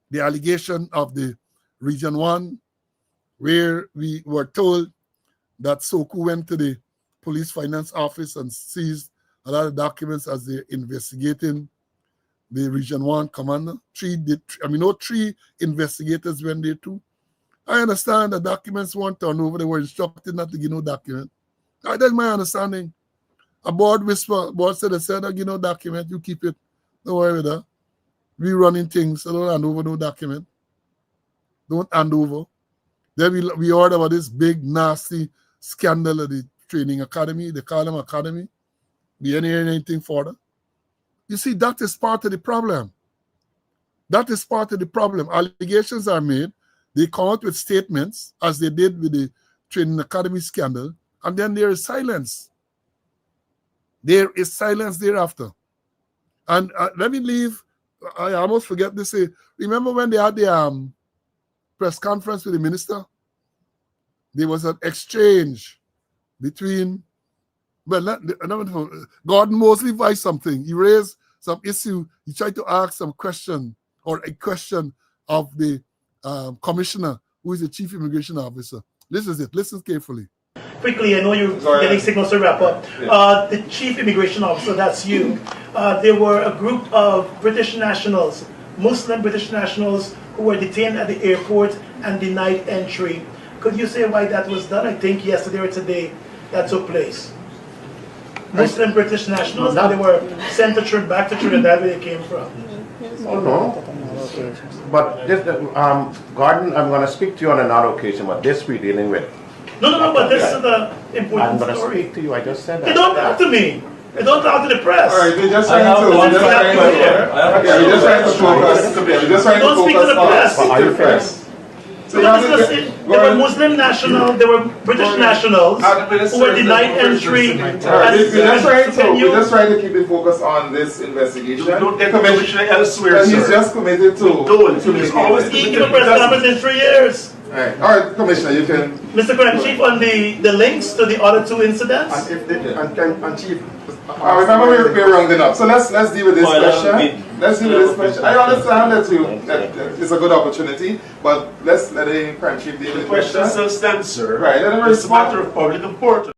the allegation of the Region 1, where we were told that Soku went to the police finance office and seized a lot of documents as they're investigating the Region 1 commander. Three investigators went there too. I understand the documents weren't turned over. They were instructed not to give no document. That's my understanding. A board said, I give no document, you keep it. Don't worry with that. We running things, so don't hand over no document. Don't hand over. Then we heard about this big, nasty scandal at the training academy. They call them academy. We didn't hear anything further. You see, that is part of the problem. That is part of the problem. Allegations are made. They come out with statements, as they did with the training academy scandal, and then there is silence. There is silence thereafter. And let me leave I almost forget to say, remember when they had the press conference with the minister? There was an exchange between, Gordon Mosley voiced something. He raised some issue. He tried to ask some question or a question of the commissioner, who is the chief immigration officer. This is it. Listen carefully. Quickly, I know you're getting signals to wrap up. The chief immigration officer, that's you. There were a group of British nationals, Muslim British nationals, who were detained at the airport and denied entry. Could you say why that was done? I think yesterday or today that took place. Muslim British nationals, and they were sent back to Trinidad where they came from. Oh no. But this, Gordon, I'm going to speak to you on another occasion, but this we're dealing with. No, but this is the important story. I'm going to speak to you, I just said that. They don't talk to me. They don't talk to the press. All right, we're just trying to focus on the press. So there were Muslim nationals, there were British nationals who were denied entry. We're just trying to keep the focus on this investigation. Don't get commissioner elsewhere, He's just committed to. He's always keeping a press conference in 3 years. All right, Commissioner, you can. Mr. Crime Chief, on the links to the other two incidents. And Chief, remember we're rounding up. So let's deal with this question. Let's deal with this question. I understand that it's a good opportunity, but let's let the Crime Chief deal with the question. Still stands, sir. Right, let him It's a matter of public importance.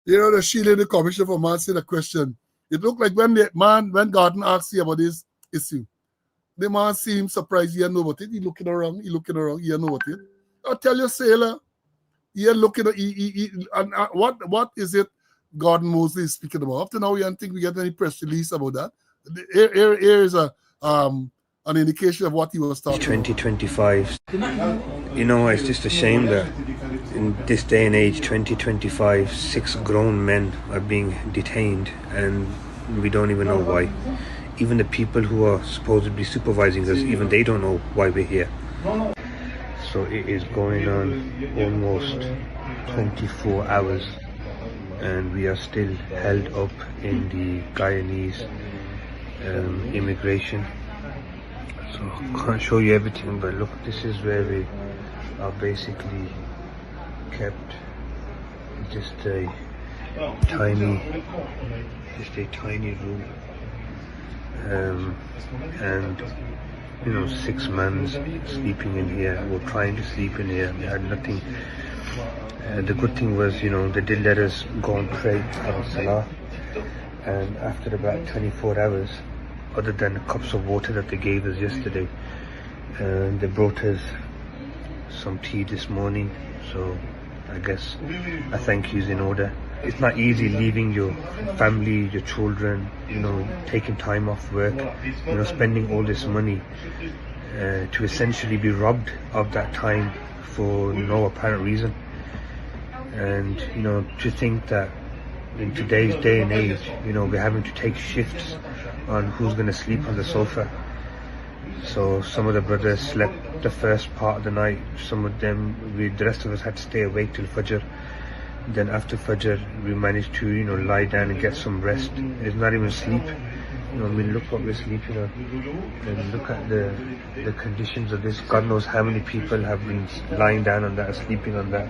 You know, the shielding the commissioner for answering the question. It looked like when Gordon asked you about this issue, the man seemed surprised. He didn't know about it. He looking around. He didn't know about it. I'll tell you, sailor. You're looking at what is it Gordon Mosley is speaking about? Up to now, we don't think we get any press release about that. Here is an indication of what he was talking 2025. You know, it's just a shame that in this day and age, 2025, 6 grown men are being detained and we don't even know why. Even the people who are supposedly supervising us, even they don't know why we're here. So it is going on almost 24 hours and we are still held up in the Guyanese immigration. So I can't show you everything, but look, this is where we are basically kept. Just a tiny room, and you know, 6 men sleeping in here, or trying to sleep in here. We had nothing. The good thing was, you know, they did let us go and pray, have a salah, and after about 24 hours, other than the cups of water that they gave us yesterday, they brought us some tea this morning, so I guess a thank you is in order. It's not easy leaving your family, your children, you know, taking time off work, you know, spending all this money to essentially be robbed of that time for no apparent reason. And, you know, to think that in today's day and age, you know, we're having to take shifts on who's going to sleep on the sofa. So some of the brothers slept the first part of the night, some of them, the rest of us had to stay awake till Fajr. Then after Fajr, we managed to, you know, lie down and get some rest. It's not even sleep. You know, I mean, look what we're sleeping on. And look at the conditions of this. God knows how many people have been lying down on that, sleeping on that.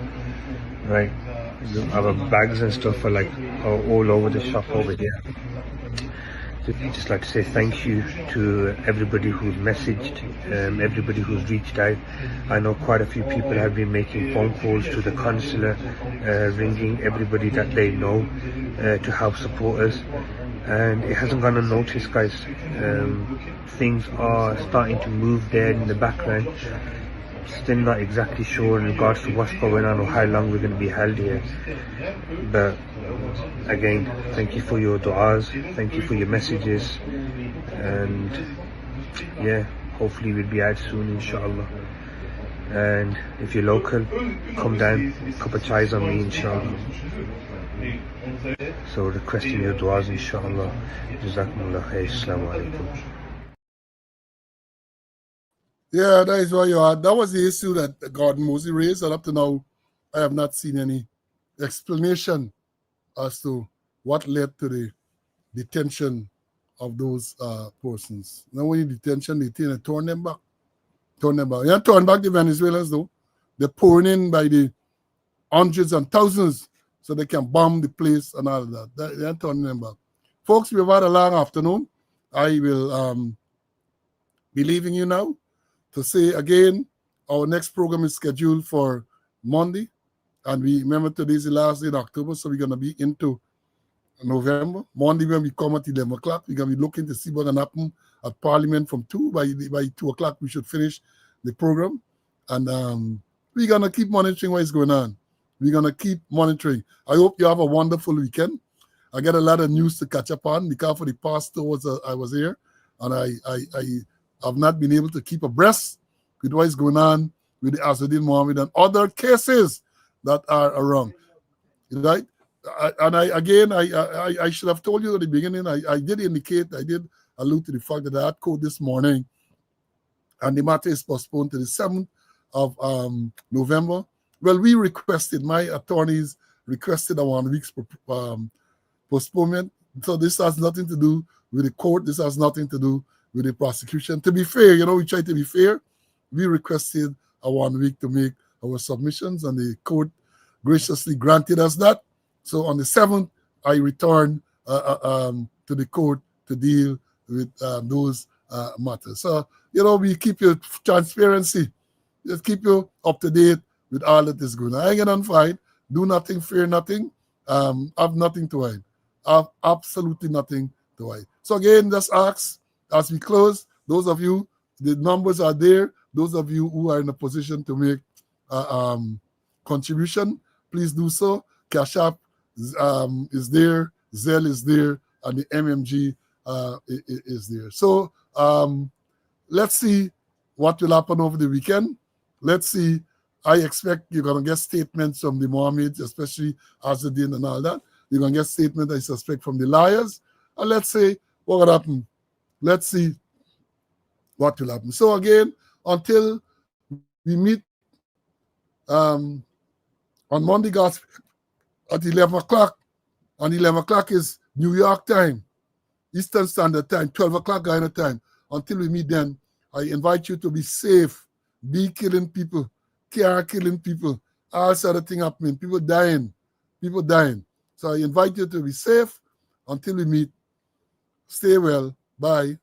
Right? Our bags and stuff are like all over the shop over here. I'd just like to say thank you to everybody who's messaged, everybody who's reached out. I know quite a few people have been making phone calls to the consular, ringing everybody that they know to help support us. And it hasn't gone unnoticed, guys. Things are starting to move there in the background. Still not exactly sure in regards to what's going on or how long we're going to be held here. But again, thank you for your du'as, thank you for your messages, and yeah, hopefully we'll be out soon, inshallah. And if you're local, come down, a cup of chais on me, inshallah. So requesting your du'as, inshallah. Jazakumullah khair. Assalamu alaikum. Yeah, that is why you are. That was the issue that Gordon Mosley raised, and up to now, I have not seen any explanation as to what led to the detention of those persons. Now when you detention, they take and turn them back. Turn them back. They don't turn back the Venezuelans though. They're pouring in by the hundreds and thousands so they can bomb the place and all of that. They don't turn them back. Folks, we've had a long afternoon. I will be leaving you now to say again, our next program is scheduled for Monday. And we remember today's the last day in October, so we're going to be into November. Monday when we come at 11 o'clock, we're going to be looking to see what's going to happen at Parliament from 2. By 2 o'clock, we should finish the program. And we're going to keep monitoring what is going on. We're going to keep monitoring. I hope you have a wonderful weekend. I got a lot of news to catch up on because for the past 2 hours I was here, and I have not been able to keep abreast with what is going on with the Azzedine Mohammed and other cases that are around. Right? I should have told you at the beginning, I did allude to the fact that I had called this morning, and the matter is postponed to the 7th of November. Well, my attorneys requested a 1 week's postponement. So this has nothing to do with the court. This has nothing to do with the prosecution. To be fair, we try to be fair. We requested a 1 week to make our submissions, and the court graciously granted us that. So on the 7th, I returned to the court to deal with those matters. So, we keep your transparency. Just keep you up to date with all that is going on. I ain't gonna fight. Do nothing, fear nothing. Have nothing to hide. Have absolutely nothing to hide. So again, just ask as we close, those of you, the numbers are there. Those of you who are in a position to make contribution, please do so. Cash App is there, Zelle is there, and the MMG is there. So let's see what will happen over the weekend. Let's see. I expect you're going to get statements from the Mohammeds, especially Azzedine and all that. You're going to get statements, I suspect, from the lawyers. And let's see what will happen. Let's see what will happen. So again, until we meet on Monday, guys, at 11 o'clock. And 11 o'clock is New York time, Eastern Standard Time, 12 o'clock Ghana time. Until we meet then, I invite you to be safe, be killing people, care killing people, all sort of thing happening, people dying. So I invite you to be safe until we meet. Stay well. Bye.